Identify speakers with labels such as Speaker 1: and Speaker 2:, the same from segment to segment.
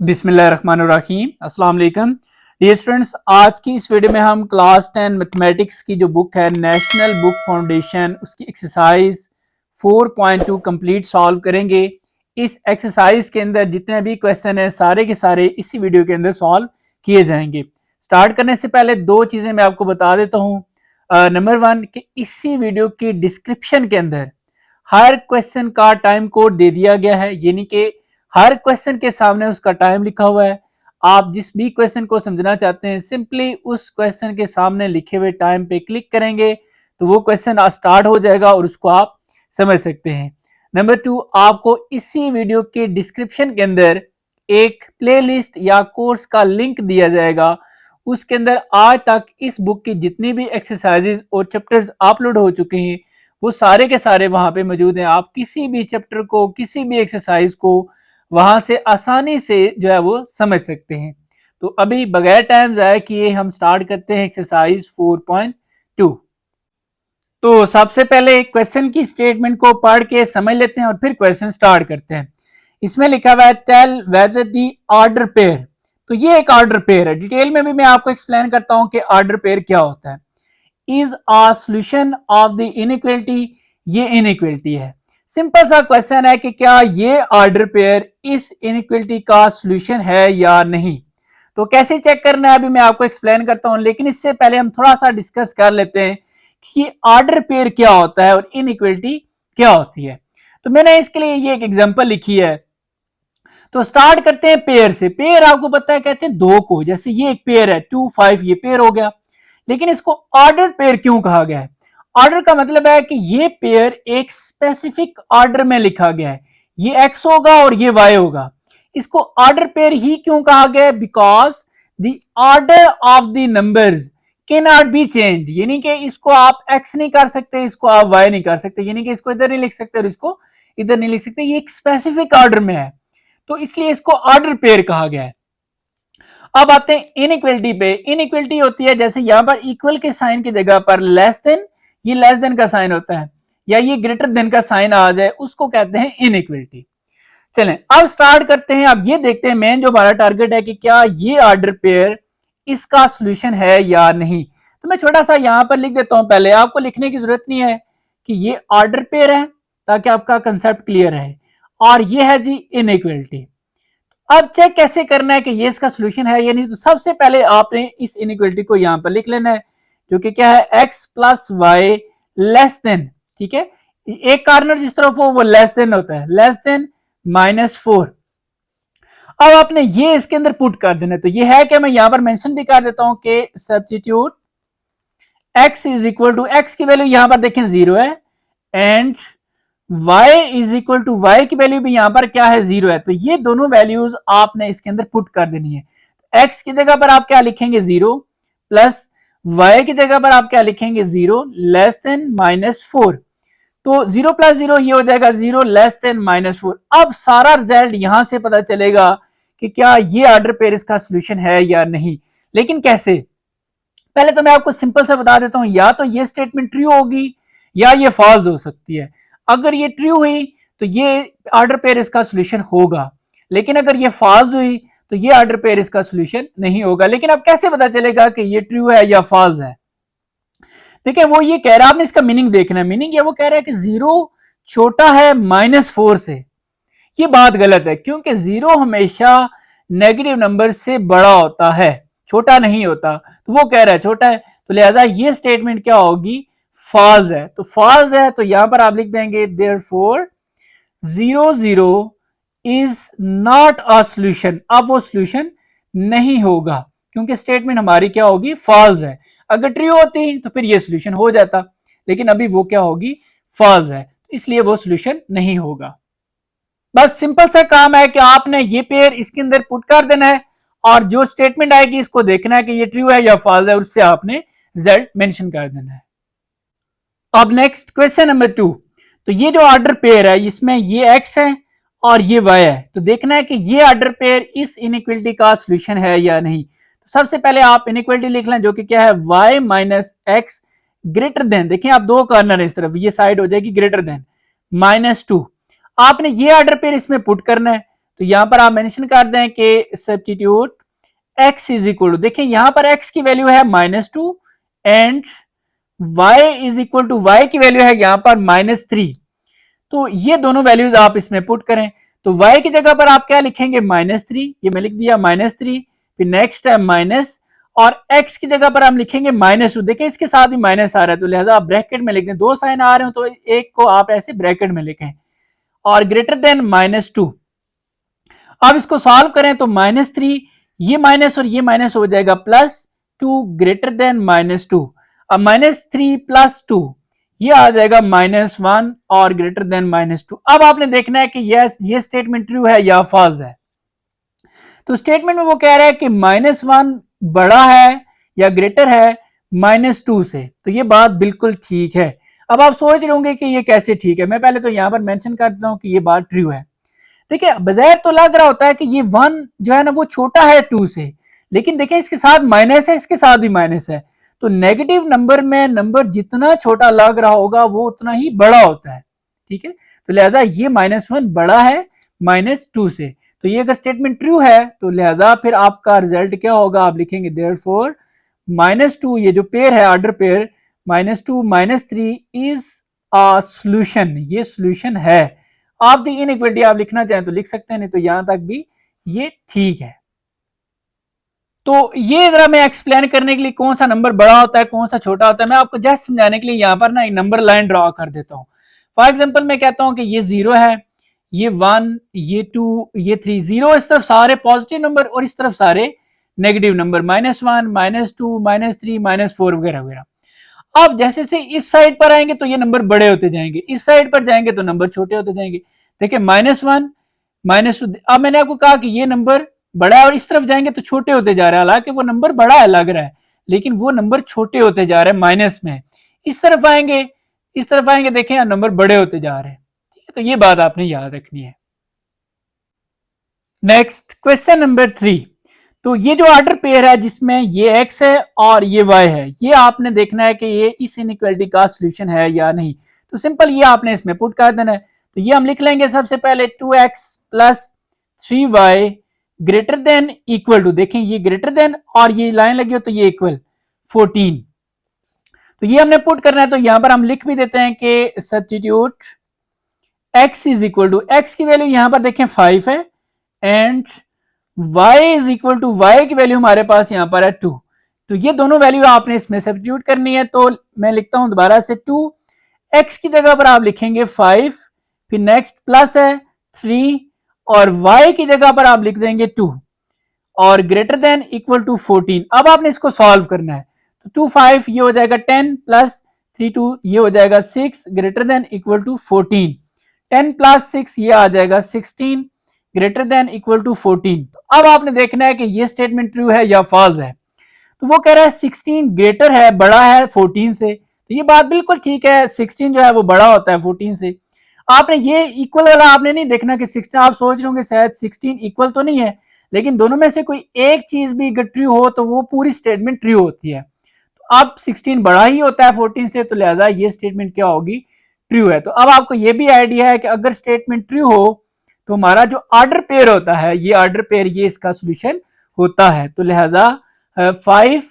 Speaker 1: बिस्मिल्लाहिर्रहमानिर्रहीम। अस्सलाम वालेकुम डियर स्टूडेंट्स, आज की इस वीडियो में हम क्लास 10 मैथमेटिक्स की जो बुक है नेशनल बुक फाउंडेशन उसकी एक्सरसाइज 4.2 कंप्लीट सॉल्व करेंगे। इस एक्सरसाइज के अंदर जितने भी क्वेश्चन है सारे के सारे इसी वीडियो के अंदर सॉल्व किए जाएंगे। स्टार्ट करने से पहले दो चीज़ें मैं आपको बता देता हूँ। नंबर वन कि इसी वीडियो की डिस्क्रिप्शन के अंदर हर क्वेश्चन का टाइम कोड दे दिया गया है, यानी कि हर क्वेश्चन के सामने उसका टाइम लिखा हुआ है। आप जिस भी क्वेश्चन को समझना चाहते हैं सिंपली उस क्वेश्चन के सामने लिखे हुए टाइम पे क्लिक करेंगे तो वो क्वेश्चन स्टार्ट हो जाएगा और उसको आप समझ सकते हैं। नंबर टू, आपको इसी वीडियो के डिस्क्रिप्शन के अंदर एक प्लेलिस्ट या कोर्स का लिंक दिया जाएगा। उसके अंदर आज तक इस बुक की जितनी भी एक्सरसाइजेज और चैप्टर्स अपलोड हो चुके हैं वो सारे के सारे वहां पे मौजूद हैं। आप किसी भी चैप्टर को, किसी भी एक्सरसाइज को वहां से आसानी से जो है वो समझ सकते हैं। तो अभी बगैर टाइम ज़ाया किए हम स्टार्ट करते हैं एक्सरसाइज 4.2। तो सबसे पहले क्वेश्चन की स्टेटमेंट को पढ़ के समझ लेते हैं और फिर क्वेश्चन स्टार्ट करते हैं। इसमें लिखा हुआ है tell whether the order pair. तो ये एक ऑर्डर पेयर है। डिटेल में भी मैं आपको एक्सप्लेन करता हूं कि ऑर्डर पेयर क्या होता है। Is a solution of the inequality, ये इनइक्वालिटी है। सिंपल सा क्वेश्चन है कि क्या ये ऑर्डर पेयर इस इनइक्वालिटी का सॉल्यूशन है या नहीं। तो कैसे चेक करना है अभी मैं आपको एक्सप्लेन करता हूं, लेकिन इससे पहले हम थोड़ा सा डिस्कस कर लेते हैं कि ऑर्डर पेयर क्या होता है और इनइक्वालिटी क्या होती है। तो मैंने इसके लिए ये एक एग्जांपल लिखी है। तो स्टार्ट करते हैं पेयर से। पेयर आपको पता है कहते हैं दो को, जैसे ये एक पेयर है 2 5, ये पेयर हो गया। लेकिन इसको ऑर्डर पेयर क्यों कहा गया है? ऑर्डर का मतलब है कि ये पेयर एक स्पेसिफिक ऑर्डर में लिखा गया है। ये x होगा और ये y होगा। इसको ऑर्डर पेयर ही क्यों कहा गया है? Because the order of the numbers can not be change, यानी कि इसको आप x नहीं कर सकते, इसको आप y नहीं कर सकते, यानी कि इसको इधर नहीं लिख सकते और इसको इधर नहीं लिख सकते। ये एक स्पेसिफिक ऑर्डर में है तो इसलिए इसको ऑर्डर पेयर कहा गया है। अब आते हैं इनइक्वालिटी पे। इनइक्वालिटी होती है जैसे यहां पर इक्वल के साइन की जगह पर लेस देन, ये लेस देन का साइन होता है, या ये ग्रेटर देन का साइन आ जाए उसको कहते हैं इनइक्वालिटी। चलें अब स्टार्ट करते हैं। अब ये देखते हैं मेन जो हमारा टारगेट है कि क्या ये ऑर्डर पेयर इसका सॉल्यूशन है या नहीं। तो मैं छोटा सा यहां पर लिख देता हूं, पहले आपको लिखने की जरूरत नहीं है कि ये ऑर्डर पेयर है ताकि आपका कंसेप्ट क्लियर है, और ये है जी इनइक्वालिटी। अब चेक कैसे करना है कि ये इसका सॉल्यूशन है या नहीं। तो सबसे पहले आपने इस इनइक्वालिटी को यहां पर लिख लेना है जो कि क्या है x plus y less than, ठीक है, एक कॉर्नर जिस तरफ हो वो लेस देन होता है, लेस देन -4। अब आपने ये इसके अंदर पुट कर देना है। तो ये है कि मैं यहां पर मेंशन भी कर देता हूं कि substitute x is equal to, x की वैल्यू यहां पर देखें 0 है and y is equal to, y की वैल्यू भी यहां पर क्या है 0 है। तो ये दोनों वैल्यूज आपने इसके अंदर पुट कर देनी है। x की जगह पर आप क्या लिखेंगे 0 प्लस y की जगह पर आप क्या लिखेंगे 0 लेस देन -4। तो 0 प्लस 0 ये हो जाएगा 0 लेस देन -4। अब सारा रिजल्ट यहां से पता चलेगा कि क्या ये ऑर्डर पेयर इसका सॉल्यूशन है या नहीं। लेकिन कैसे? पहले तो मैं आपको सिंपल से बता देता हूं, या तो ये स्टेटमेंट ट्रू होगी या ये फॉल्स हो सकती है। अगर ये ट्रू हुई तो ये ऑर्डर पेयर इसका सॉल्यूशन होगा, लेकिन अगर ये फॉल्स हुई तो ये ऑर्डर पेयर इसका सॉल्यूशन नहीं होगा। लेकिन अब कैसे पता चलेगा कि ये ट्रू है या फॉल्स है? देखिए वो ये कह रहा है, आपने इसका मीनिंग देखना है। मीनिंग ये वो कह रहा है कि 0 छोटा है -4 से। ये बात गलत है क्योंकि 0 हमेशा नेगेटिव नंबर से बड़ा होता है, छोटा नहीं होता। तो वो कह रहा है छोटा है, तो लिहाजा ये स्टेटमेंट क्या होगी? फॉल्स है। तो फॉल्स है तो यहां पर आप लिख देंगे therefore 0 is not a solution. अब वो सॉल्यूशन नहीं होगा क्योंकि स्टेटमेंट हमारी क्या होगी? फॉल्स है। अगर ट्रू होती तो फिर ये सॉल्यूशन हो जाता, लेकिन अभी वो क्या होगी? फॉल्स है, इसलिए वो सॉल्यूशन नहीं होगा। बस सिंपल सा काम है कि आपने ये पेयर इसके अंदर पुट कर देना है और जो स्टेटमेंट आएगी इसको देखना है कि ये ट्रू है या फॉल्स है, उससे आपने रिजल्ट मेंशन कर देना है। अब नेक्स्ट क्वेश्चन नंबर 2। तो ये जो ऑर्डर पेयर है इसमें ये x है और ये y है। तो देखना है कि ये ऑर्डर पेयर इस इनइक्वालिटी का सॉल्यूशन है या नहीं। तो सबसे पहले आप इनइक्वालिटी लिख लें जो कि क्या है? y minus x greater than, देखिए आप दो कॉर्नर है इस तरफ, ये साइड हो जाएगी ग्रेटर देन -2। आपने ये ऑर्डर पेयर इसमें पुट करना है। तो यहां पर आप मेंशन कर दें कि substitute x is equal to, देखिए यहां पर x की वैल्यू है -2 and y is equal to, y की वैल्यू है यहां पर -3। तो ये दोनों वैल्यूज आप इसमें पुट करें, तो y की जगह पर आप क्या लिखेंगे -3, ये मैं लिख दिया -3, फिर नेक्स्ट है माइनस, और x की जगह पर हम लिखेंगे -2। देखिए इसके साथ भी माइनस आ रहा है, तो लिहाजा आप ब्रैकेट में लिख दें, दो साइन आ रहे हो तो एक को आप ऐसे ब्रैकेट में लिखें, और ग्रेटर देन -2। अब इसको सॉल्व करें तो -3, ये माइनस और ये माइनस हो जाएगा +2 ग्रेटर देन -2। अब -3 + 2 ये आ जाएगा -1 और ग्रेटर देन -2। अब आपने देखना है कि ये स्टेटमेंट ट्रू है या फॉल्स है। तो स्टेटमेंट में वो कह रहा है कि -1 बड़ा है या ग्रेटर है -2 से, तो ये बात बिल्कुल ठीक है। अब आप सोच रहे होंगे कि ये कैसे ठीक है, मैं पहले तो यहां पर मेंशन कर देता हूं कि ये बात ट्रू है। देखिए बजाय तो लग रहा होता है कि ये 1 जो है ना वो छोटा है 2 से, लेकिन देखिए इसके साथ माइनस है, इसके साथ भी माइनस है, तो नेगेटिव नंबर में नंबर जितना छोटा लग रहा होगा वो उतना ही बड़ा होता है, ठीक है। तो लिहाजा ये -1 बड़ा है -2 से, तो ये अगर स्टेटमेंट ट्रू है तो लिहाजा फिर आपका रिजल्ट क्या होगा, आप लिखेंगे देयरफॉर -2, ये जो पेयर है order pair -2 -3 is a solution, ये सॉल्यूशन है। आप दी इनइक्वालिटी आप लिखना चाहें तो लिख सकते हैं, नहीं तो यहां तक भी ये ठीक है। तो ये जरा मैं एक्सप्लेन करने के लिए कौन सा नंबर बड़ा होता है कौन सा छोटा होता है, मैं आपको जस्ट समझाने के लिए यहां पर ना एक नंबर लाइन ड्रॉ कर देता हूं। फॉर एग्जांपल मैं कहता हूं कि ये 0 है, ये 1, ये 2, ये 3। 0 इस तरफ सारे पॉजिटिव नंबर और इस तरफ सारे नेगेटिव नंबर, -1 -2 -3 -4 वगैरह वगैरह। अब जैसे से इस साइड पर आएंगे तो ये नंबर बड़े होते जाएंगे, इस साइड पर जाएंगे तो नंबर छोटे होते जाएंगे। देखिए -1 -2, अब मैंने आपको कहा कि ये नंबर बड़ा है और इस तरफ जाएंगे तो छोटे होते जा रहा है, हालांकि वो नंबर बड़ा है लग रहा है, लेकिन वो नंबर छोटे होते जा रहे हैं माइनस में। इस तरफ आएंगे, इस तरफ आएंगे, देखें नंबर बड़े होते जा रहे हैं, ठीक है। तो ये बात आपने याद रखनी है। नेक्स्ट क्वेश्चन नंबर 3, तो ये जो ऑर्डर पेयर है जिसमें ये x है और ये y है, ये आपने देखना है कि ये इस इनइक्वालिटी का सॉल्यूशन है या नहीं। तो सिंपल ये आपने इसमें पुट कर देना है, तो ये हम लिख लेंगे सबसे पहले 2x + 3y greater than equal to, देखें ये ग्रेटर देन और ये लाइन लगी हो तो ये इक्वल 14। तो ये हमने पुट करना है, तो यहां पर हम लिख भी देते हैं कि substitute x is equal to, x की वैल्यू यहां पर देखें 5 है and y is equal to, y की वैल्यू हमारे पास यहां पर है 2। तो ये दोनों वैल्यू आपने इसमें सब्स्टिट्यूट करनी है, तो मैं लिखता हूं दोबारा से 2, x की जगह पर आप लिखेंगे 5, फिर नेक्स्ट प्लस है 3 और y की जगह पर आप लिख देंगे 2 और ग्रेटर देन इक्वल टू 14। अब आपने इसको सॉल्व करना है, तो 2 5 ये हो जाएगा 10 प्लस 3 2 ये हो जाएगा 6 greater than equal to 14। 10 plus 6 ये आ जाएगा 16 ग्रेटर देन इक्वल टू 14। तो अब आपने देखना है कि ये स्टेटमेंट ट्रू है या फॉल्स है। तो वो कह रहा है 16 ग्रेटर है, बड़ा है 14 से, तो ये बात बिल्कुल ठीक है, 16 जो है वो बड़ा होता है 14 से। आपने ये इक्वल वाला आपने नहीं देखना कि 16, आप सोच रहे होंगे शायद 16 इक्वल तो नहीं है, लेकिन दोनों में से कोई एक चीज भी अगर ट्रू हो तो वो पूरी स्टेटमेंट ट्रू होती है। तो अब 16 बड़ा ही होता है 14 से, तो लिहाजा ये स्टेटमेंट क्या होगी, ट्रू है। तो अब आपको ये भी आइडिया है कि अगर स्टेटमेंट ट्रू हो तो हमारा जो ऑर्डर पेयर होता है, ये ऑर्डर पेयर ये इसका सोल्यूशन होता है। तो लिहाजा 5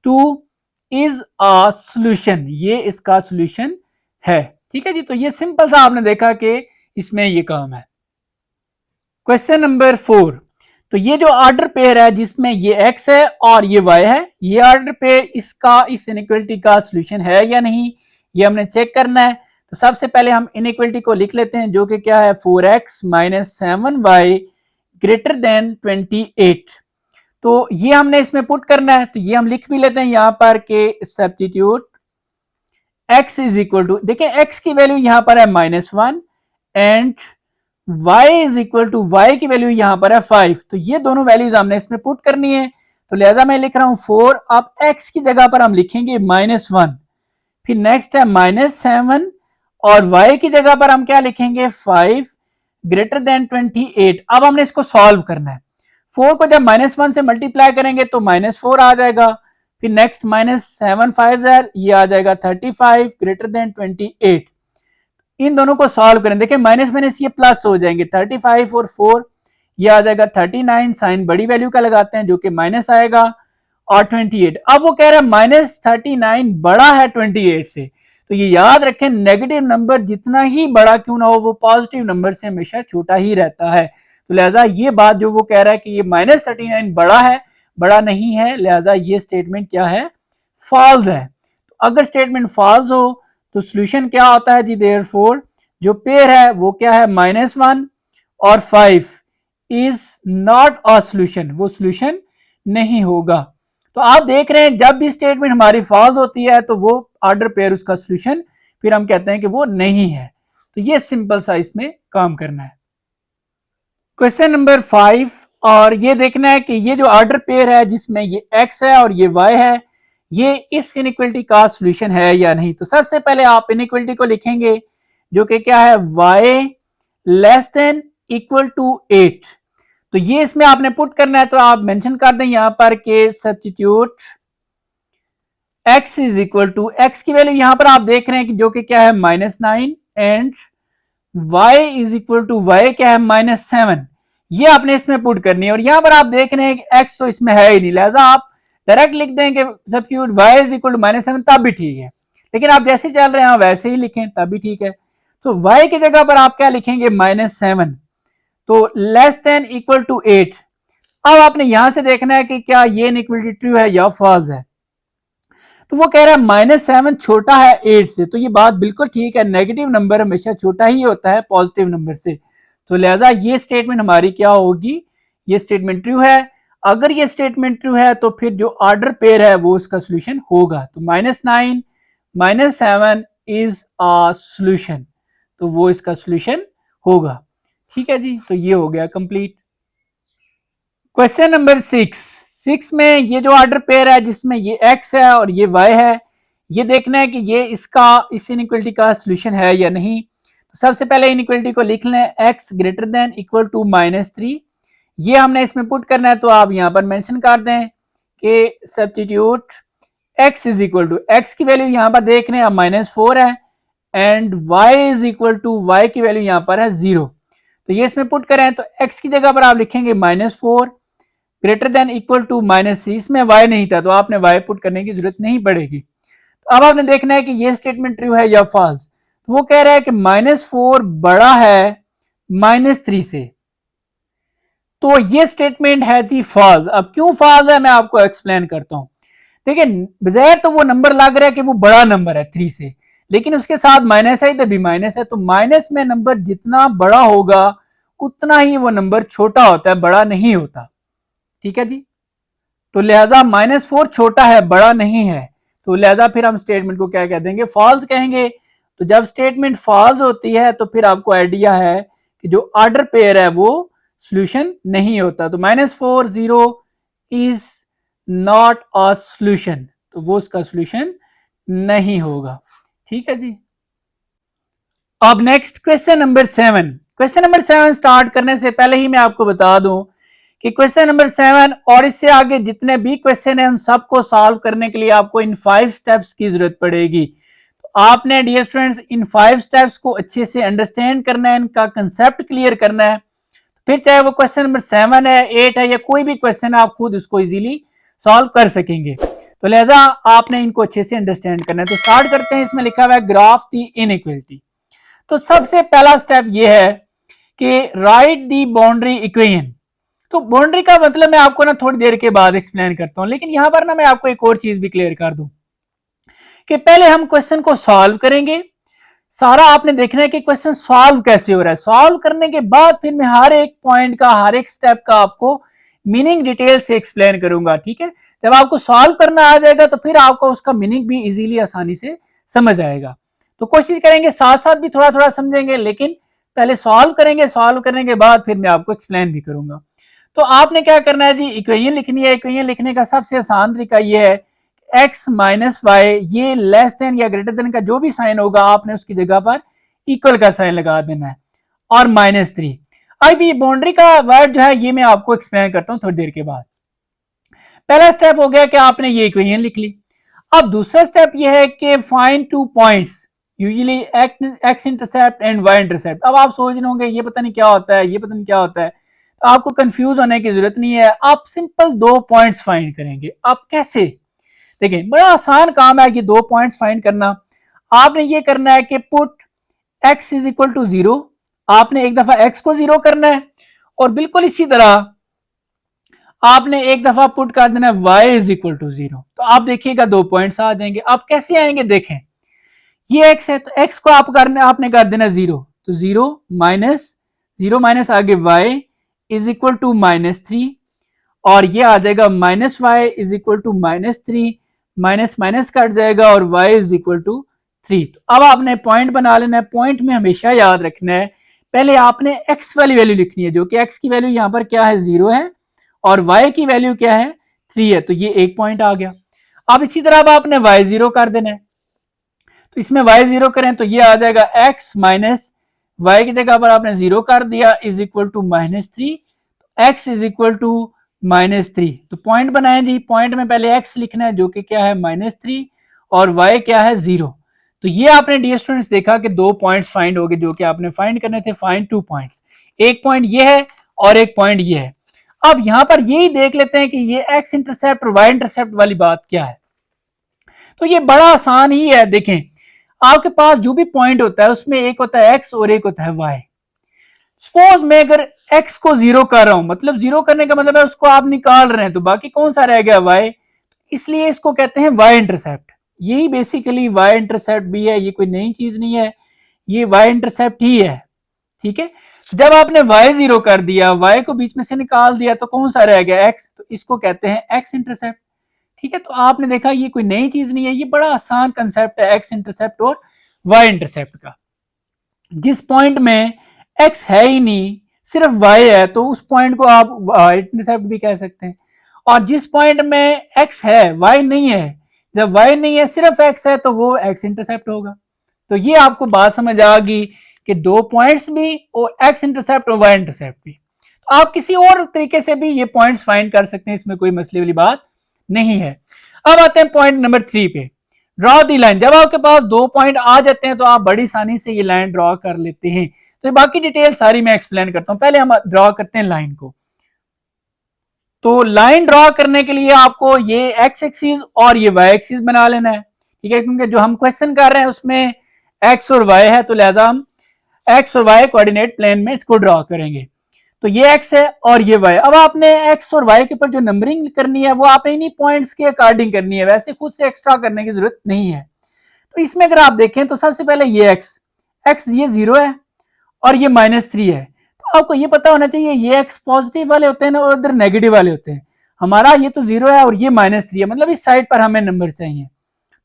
Speaker 1: 2 इज अ सोल्यूशन, ये इसका सोल्यूशन है, ठीक है जी। तो ये सिंपल सा आपने देखा कि इसमें ये काम है। क्वेश्चन नंबर 4, तो ये जो ऑर्डर पेयर है जिसमें ये x है और ये y है, ये ऑर्डर पेयर इसका इस इनइक्वालिटी का सोल्यूशन है या नहीं, ये हमने चेक करना है। तो सबसे पहले हम इनइक्वालिटी को लिख लेते हैं, जो कि क्या है 4x - 7y ग्रेटर देन 28। तो ये हमने इसमें पुट करना है, तो ये हम लिख भी लेते हैं यहां पर कि substitute x is equal to, देखिए x की वैल्यू यहां पर है -1 and y is equal to, y की वैल्यू यहां पर है 5। तो ये दोनों वैल्यूज हमने इसमें पुट करनी है, तो लिहाजा मैं लिख रहा हूं 4, अब x की जगह पर हम लिखेंगे -1, फिर नेक्स्ट है -7 और y की जगह पर हम क्या लिखेंगे 5 ग्रेटर देन 28। अब हमने इसको सॉल्व करना है, 4 को जब -1 से मल्टीप्लाई करेंगे तो -4 आ जाएगा, फिर नेक्स्ट -7 5 ये आ जाएगा 35 ग्रेटर देन 28। इन दोनों को सॉल्व करें, देखिए माइनस माइनस ये प्लस हो जाएंगे, 35 और 4 ये आ जाएगा 39, साइन बड़ी वैल्यू का लगाते हैं जो कि माइनस आएगा, और 28। अब वो कह रहा है -39 बड़ा है 28 से, तो ये याद रखें नेगेटिव नंबर जितना ही बड़ा क्यों ना हो वो पॉजिटिव नंबर से हमेशा छोटा ही रहता है। तो लिहाजा ये बात जो वो कह रहा है कि ये -39 बड़ा है, बड़ा नहीं है, लिहाजा ये स्टेटमेंट क्या है, फॉल्स है। तो अगर स्टेटमेंट फॉल्स हो तो सोल्यूशन क्या होता है जी, देयरफॉर जो पेयर है वो क्या है, -1 और 5 इज नॉट अ सोल्यूशन, वो सोल्यूशन नहीं होगा। तो आप देख रहे हैं जब भी स्टेटमेंट हमारी फॉल्स होती है तो वो ऑर्डर पेयर उसका सोल्यूशन फिर हम कहते हैं कि वो नहीं है। तो ये सिंपल सा इसमें काम करना है। क्वेश्चन नंबर 5, और ये देखना है कि ये जो ऑर्डर पेयर है जिसमें ये x है और ये y है, ये इस इनइक्वालिटी का सॉल्यूशन है या नहीं। तो सबसे पहले आप इनइक्वालिटी को लिखेंगे जो कि क्या है, y less than equal to 8। तो ये इसमें आपने पुट करना है, तो आप मेंशन कर दें यहां पर के substitute x is equal to, x की वैल्यू यहां पर आप देख रहे हैं कि जो कि क्या है -9 and y is equal to y क्या है -7। ये आपने इसमें पुट करनी है, और यहां पर आप देख रहे हैं कि x तो इसमें है ही नहीं, लिहाजा आप डायरेक्ट लिख दें कि substitute y is equal to -7, तब भी ठीक है। लेकिन आप जैसे चल रहे हैं वैसे ही लिखें तब भी ठीक है। तो y की जगह पर आप क्या लिखेंगे, -7, तो लेस देन इक्वल टू 8। अब आपने यहां से देखना है कि क्या ये इनइक्वालिटी ट्रू है या फॉल्स है। तो वो कह रहा है -7 छोटा है 8 से, तो ये बात बिल्कुल ठीक है, नेगेटिव नंबर हमेशा छोटा ही होता है पॉजिटिव नंबर से। तो लिहाजा ये स्टेटमेंट हमारी क्या होगी, ये स्टेटमेंट ट्रू है। अगर ये स्टेटमेंट ट्रू है तो फिर जो ऑर्डर पेयर है वो उसका सोल्यूशन होगा। तो -9 -7 इज अ सोल्यूशन, तो वो इसका सोल्यूशन होगा। ठीक है जी, तो ये हो गया कंप्लीट। क्वेश्चन नंबर 6 में ये जो ऑर्डर पेयर है जिसमें ये x है और ये y है, ये देखना है कि ये इसका इस इनइक्वालिटी का सॉल्यूशन है या नहीं। तो सबसे पहले इनइक्वालिटी को लिख लें, x greater than equal to -3। ये हमने इसमें पुट करना है, तो आप यहां पर मेंशन कर दें कि substitute x is equal to, x की वैल्यू यहां पर देख रहे हैं -4 है and y is equal to, y की वैल्यू यहां पर है 0। तो ये इसमें पुट करें तो x की जगह पर आप लिखेंगे -4 ग्रेटर देन इक्वल टू -3। इसमें y नहीं था तो आपने y पुट करने की जरूरत नहीं पड़ेगी। तो अब आपने देखना है कि ये स्टेटमेंट ट्रू है या फॉल्स। तो वो कह रहा है कि -4 बड़ा है -3 से, तो ये स्टेटमेंट है जी फॉल्स। अब क्यों फॉल्स है मैं आपको एक्सप्लेन करता हूं। देखिए बगैर तो वो नंबर लग रहा है कि वो बड़ा नंबर है 3 से, लेकिन उसके साथ माइनस है, इधर भी माइनस है, तो माइनस में नंबर जितना बड़ा होगा उतना ही वो नंबर छोटा होता है, बड़ा नहीं होता। ठीक है जी, तो लिहाजा -4 छोटा है, बड़ा नहीं है, तो लिहाजा फिर हम स्टेटमेंट को क्या कह देंगे, फॉल्स कहेंगे। तो जब स्टेटमेंट फॉल्स होती है तो फिर आपको आइडिया है कि जो ऑर्डर पेयर है वो सॉल्यूशन नहीं होता। तो -4 0 इज नॉट अ सॉल्यूशन, तो वो उसका सॉल्यूशन नहीं होगा। ठीक है जी। अब next question number 7। Question number 7 start करने से पहले ही मैं आपको बता दूं कि क्वेश्चन नंबर 7 और इससे आगे जितने भी क्वेश्चन हैं उन सबको सॉल्व करने के लिए आपको इन 5 स्टेप्स की जरूरत पड़ेगी। तो आपने डियर स्टूडेंट्स इन 5 स्टेप्स को अच्छे से अंडरस्टैंड करना है, इनका कंसेप्ट क्लियर करना है, फिर चाहे वो क्वेश्चन नंबर 7 है 8 है या कोई भी क्वेश्चन है आप खुद उसको इजीली सॉल्व कर सकेंगे। तो लिहाजा आपने इनको अच्छे से अंडरस्टैंड करना है। तो स्टार्ट करते हैं। इसमें लिखा हुआ है ग्राफ दी इनइक्वालिटी। तो सबसे पहला स्टेप ये है कि राइट दी बाउंड्री इक्वेशन। तो बाउंड्री का मतलब मैं आपको ना थोड़ी देर के बाद एक्सप्लेन करता हूं, लेकिन यहां पर ना मैं आपको एक और चीज भी क्लियर कर दूं कि पहले हम क्वेश्चन को सॉल्व करेंगे। सारा आपने देखना है कि क्वेश्चन सॉल्व कैसे हो रहा है। सॉल्व करने के बाद फिर मैं हर एक पॉइंट का, हर एक स्टेप का आपको मीनिंग डिटेल से एक्सप्लेन करूंगा। ठीक है, जब आपको सॉल्व करना आ जाएगा तो फिर आपको उसका मीनिंग भी इजीली आसानी से समझ आएगा। तो कोशिश करेंगे साथ साथ भी थोड़ा थोड़ा समझेंगे, लेकिन पहले सॉल्व करेंगे, सॉल्व करने के बाद फिर मैं आपको एक्सप्लेन भी करूंगा। तो आपने क्या करना है जी, इक्वेशन लिखनी है। इक्वेशन लिखने का सबसे आसान तरीका ये है x माइनस वाई, ये लेस देन या ग्रेटर देन का जो भी साइन होगा आपने उसकी जगह पर इक्वल का साइन लगा देना है, और -3। अब ये बाउंड्री का वर्ड जो है ये मैं आपको एक्सप्लेन करता हूं थोड़ी देर के बाद। पहला स्टेप हो गया कि आपने ये इक्वेशन लिख ली। अब दूसरा स्टेप ये है कि find 2 points usually x intercept and y intercept. अब आप सोच रहे होंगे ये पता नहीं क्या होता है, ये पता नहीं क्या होता है। तो आपको कंफ्यूज होने की जरूरत नहीं है, आप सिंपल 2 पॉइंट्स फाइंड करेंगे। आप कैसे? देखिए बड़ा आसान काम है कि 2 पॉइंट्स फाइंड करना। आपने ये करना है कि put x is equal to 0, आपने एक दफा x को 0 करना है, और बिल्कुल इसी तरह आपने एक दफा पुट कर देना है y इज इक्वल टू 0। तो आप देखिएगा 2 पॉइंट्स आ जाएंगे। आप कैसे आएंगे? देखें, ये x है तो x को आपने कर देना 0, तो 0 माइनस आगे y इज इक्वल टू -3, और ये आ जाएगा minus y is equal to -3, minus minus cut जाएगा और y इज इक्वल टू 3। तो अब आपने पॉइंट बना लेना है। पॉइंट में हमेशा याद रखना है, पहले आपने x वाली वैल्यू लिखनी है, जो कि x की वैल्यू यहाँ पर क्या है 0 है, और y की वैल्यू क्या है 3 है, तो ये एक पॉइंट आ गया। अब इसी तरह अब आपने y 0 कर देना है, तो इसमें y 0 करें तो ये आ जाएगा x माइनस y की जगह पर आपने 0 कर दिया is equal to -3, x is equal to -3। तो पॉइंट बनाएं जी, पॉइंट में पहले x लिखना है जो कि क्या है -3, और y क्या है 0। तो ये आपने डियर स्टूडेंट्स देखा कि 2 पॉइंट्स फाइंड हो गए जो कि आपने फाइंड करने थे। फाइंड 2 पॉइंट्स, एक पॉइंट ये है और एक पॉइंट ये है। अब यहां पर यही देख लेते हैं कि ये x इंटरसेप्ट और y इंटरसेप्ट वाली बात क्या है। तो ये बड़ा आसान ही है। देखें, आपके पास जो भी पॉइंट होता है उसमें एक होता है x और एक होता है y। सपोज मैं अगर x को 0 कर रहा हूं, मतलब 0 करने का मतलब है उसको आप निकाल रहे हैं, तो बाकी कौन सा रह गया y, इसलिए इसको कहते हैं y इंटरसेप्ट। यही बेसिकली y इंटरसेप्ट भी है, ये कोई नई चीज नहीं है, ये y इंटरसेप्ट ही है। ठीक है, जब आपने y 0 कर दिया, y को बीच में से निकाल दिया, तो कौन सा रह गया x, तो इसको कहते हैं x इंटरसेप्ट। ठीक है, तो आपने देखा ये कोई नई चीज नहीं है, ये बड़ा आसान कंसेप्ट है x इंटरसेप्ट और y इंटरसेप्ट का। जिस पॉइंट में x है ही नहीं, सिर्फ y है, तो उस पॉइंट को आप y इंटरसेप्ट भी कह सकते हैं। और जिस पॉइंट में x है y नहीं है, जब y नहीं है सिर्फ x है, तो वो x इंटरसेप्ट होगा। तो ये आपको बात समझ आ गई कि 2 पॉइंट्स भी और x इंटरसेप्ट और y इंटरसेप्ट भी। तो आप किसी और तरीके से भी ये पॉइंट्स फाइंड कर सकते हैं, इसमें कोई मसले वाली बात नहीं है। अब आते हैं पॉइंट नंबर 3 पे, ड्रॉ दी लाइन। जब आपके पास 2 पॉइंट आ जाते हैं तो आप बड़ी आसानी से ये लाइन ड्रॉ कर लेते हैं। तो बाकी डिटेल सारी मैं एक्सप्लेन करता हूं, पहले हम ड्रॉ करते हैं लाइन को। तो लाइन ड्रॉ करने के लिए आपको ये एक्स एक्सिस और ये वाई एक्सिस बना लेना है। ठीक है, क्योंकि जो हम क्वेश्चन कर रहे हैं उसमें एक्स और वाई है, तो लिहाजा हम एक्स और वाई कोऑर्डिनेट प्लेन में इसको ड्रॉ करेंगे। तो ये एक्स है और ये वाई। अब आपने एक्स और वाई के ऊपर जो नंबरिंग करनी है वो आपने इन्हीं पॉइंट्स के अकॉर्डिंग करनी है, वैसे खुद से एक्स्ट्रा करने की जरूरत नहीं है। तो इसमें अगर आप देखें तो सबसे पहले ये एक्स ये 0 है और ये -3 है। तो आपको ये पता होना चाहिए ये एक्स पॉजिटिव वाले होते हैं ना, और उधर नेगेटिव वाले होते हैं। हमारा ये तो 0 है और ये -3 है, मतलब इस साइड पर हमें नंबर चाहिए।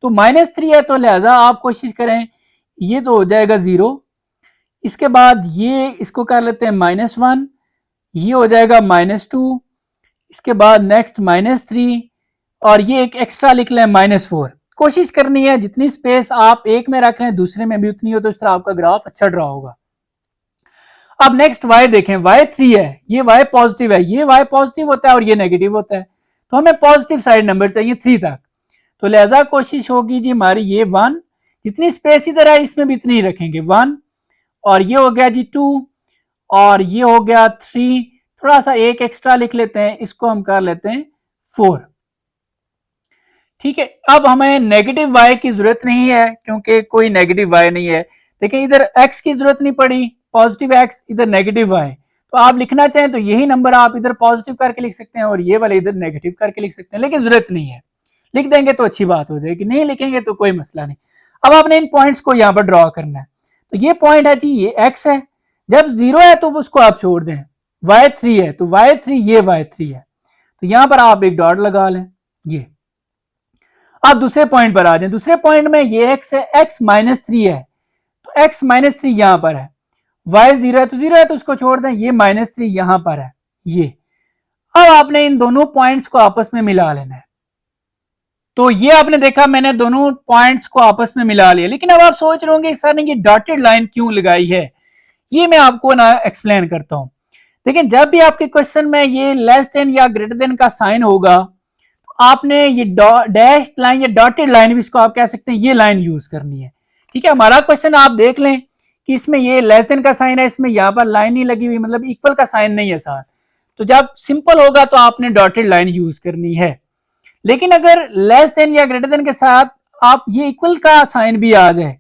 Speaker 1: तो -3 है, तो लिहाजा आप कोशिश करें ये तो हो जाएगा 0। इसके बाद ये इसको कर लेते हैं -1, ये हो जाएगा -2। इसके बाद नेक्स्ट -3, और ये एक एक्स्ट्रा लिख लें -4। कोशिश करनी है जितनी स्पेस आप एक में रख रहे हैं दूसरे में भी उतनी हो, तो इस तरह आपका ग्राफ अच्छा ड्रॉ होगा। अब नेक्स्ट y देखें, y 3 है, ये y पॉजिटिव है, ये y पॉजिटिव होता है और ये नेगेटिव होता है, तो हमें पॉजिटिव साइड नंबर चाहिए 3 तक। तो लिहाजा कोशिश होगी जी हमारी ये 1, जितनी स्पेस इधर है इसमें भी इतनी ही रखेंगे 1, और ये हो गया जी 2, और ये हो गया 3, थोड़ा सा एक एक्स्ट्रा लिख लेते हैं, इसको हम कर लेते हैं 4। ठीक है, अब हमें नेगेटिव y की जरूरत नहीं है क्योंकि कोई नेगेटिव y नहीं है। देखिए इधर x की जरूरत नहीं पड़ी, पॉजिटिव x, इधर नेगेटिव y। तो आप लिखना चाहें तो यही नंबर आप इधर पॉजिटिव करके लिख सकते हैं और ये वाले इधर नेगेटिव करके लिख सकते हैं, लेकिन जरूरत नहीं है। लिख देंगे तो अच्छी बात हो जाएगी, नहीं लिखेंगे तो कोई मसला नहीं। अब आपने इन पॉइंट्स को यहाँ पर ड्रॉ करना है। तो ये पॉइंट है जी, ये x है, जब 0 है तो उसको आप छोड़ दें, y3 है तो y3, ये y3 है, तो यहां पर आप एक डॉट लगा लें। ये आप दूसरे पॉइंट पर आ जाएं। दूसरे पॉइंट में ये x है, x -3 है, तो x -3 यहां पर है, y 0 है तो 0 है तो उसको छोड़ दें, ये -3 यहां पर है ये। अब आपने इन दोनों पॉइंट्स को आपस में मिला लेना है। तो ये आपने देखा मैंने दोनों पॉइंट्स को आपस में मिला लिया, लेकिन अब आप सोच रहे होंगे सर ने ये डॉटेड लाइन क्यों लगाई है, ये मैं आपको ना एक्सप्लेन करता हूं। देखिए जब भी आपके क्वेश्चन में ये लेस देन या ग्रेटर देन का साइन होगा, तो आपने ये डैश लाइन या डॉटेड लाइन भी इसको आप कह सकते हैं, ये लाइन यूज करनी है। ठीक है, हमारा क्वेश्चन आप देख लें कि इसमें ये लेस देन का साइन है, इसमें यहाँ पर लाइन नहीं लगी हुई, मतलब इक्वल का साइन नहीं है साथ, तो जब सिंपल होगा तो आपने डॉटेड लाइन यूज करनी है। लेकिन अगर लेस देन या ग्रेटर देन के साथ आप ये इक्वल का साइन भी आ जाए,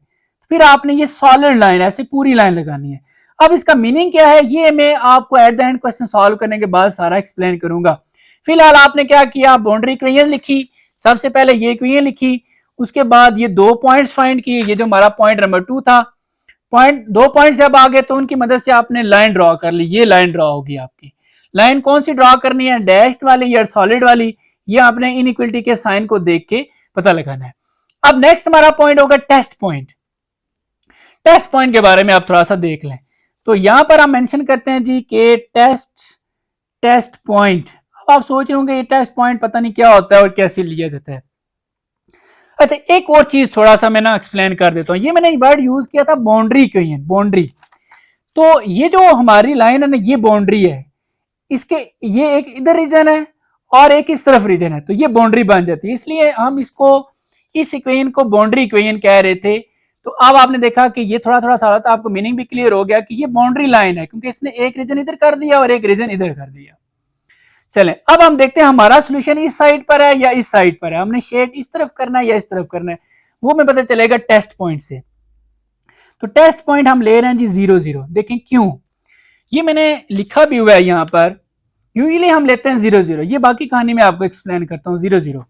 Speaker 1: फिर आपने ये सॉलिड लाइन ऐसे पूरी लाइन लगानी है। अब इसका मीनिंग क्या है ये मैं आपको at the end question solve करने के बाद सारा एक्सप्लेन करूंगा। फिलहाल आपने क्या किया, बाउंड्री इक्वेशन लिखी, सबसे पहले ये इक्वेशन लिखी, उसके बाद ये 2 पॉइंट्स फाइंड किए, ये जो हमारा पॉइंट नंबर 2 था, पॉइंट 2 पॉइंट जब आ गए तो उनकी मदद से आपने लाइन ड्रॉ कर ली। ये लाइन ड्रॉ होगी आपकी। लाइन कौन सी ड्रॉ करनी है, डैश्ड वाली या सॉलिड वाली, ये आपने इनइक्वलिटी के साइन को देख के पता लगाना है। अब नेक्स्ट हमारा पॉइंट होगा टेस्ट पॉइंट। टेस्ट पॉइंट के बारे में आप थोड़ा सा देख लें, तो यहां पर हम मेंशन करते हैं जी के टेस्ट पॉइंट। अब आप सोच रहे होंगे ये टेस्ट पॉइंट पता नहीं क्या होता है और कैसे लिया जाता है। अच्छा, एक और चीज थोड़ा सा मैं ना एक्सप्लेन कर देता हूं। ये मैंने वर्ड यूज किया था बाउंड्री इक्वेशन, बाउंड्री। तो ये जो हमारी लाइन है ना, ये बाउंड्री है, इसके ये एक इधर रीजन है और एक इस तरफ रीजन है, तो ये बाउंड्री बन जाती है। इसलिए हम इसको इस इक्वेशन को बाउंड्री इक्वेशन कह रहे थे। तो अब आपने देखा कि ये थोड़ा थोड़ा सा था, आपको मीनिंग भी क्लियर हो गया कि ये बाउंड्री लाइन है, क्योंकि इसने एक रीजन इधर कर दिया और एक रीजन इधर कर दिया। चलें अब हम देखते हैं हमारा सोल्यूशन इस साइड पर है या इस साइड पर है, हमने शेड इस तरफ करना है या इस तरफ करना है, वो हमें पता चलेगा टेस्ट पॉइंट से। तो टेस्ट पॉइंट हम ले रहे हैं जी 0 0। देखें क्यों, ये मैंने लिखा भी हुआ है यहां पर, यूजुअली हम लेते हैं 0 0। ये बाकी कहानी में आपको एक्सप्लेन करता हूं। 0 0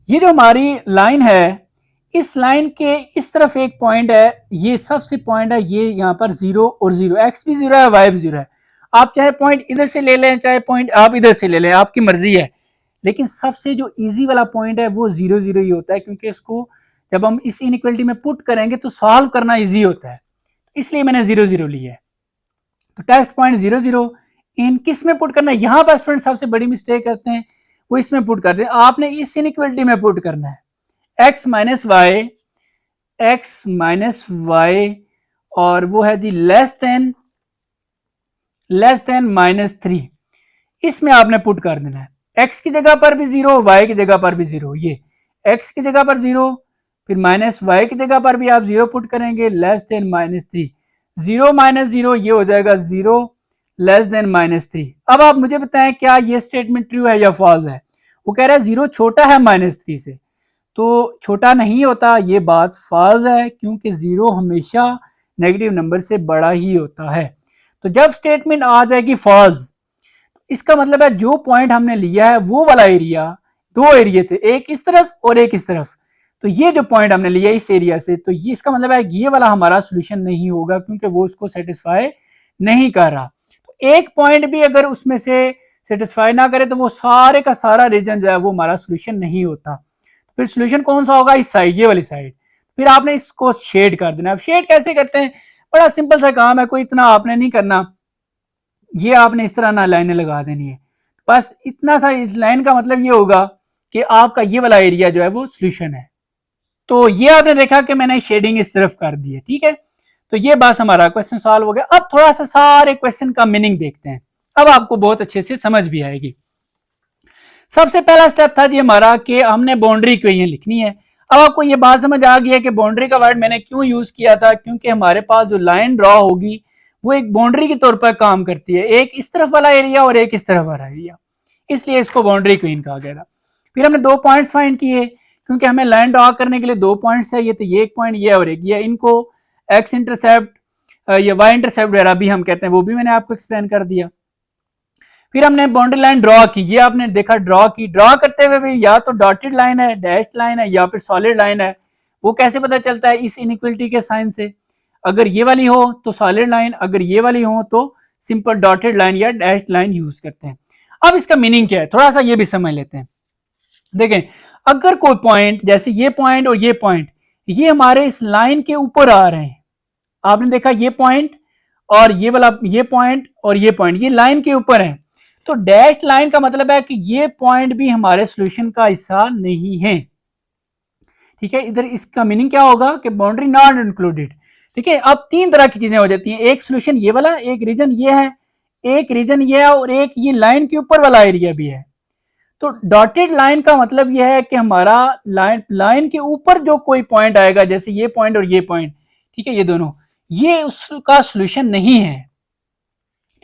Speaker 1: ये जो हमारी लाइन है, इस लाइन के इस तरफ एक पॉइंट है, ये सबसे पॉइंट है, ये यहाँ पर 0 और 0, एक्स भी 0 है, वाई भी 0 है। आप चाहे पॉइंट इधर से ले लें, चाहे पॉइंट आप इधर से ले लें, आपकी मर्जी है। लेकिन सबसे जो इजी वाला पॉइंट है वो 0 0 ही होता है, क्योंकि इसको जब हम इस इनइक्वालिटी में पुट करेंगे तो सॉल्व करना इजी होता है, इसलिए मैंने 0 0 लिया है। तो टेस्ट पॉइंट 0 0 इन किस में पुट करना है, यहाँ पर स्टूडेंट सबसे बड़ी मिस्टेक करते हैं, वो इसमें पुट करते हैं। आपने इस इनइक्वालिटी में पुट करना है, x माइनस वाई और वो है जी लेस देन -3, इसमें आपने पुट कर देना है। x की जगह पर भी 0, y की जगह पर भी 0, ये x की जगह पर 0, फिर माइनस y की जगह पर भी आप 0 पुट करेंगे, लेस देन -3, 0 माइनस 0 ये हो जाएगा 0 लेस देन -3। अब आप मुझे बताएं क्या ये स्टेटमेंट ट्रू है या फॉल्स है। वो कह रहा है 0 छोटा है -3 से, तो छोटा नहीं होता, ये बात फॉल्स है, क्योंकि 0 हमेशा नेगेटिव नंबर से बड़ा ही होता है। तो जब स्टेटमेंट आ जाएगी फॉल्स, इसका मतलब है जो पॉइंट हमने लिया है वो वाला एरिया, 2 एरिया थे, एक इस तरफ और एक इस तरफ, तो ये जो पॉइंट हमने लिया इस एरिया से, तो ये इसका मतलब है ये वाला हमारा सोल्यूशन नहीं होगा, क्योंकि वो उसको सेटिस्फाई नहीं कर रहा। तो एक पॉइंट भी अगर उसमें से सेटिस्फाई ना करे तो वो सारे का सारा रीजन जो है वो हमारा सोल्यूशन नहीं होता। फिर सोल्यूशन कौन सा होगा, इस साइड, ये वाली साइड। फिर आपने इसको शेड कर देना। अब शेड कैसे करते हैं, बड़ा सिंपल सा काम है, कोई इतना आपने नहीं करना, ये आपने इस तरह ना लाइनें लगा देनी है, बस इतना सा। इस लाइन का मतलब ये होगा कि आपका ये वाला एरिया जो है वो सोल्यूशन है। तो ये आपने देखा कि मैंने शेडिंग इस तरफ कर दी है, ठीक है। तो ये बात हमारा क्वेश्चन सॉल्व हो गया। अब थोड़ा सा सारे क्वेश्चन का मीनिंग देखते हैं, अब आपको बहुत अच्छे से समझ भी आएगी। सबसे पहला स्टेप था जी हमारा कि हमने बाउंड्री इक्वेशन लिखनी है। अब आपको ये बात समझ आ गई है कि बाउंड्री का वर्ड मैंने क्यों यूज किया था, क्योंकि हमारे पास जो लाइन ड्रॉ होगी वो एक बाउंड्री के तौर पर काम करती है, एक इस तरफ वाला एरिया और एक इस तरफ वाला एरिया, इसलिए इसको बाउंड्री इक्वेशन कहा गया था। फिर हमने 2 पॉइंट्स फाइंड किए, क्योंकि हमें लाइन ड्रॉ करने के लिए 2 पॉइंट्स चाहिए, तो ये एक पॉइंट ये और एक ये, इनको एक्स इंटरसेप्ट या वाई इंटरसेप्ट वगैरह भी हम कहते हैं, वो भी मैंने आपको एक्सप्लेन कर दिया। फिर हमने बाउंड्री लाइन ड्रॉ की, ये आपने देखा ड्रॉ की, ड्रॉ करते हुए भी या तो डॉटेड लाइन है, डैश्ड लाइन है या फिर सॉलिड लाइन है। वो कैसे पता चलता है, इस इनइक्वालिटी के साइन से, अगर ये वाली हो तो सॉलिड लाइन, अगर ये वाली हो तो सिंपल डॉटेड लाइन या डैश्ड लाइन यूज करते हैं। अब इसका मीनिंग क्या है थोड़ा सा ये भी समझ लेते हैं। देखें, अगर कोई पॉइंट जैसे ये पॉइंट और ये पॉइंट, ये हमारे इस लाइन के ऊपर आ रहे हैं, आपने देखा ये पॉइंट और ये वाला, ये पॉइंट और ये पॉइंट, ये लाइन के ऊपर है, तो डैश लाइन का मतलब है कि ये पॉइंट भी हमारे सॉल्यूशन का हिस्सा नहीं है, ठीक है। इधर इसका मीनिंग क्या होगा कि बाउंड्री नॉट इंक्लूडेड, ठीक है। अब 3 तरह की चीजें हो जाती हैं, एक सॉल्यूशन ये वाला, एक रीजन ये है, एक रीजन ये है, और एक ये लाइन के ऊपर वाला एरिया भी है। तो डॉटेड लाइन का मतलब यह है कि हमारा लाइन के ऊपर जो कोई पॉइंट आएगा, जैसे ये पॉइंट और ये पॉइंट, ठीक है, ये दोनों, ये उसका सॉल्यूशन नहीं है,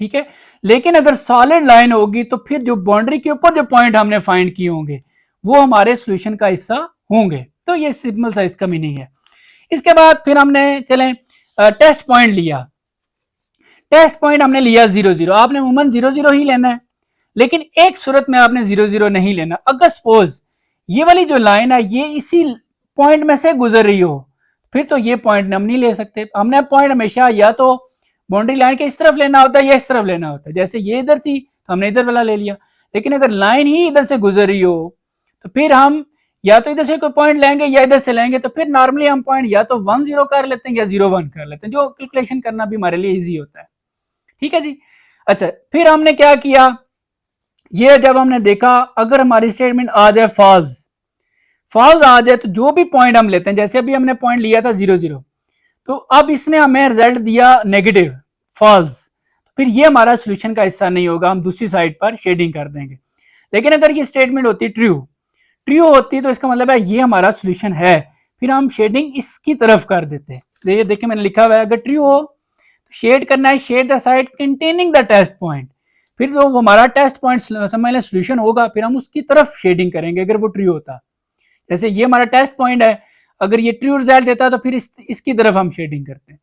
Speaker 1: ठीक है। लेकिन अगर सॉलिड लाइन होगी तो फिर जो बाउंड्री के ऊपर जो पॉइंट हमने फाइंड किए होंगे वो हमारे सॉल्यूशन का हिस्सा होंगे। तो ये सिंपल सा इसका मीनिंग है। इसके बाद फिर हमने चलें टेस्ट पॉइंट लिया। टेस्ट पॉइंट हमने लिया 0 0। आपने उमूमन 0 0 ही लेना है, लेकिन एक सूरत में आपने 0 0 नहीं लेना। अगर सपोज ये वाली जो लाइन है ये इसी पॉइंट में से गुजर रही हो, फिर तो ये पॉइंट हम नहीं ले सकते। हमने पॉइंट हमेशा या तो बाउंड्री लाइन के इस तरफ लेना होता है या इस तरफ लेना होता है। जैसे ये इधर थी तो हमने इधर वाला ले लिया, लेकिन अगर लाइन ही इधर से गुजर रही हो तो फिर हम या तो इधर से कोई पॉइंट लेंगे या इधर से लेंगे। तो फिर नॉर्मली हम पॉइंट या तो 1 0 कर लेते हैं या 0 1 कर लेते हैं, जो कैलकुलेशन करना भी हमारे लिए इजी होता है। ठीक है जी। अच्छा, फिर हमने क्या किया, ये जब हमने देखा अगर हमारी स्टेटमेंट आ जाए फॉल्स आ जाए तो जो भी पॉइंट हम लेते हैं, जैसे अभी हमने पॉइंट लिया था 0 0, तो अब इसने हमें रिजल्ट दिया नेगेटिव फॉल्स, फिर ये हमारा सॉल्यूशन का हिस्सा नहीं होगा, हम दूसरी साइड पर शेडिंग कर देंगे। लेकिन अगर ये स्टेटमेंट होती ट्रू होती तो इसका मतलब है ये हमारा सॉल्यूशन है, फिर हम शेडिंग इसकी तरफ कर देते हैं। तो ये देखिए मैंने लिखा हुआ है, अगर ट्रू हो तो शेड करना है, shade the side containing the test point. फिर तो वो हमारा टेस्ट पॉइंट समझ लें सॉल्यूशन होगा, फिर हम उसकी तरफ शेडिंग करेंगे अगर वो ट्रू होता। जैसे ये हमारा टेस्ट पॉइंट है, अगर ये ट्रू रिजल्ट देता है तो फिर इसकी तरफ हम शेडिंग करते हैं।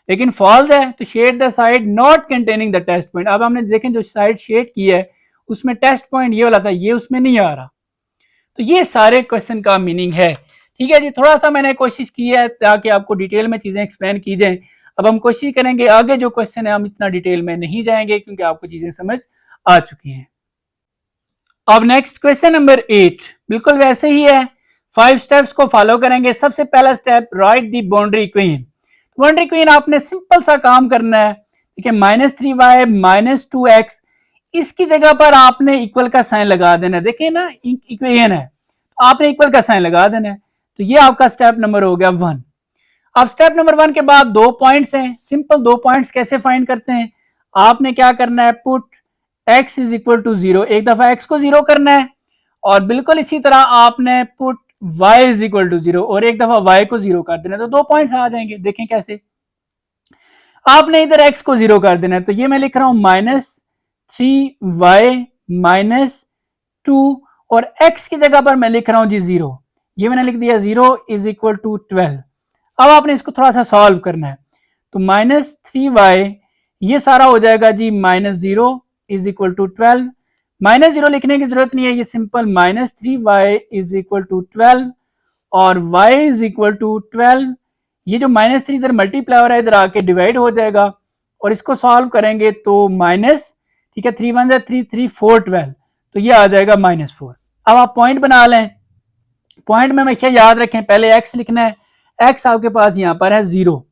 Speaker 1: लेकिन फॉल्स है तो shade the side not containing the test point. अब हमने देखें जो साइड शेड की है उसमें टेस्ट पॉइंट ये वाला था, ये उसमें नहीं आ रहा। तो ये सारे क्वेश्चन का मीनिंग है। ठीक है जी, थोड़ा सा मैंने कोशिश की है ताकि आपको डिटेल में चीजें एक्सप्लेन की जाए। अब हम कोशिश करेंगे आगे जो क्वेश्चन है हम इतना डिटेल में नहीं जाएंगे क्योंकि आपको चीजें समझ आ चुकी हैं। अब नेक्स्ट क्वेश्चन नंबर 8 बिल्कुल वैसे ही है, 5 स्टेप्स को फॉलो करेंगे। सबसे पहला स्टेप, राइट दी बाउंड्री इक्वेशन। बाउंड्री इक्वेशन आपने सिंपल सा काम करना है, ठीक है, -3y -2x, इसकी जगह पर आपने इक्वल का साइन लगा देना है। देखिए ना इक्वेशन है, आपने इक्वल का साइन लगा देना है। तो ये आपका स्टेप नंबर हो गया 1। अब स्टेप नंबर 1 के बाद 2 पॉइंट्स हैं, सिंपल 2 पॉइंट्स कैसे फाइंड करते हैं, आपने क्या करना है, put x is equal to 0, एक दफा x को 0 करना है, और बिल्कुल इसी तरह आपने put y is equal to 0 और एक दफा y को 0 कर देना है, तो 2 पॉइंट्स आ जाएंगे। देखें कैसे, आपने इधर x को 0 कर देना है, तो ये मैं लिख रहा हूं -3y -2 और x की जगह पर मैं लिख रहा हूं जी 0, ये मैंने लिख दिया 0 इज इक्वल टू 12। अब आपने इसको थोड़ा सा सॉल्व करना है, तो -3y ये सारा हो जाएगा जी -0 इज इक्वल टू 12। -0 लिखने की जरूरत नहीं है, ये simple -3y is equal to 12 और y इज इक्वल टू 12। ये जो -3 इधर मल्टीप्लाई हो रहा है इधर आके डिवाइड हो जाएगा और इसको सॉल्व करेंगे तो माइनस, ठीक है, 3 1 3 3 4 12, तो ये आ जाएगा -4। अब आप पॉइंट बना लें, पॉइंट में हमेशा याद रखें पहले x लिखना है, x आपके पास यहाँ पर है 0,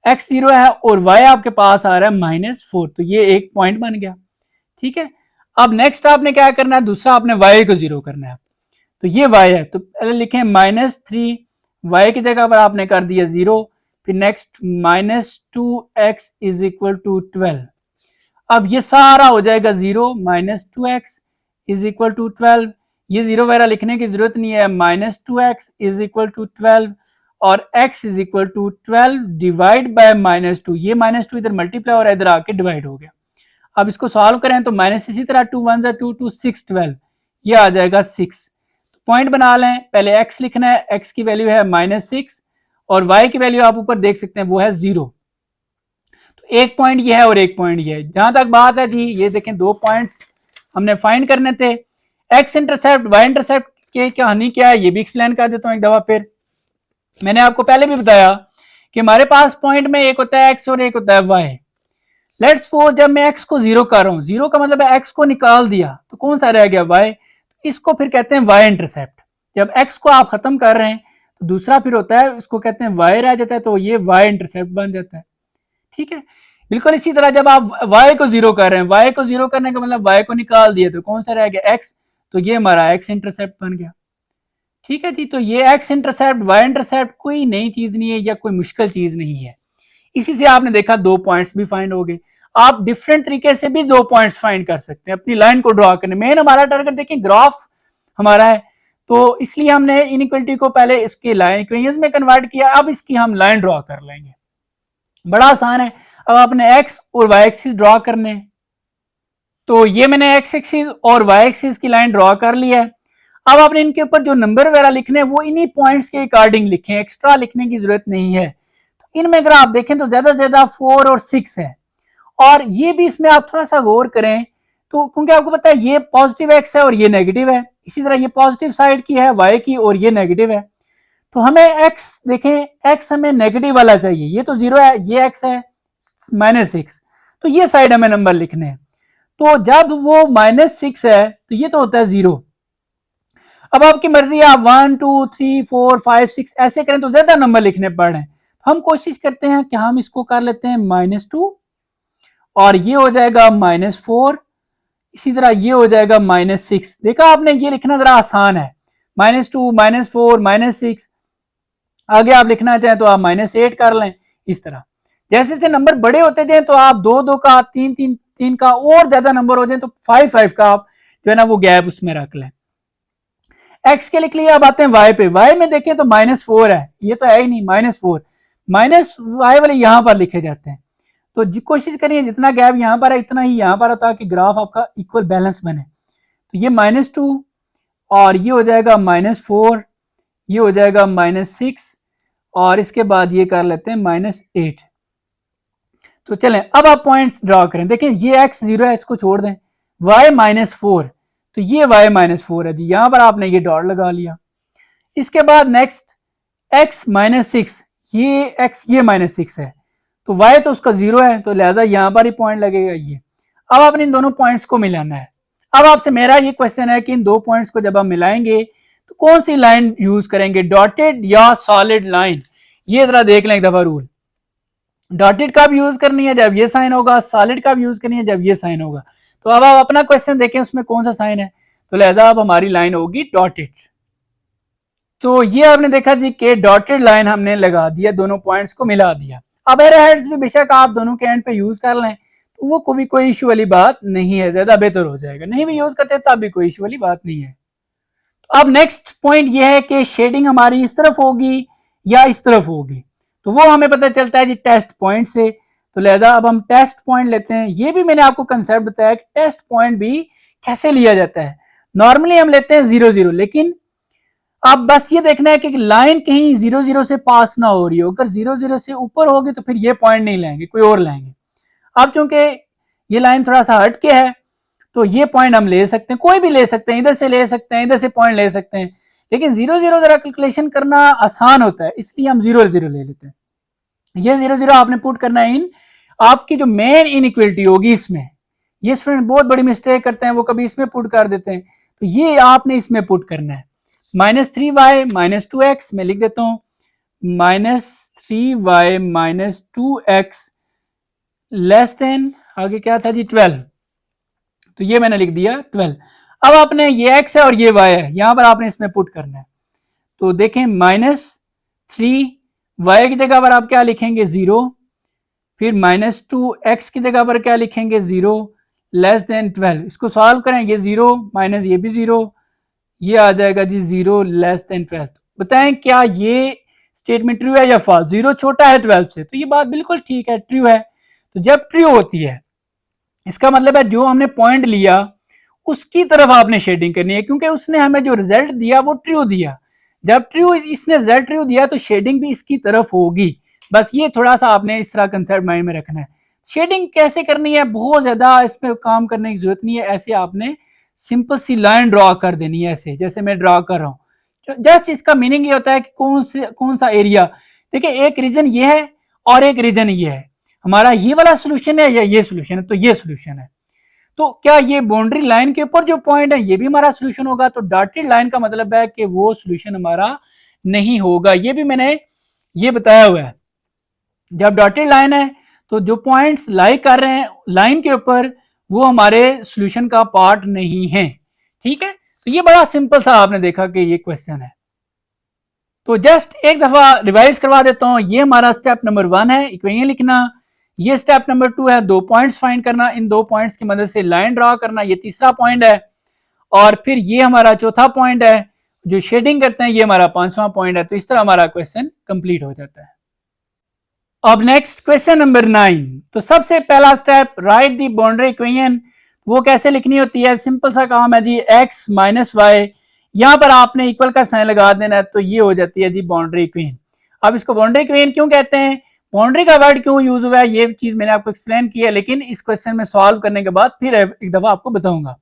Speaker 1: x 0 है और y आपके पास आ रहा है -4, तो ये एक पॉइंट बन गया। ठीक है, अब नेक्स्ट आपने क्या करना है, दूसरा आपने y को 0 करना है, तो ये y है, तो पहले लिखें -3, y की जगह पर आपने कर दिया 0, फिर next -2x is equal to 12। अब ये सारा हो जाएगा 0, -2x इज इक्वल टू 12, ये 0 वगैरह लिखने की जरूरत नहीं है, -2x इज इक्वल टू 12 और x is equal to 12 divide by -2, ये -2 इधर मल्टीप्लाई हो रहा है इधर आके डिवाइड हो गया। अब इसको सॉल्व करें तो माइनस इसी तरह 2 1 2 2 6 12, ये आ जाएगा 6। पॉइंट बना लें, पहले x लिखना है, x की वैल्यू है -6 और y की वैल्यू आप ऊपर देख सकते हैं वो है 0, तो एक पॉइंट ये है और एक पॉइंट ये है। जहां तक बात है जी, ये देखें 2 पॉइंट्स हमने फाइंड करने थे। x इंटरसेप्ट y इंटरसेप्ट की कहानी क्या है ये भी एक्सप्लेन कर देता हूं एक दफा। फिर मैंने आपको पहले भी बताया कि हमारे पास पॉइंट में एक होता है x और एक होता है y। लेट्स सपोज जब मैं x को 0 कर रहा हूं, 0 का मतलब है x को निकाल दिया तो कौन सा रह गया y, इसको फिर कहते हैं y इंटरसेप्ट। जब x को आप खत्म कर रहे हैं तो दूसरा फिर होता है, इसको कहते हैं y रह जाता है, तो ये y इंटरसेप्ट बन जाता है। ठीक है, बिल्कुल इसी तरह जब आप y को 0 कर रहे हैं, y को 0 करने का मतलब y को निकाल दिए तो कौन सा रह गया x, तो ये हमारा x इंटरसेप्ट बन गया। ठीक है जी, तो ये x इंटरसेप्ट y इंटरसेप्ट कोई नई चीज नहीं है या कोई मुश्किल चीज नहीं है। इसी से आपने देखा 2 पॉइंट्स भी फाइंड हो गए। आप डिफरेंट तरीके से भी 2 पॉइंट्स फाइंड कर सकते हैं अपनी लाइन को ड्रॉ करने। मेन हमारा टारगेट देखिए ग्राफ हमारा है, तो इसलिए हमने इनइक्वालिटी को पहले इसकी लाइन इक्वेशंस में कन्वर्ट किया, अब इसकी हम लाइन ड्रॉ कर लेंगे। बड़ा आसान है। अब आपने x और y एक्सिस ड्रॉ करने, तो ये मैंने एक्स एक्सिस और वाई एक्सिस की लाइन ड्रॉ कर लिया है। अब आपने इनके ऊपर जो नंबर वगैरह लिखने हैं वो इन्हीं पॉइंट्स के अकॉर्डिंग लिखें, एक्स्ट्रा लिखने की जरूरत नहीं है। तो इनमें अगर आप देखें तो ज्यादा से ज्यादा 4 और 6 है, और ये भी इसमें आप थोड़ा सा गौर करें तो क्योंकि आपको पता है ये पॉजिटिव एक्स है और ये नेगेटिव है, इसी तरह ये पॉजिटिव साइड की है वाई की और ये नेगेटिव है। तो हमें एक्स देखें, एक्स हमें नेगेटिव वाला चाहिए, ये तो 0 है, ये एक्स है -6, तो ये साइड हमें नंबर लिखने हैं। तो जब वो -6 है तो ये तो होता है 0। अब आपकी मर्जी है, आप 1 2 3 4 5 6 ऐसे करें तो ज्यादा नंबर लिखने पड़ रहे हैं। हम कोशिश करते हैं कि हम इसको कर लेते हैं -2 और ये हो जाएगा -4, इसी तरह ये हो जाएगा -6। देखा आपने, ये लिखना जरा आसान है, -2 -4 -6। आगे आप लिखना चाहें तो आप -8 कर लें। इस तरह जैसे जैसे नंबर बड़े होते जाए तो आप 2 2 का 3 3 3 का और ज्यादा नंबर हो जाए तो 5 5 का आप जो है ना वो गैप उसमें रख लें। एक्स के लिख लिया। अब आते हैं वाई पे। वाई में देखें तो -4 है, ये तो है ही नहीं, -4 माइनस वाई वाले यहां पर लिखे जाते हैं। तो कोशिश करिए जितना गैप यहां पर है इतना ही यहां पर हो ताकि ग्राफ आपका इक्वल बैलेंस बने। तो ये -2 और ये हो जाएगा -4, ये हो जाएगा -6 और इसके बाद ये कर लेते हैं -8। तो चलें अब आप पॉइंट्स ड्रॉ करें। देखें ये x 0 है, इसको छोड़ दें, y -4, तो ये y -4 है जी, यहां पर आपने ये डॉट लगा लिया। इसके बाद नेक्स्ट x -6, ये x ये -6 है, तो y तो उसका 0 है, तो लिहाजा यहां पर ही पॉइंट लगेगा ये। अब आपने इन दोनों पॉइंट्स को मिलाना है। अब आपसे मेरा ये क्वेश्चन है कि इन दो पॉइंट्स को जब आप मिलाएंगे तो कौन सी लाइन यूज करेंगे, डॉटेड या सॉलिड लाइन। ये जरा देख लें एक दफा रूल। डॉटेड का भी यूज करनी है जब ये साइन होगा, सॉलिड का भी यूज करनी है जब ये साइन होगा। तो अब आप अपना क्वेश्चन देखें उसमें कौन सा साइन है, तो लिहाजा अब हमारी लाइन होगी डॉटेड। तो ये आपने देखा जी कि डॉटेड लाइन हमने लगा दिया, दोनों पॉइंट्स को मिला दिया। अब एरो हेड्स भी बेशक आप दोनों के एंड पे यूज कर लें तो वो कोई इशू वाली बात नहीं है, ज्यादा बेहतर हो जाएगा। नहीं भी यूज करते तब भी कोई इशू वाली बात नहीं है। तो अब नेक्स्ट पॉइंट ये है कि शेडिंग हमारी इस तरफ होगी या इस तरफ होगी, तो वो हमें पता चलता है जी टेस्ट पॉइंट से। तो लिहाजा अब हम टेस्ट पॉइंट लेते हैं। ये भी मैंने आपको कंसेप्ट बताया कि टेस्ट पॉइंट भी कैसे लिया जाता है। नॉर्मली हम लेते हैं 0 0, लेकिन अब बस ये देखना है कि लाइन कहीं 0 0 से पास ना हो रही हो। अगर 0 0 से ऊपर होगी तो फिर ये पॉइंट नहीं लेंगे, कोई और लेंगे। अब चूंकि ये लाइन थोड़ा सा हट के है तो ये पॉइंट हम ले सकते हैं, कोई भी ले सकते हैं, इधर से ले सकते हैं, इधर से पॉइंट ले सकते हैं, लेकिन 0 0 जरा कैलकुलेशन करना आसान होता है, इसलिए हम 0 0 ले लेते हैं। ये 0 0 आपने पुट करना है इन आपकी जो मेन इनइक्वलिटी होगी इसमें। ये स्टूडेंट बहुत बड़ी मिस्टेक करते हैं, वो कभी इसमें पुट कर देते हैं, तो ये आपने इसमें पुट करना है। -3y -2x मैं लिख देता हूं, -3y -2x लेस देन आगे क्या था जी 12, तो ये मैंने लिख दिया 12। अब आपने ये x है और ये y है, यहां पर आपने इसमें पुट करना है। तो देखें -3y की जगह पर आप क्या लिखेंगे 0, फिर -2x की जगह पर क्या लिखेंगे 0 लेस देन 12। इसको सॉल्व करें, ये 0 माइनस ये भी 0, ये आ जाएगा जी 0 लेस देन 12। बताएं क्या ये स्टेटमेंट ट्रू है या फॉल्स। 0 छोटा है 12 से, तो ये बात बिल्कुल ठीक है, ट्रू है। तो जब ट्रू होती है इसका मतलब है जो हमने पॉइंट लिया उसकी तरफ आपने शेडिंग करनी है, क्योंकि उसने हमें जो रिजल्ट दिया वो ट्रू दिया। जब ट्रू इसने रिजल्ट ट्रू दिया तो शेडिंग भी इसकी तरफ होगी। बस ये थोड़ा सा आपने इस तरह कंसेप्ट माइंड में रखना है। शेडिंग कैसे करनी है, बहुत ज्यादा इस पर काम करने की जरूरत नहीं है। ऐसे आपने सिंपल सी लाइन ड्रॉ कर देनी है, ऐसे जैसे मैं ड्रॉ कर रहा हूँ। जस्ट इसका मीनिंग ये होता है कि कौन सा एरिया। देखिए एक रीजन ये है और एक रीजन ये है, हमारा ये वाला सोल्यूशन है या ये सोल्यूशन है, तो ये सोल्यूशन है। तो क्या ये बाउंड्री लाइन के ऊपर जो पॉइंट है ये भी हमारा सोल्यूशन होगा। तो डॉटेड लाइन का मतलब है कि वो सोल्यूशन हमारा नहीं होगा, ये भी मैंने ये बताया हुआ है। जब डॉटेड लाइन है तो जो पॉइंट्स लाई कर रहे हैं लाइन के ऊपर वो हमारे सोल्यूशन का पार्ट नहीं है। ठीक है, तो ये बड़ा सिंपल सा आपने देखा कि ये क्वेश्चन है। तो जस्ट एक दफा रिवाइज करवा देता हूं। ये हमारा स्टेप नंबर 1 है, इक्वेशन लिखना। ये स्टेप नंबर 2 है, 2 पॉइंट्स फाइंड करना, इन 2 पॉइंट्स की मदद से लाइन ड्रॉ करना, ये तीसरा पॉइंट है। और फिर ये हमारा चौथा पॉइंट है, जो शेडिंग करते हैं, ये हमारा 5वां पॉइंट है। तो इस तरह हमारा क्वेश्चन कंप्लीट हो जाता है। अब नेक्स्ट क्वेश्चन नंबर 9। तो सबसे पहला स्टेप, राइट दी बाउंड्री इक्वेशन। वो कैसे लिखनी होती है, सिंपल सा काम है जी, x माइनस वाई, यहां पर आपने इक्वल का साइन लगा देना है, तो ये हो जाती है जी बाउंड्री इक्वेशन। अब इसको बाउंड्री इक्वेशन क्यों कहते हैं, बाउंड्री का वर्ड क्यों यूज हुआ है, ये चीज मैंने आपको एक्सप्लेन की है, लेकिन इस क्वेश्चन में सॉल्व करने के बाद फिर एक दफा आपको बताऊंगा।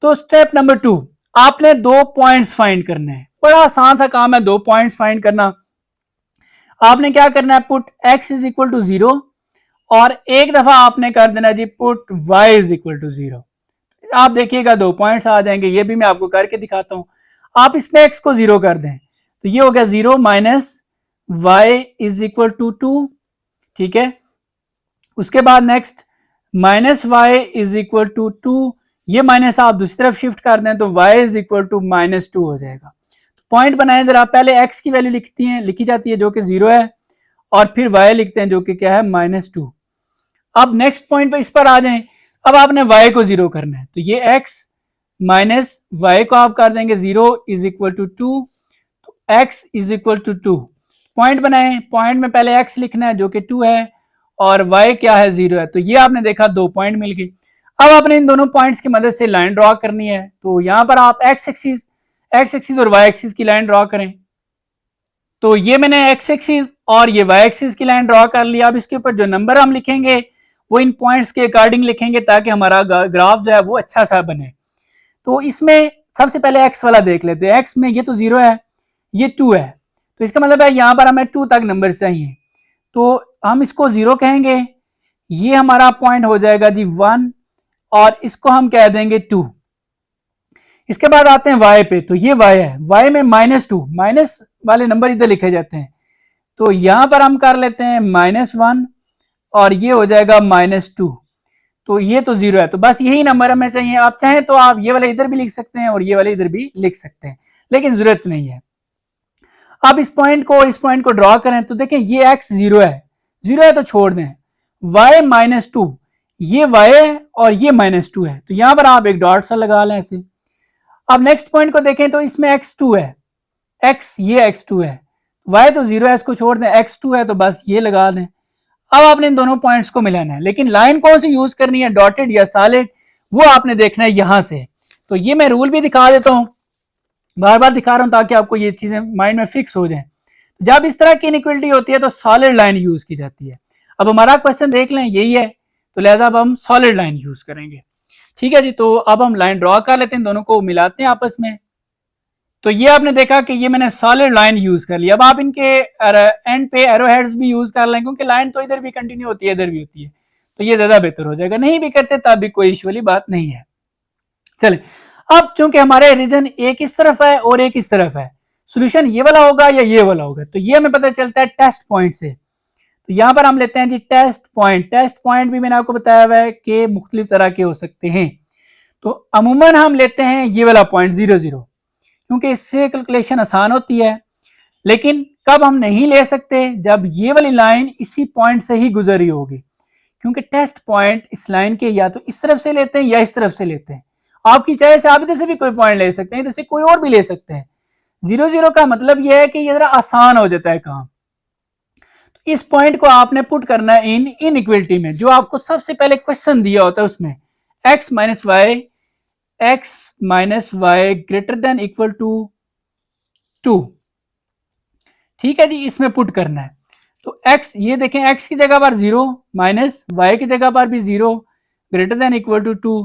Speaker 1: तो स्टेप नंबर 2, आपने 2 पॉइंट्स फाइंड करने हैं, बड़ा आसान सा काम है 2 पॉइंट्स फाइंड करना। आपने क्या करना है, put x is equal to 0 और एक दफा आपने कर देना जी put y is equal to 0। आप देखिएगा 2 पॉइंट्स आ जाएंगे, ये भी मैं आपको करके दिखाता हूं। आप इसमें x को 0 कर दें तो ये हो गया 0 minus y is equal to 2, ठीक है। उसके बाद next minus y is equal to 2, ये माइनस आप दूसरी तरफ शिफ्ट कर दें तो y is equal to minus 2 हो जाएगा। पॉइंट बनाएं जरा, पहले x की वैल्यू लिखी जाती है जो कि 0 है, और फिर y लिखते हैं जो कि क्या है माइनस 2। अब नेक्स्ट पॉइंट पे इस पर आ जाएं, अब आपने y को 0 करना है, तो ये x माइनस y को आप कर देंगे 0 इज इक्वल टू 2, तो x is equal to 2। Point बनाएं, पॉइंट में पहले x लिखना है जो कि 2 है और y क्या है 0 है, तो ये आपने देखा 2 पॉइंट मिल गए। अब आपने इन दोनों पॉइंट्स की मदद से लाइन ड्रॉ करनी है, तो यहां पर आप x एक्सिस और y एक्सिस की लाइन ड्रॉ करें। तो ये मैंने x एक्सिस और ये y एक्सिस की लाइन ड्रॉ कर लिया। अब इसके ऊपर जो नंबर हम लिखेंगे वो इन पॉइंट्स के अकॉर्डिंग लिखेंगे ताकि हमारा ग्राफ जो है वो अच्छा सा बने। तो इसमें सबसे पहले x वाला देख लेते हैं। x में ये तो 0 है, ये 2 है, तो इसका मतलब है यहाँ पर हमें 2 तक नंबर चाहिए, तो हम इसको 0 कहेंगे, ये हमारा पॉइंट हो जाएगा जी 1 और इसको हम कह देंगे 2। इसके बाद आते हैं y पे, तो ये y है, y में -2, माइनस वाले नंबर इधर लिखे जाते हैं, तो यहां पर हम कर लेते हैं -1 और ये हो जाएगा -2, तो ये तो 0 है, तो बस यही नंबर हमें चाहिए। आप चाहें तो आप ये वाले इधर भी लिख सकते हैं और ये वाले इधर भी लिख सकते हैं, लेकिन जरूरत नहीं है। अब इस पॉइंट को ड्रॉ करें तो देखें ये x 0 है तो छोड़ दें, y -2, ये y है और ये -2 है, तो यहां पर आप एक डॉट सा लगा लें ऐसे। अब नेक्स्ट पॉइंट को देखें तो इसमें x2 है, ये x2 है, y तो 0 है, इसको छोड़ दें, x2 है तो बस ये लगा दें। अब आपने इन दोनों पॉइंट्स को मिलाना है, लेकिन लाइन कौन सी यूज करनी है, डॉटेड या सॉलिड, वो आपने देखना है यहां से। तो ये मैं रूल भी दिखा देता हूं, बार बार दिखा रहा हूं ताकि आपको ये चीजें माइंड में फिक्स हो जाए। जब इस तरह की इनइक्वालिटी होती है तो सॉलिड लाइन यूज की जाती है। अब हमारा क्वेश्चन देख लें यही है, तो लिहाजा अब हम सॉलिड लाइन यूज करेंगे, ठीक है जी। तो अब हम लाइन ड्रॉ कर लेते हैं, दोनों को मिलाते हैं आपस में। तो ये आपने देखा कि ये मैंने सॉलिड लाइन यूज कर लिया। अब आप इनके एंड पे एरो हेड्स भी यूज कर लें, क्योंकि लाइन तो इधर भी कंटिन्यू होती है इधर भी होती है, तो ये ज्यादा बेहतर हो जाएगा। नहीं भी करते तब भी कोई इश्यू वाली बात नहीं है। चले, अब चूंकि हमारे रीजन एक इस तरफ है और एक इस तरफ है, सोल्यूशन ये वाला होगा या ये वाला होगा, तो ये हमें पता चलता है टेस्ट पॉइंट से। तो यहां पर हम लेते हैं जी टेस्ट पॉइंट भी मैंने आपको बताया हुआ है कि मुख्तलिफ तरह के हो सकते हैं। तो अमूमन हम लेते हैं ये वाला पॉइंट 0 0, क्योंकि इससे कैलकुलेशन आसान होती है। लेकिन कब हम नहीं ले सकते, जब ये वाली लाइन इसी पॉइंट से ही गुजर रही होगी, क्योंकि टेस्ट पॉइंट इस लाइन के या तो इस तरफ से लेते हैं या इस तरफ से लेते हैं। आपकी चाहे से आप इधर से भी कोई पॉइंट ले सकते हैं, इधर से कोई और भी ले सकते हैं। 0 0 का मतलब यह है कि ये जरा आसान हो जाता है काम। तो इस पॉइंट को आपने पुट करना है इन इनइक्वालिटी में, जो आपको सबसे पहले क्वेश्चन दिया होता है उसमें, x minus y greater than equal to 2, ठीक है जी, इसमें पुट करना है। तो x, ये देखें x की जगह पर 0 माइनस y की जगह पर भी 0 greater than equal to 2,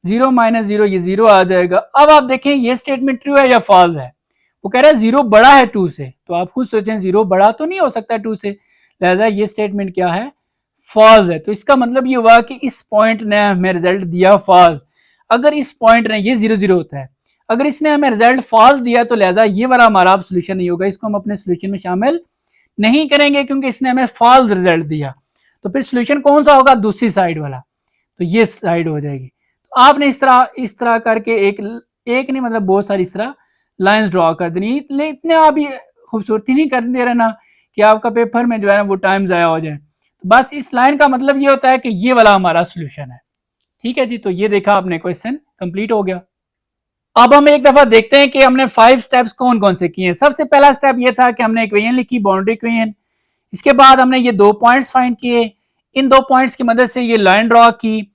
Speaker 1: 0 minus 0 ये 0 आ जाएगा। अब आप देखें ये स्टेटमेंट ट्रू है या फॉल्स है। वो कह रहा है 0 बड़ा है 2 से, तो आप खुद सोचें 0 बड़ा तो नहीं हो सकता 2 से, लिहाजा ये स्टेटमेंट क्या है, फॉल्स है। तो इसका मतलब ये हुआ कि इस पॉइंट ने हमें रिजल्ट दिया फॉल्स। अगर इस पॉइंट ने, ये 0 0 होता है, अगर इसने हमें रिजल्ट फॉल्स दिया तो लिहाजा ये वाला हमारा सोल्यूशन नहीं होगा, इसको हम अपने सोल्यूशन में शामिल नहीं करेंगे, क्योंकि इसने हमें फॉल्स रिजल्ट दिया। तो फिर सोल्यूशन कौन सा होगा, दूसरी साइड वाला, तो ये साइड हो जाएगी। तो आपने इस तरह करके एक नहीं मतलब बहुत सारी इस तरह लाइंस ड्रॉ कर देनी। इतने आप ये खूबसूरती नहीं कर दे रहे ना कि आपका पेपर में जो है ना वो टाइम ज़ाया हो जाए। तो बस इस लाइन का मतलब ये होता है कि ये वाला हमारा सोल्यूशन है, ठीक है जी। तो ये देखा आपने, क्वेश्चन कंप्लीट हो गया। अब हम एक दफा देखते हैं कि हमने 5 स्टेप्स कौन कौन से किए हैं। सबसे पहला स्टेप ये था कि हमने इक्वेशन लिखी, बाउंड्री इक्वेशन। इसके बाद हमने ये 2 पॉइंट्स फाइंड किए, इन 2 पॉइंट्स की मदद से ये लाइन ड्रॉ की।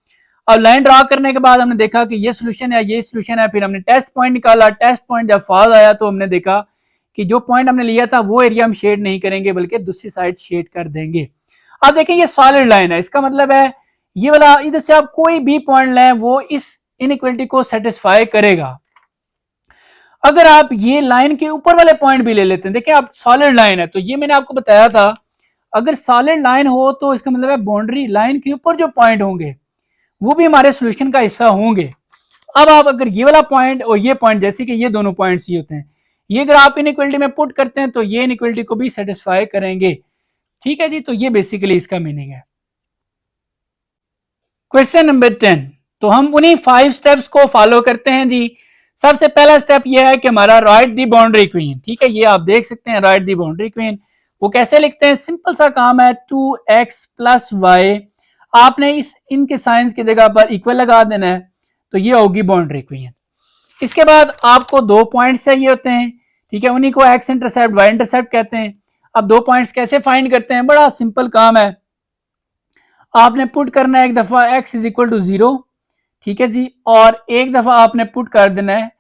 Speaker 1: अब लाइन ड्रा करने के बाद हमने देखा कि ये सोल्यूशन है, ये सोल्यूशन है, फिर हमने टेस्ट पॉइंट निकाला। टेस्ट पॉइंट जब फॉल्स आया तो हमने देखा कि जो पॉइंट हमने लिया था वो एरिया हम शेड नहीं करेंगे बल्कि दूसरी साइड शेड कर देंगे। अब देखें ये सॉलिड लाइन है, इसका मतलब है ये वाला इधर से आप कोई भी पॉइंट लें वो इस इनइक्वालिटी को सेटिस्फाई करेगा। अगर आप ये लाइन के ऊपर वाले पॉइंट भी ले लेते हैं, देखिए आप सॉलिड लाइन है तो ये मैंने आपको बताया था अगर सॉलिड लाइन हो तो इसका मतलब है बाउंड्री लाइन के ऊपर जो पॉइंट होंगे वो भी हमारे सोल्यूशन का हिस्सा होंगे। अब आप अगर ये वाला पॉइंट और ये पॉइंट जैसे कि ये दोनों पॉइंट्स ही होते हैं, ये अगर आप इनइक्वालिटी में पुट करते हैं तो ये इनइक्वालिटी को भी सेटिस्फाई करेंगे। ठीक है जी, तो ये बेसिकली इसका मीनिंग है। क्वेश्चन नंबर 10, तो हम उन्हीं 5 स्टेप्स को फॉलो करते हैं जी। सबसे पहला स्टेप ये है कि हमारा राइट दी बाउंड्री इक्वेशन। ठीक है, ये आप देख सकते हैं राइट दी बाउंड्री इक्वेशन। वो कैसे लिखते हैं, सिंपल सा काम है 2x प्लस वाई, आपने इस इनके साइंस की जगह पर इक्वल लगा देना है तो ये होगी बाउंड्री इक्वेशन। इसके बाद आपको 2 पॉइंट्स चाहिए होते हैं। ठीक है, उन्हीं को x इंटरसेप्ट y इंटरसेप्ट कहते हैं। अब 2 पॉइंट्स कैसे फाइंड करते हैं, बड़ा सिंपल काम है। आपने पुट करना है एक दफा x इज इक्वल टू 0, ठीक है जी, और एक दफा आपने पुट कर देना है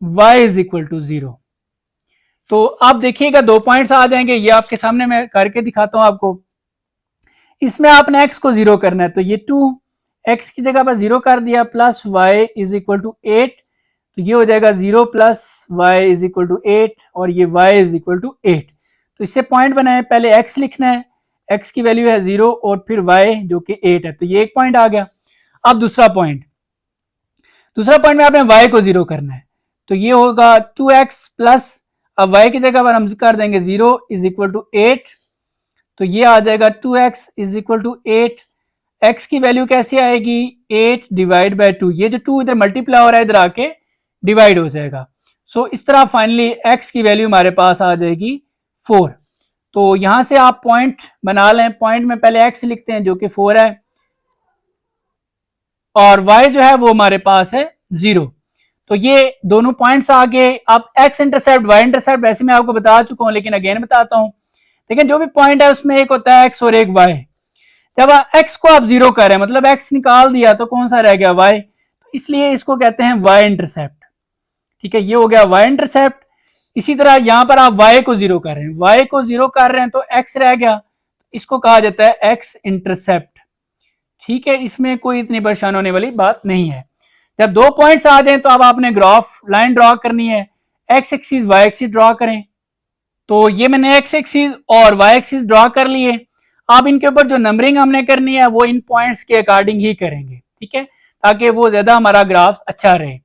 Speaker 1: y इज इक्वल टू 0। तो आप देखिएगा 2 पॉइंट्स आ जाएंगे, ये आपके सामने मैं करके दिखाता हूं आपको। इसमें आपने x को 0 करना है तो ये 2x की जगह पर 0 कर दिया plus y is equal to 8, तो ये हो जाएगा 0 plus y is equal to 8 और ये y इज इक्वल टू 8। तो इससे पॉइंट बनाए, पहले x लिखना है, x की वैल्यू है 0 और फिर y जो कि 8 है, तो ये एक पॉइंट आ गया। अब दूसरा पॉइंट में आपने y को 0 करना है तो ये होगा 2x प्लस, अब y की जगह पर हम कर देंगे 0 इज इक्वल टू 8, तो ये आ जाएगा 2x is equal to 8। x की वैल्यू कैसी आएगी, 8 डिवाइड बाय 2, ये जो 2 इधर मल्टीप्लाई हो रहा है इधर आके डिवाइड हो जाएगा। सो इस तरह फाइनली x की वैल्यू हमारे पास आ जाएगी 4। तो यहां से आप पॉइंट बना लें, पॉइंट में पहले x लिखते हैं जो कि 4 है और y जो है वो हमारे पास है 0। तो ये दोनों पॉइंट्स आगे। अब x इंटरसेप्ट y इंटरसेप्ट वैसे मैं आपको बता चुका हूं लेकिन अगेन बताता हूं। लेकिन जो भी पॉइंट है उसमें एक होता है x और एक y। जब x को आप 0 करें मतलब x निकाल दिया तो कौन सा रह गया y, तो इसलिए इसको कहते हैं y इंटरसेप्ट। ठीक है, ये हो गया y इंटरसेप्ट। इसी तरह यहां पर आप y को 0 कर रहे हैं, y को 0 कर रहे हैं तो x रह गया, इसको कहा जाता है x इंटरसेप्ट। ठीक है, इसमें कोई इतनी परेशान होने वाली बात नहीं है। जब 2 पॉइंट्स आ जाए तो अब आपने ग्राफ लाइन ड्रॉ करनी है, x axis y axis draw करें। तो ये मैंने x एक्सिस और y एक्सिस ड्रॉ कर लिए। अब इनके ऊपर जो नंबरिंग हमने करनी है वो इन पॉइंट्स के अकॉर्डिंग ही करेंगे, ठीक है, ताकि वो ज्यादा हमारा ग्राफ अच्छा रहे।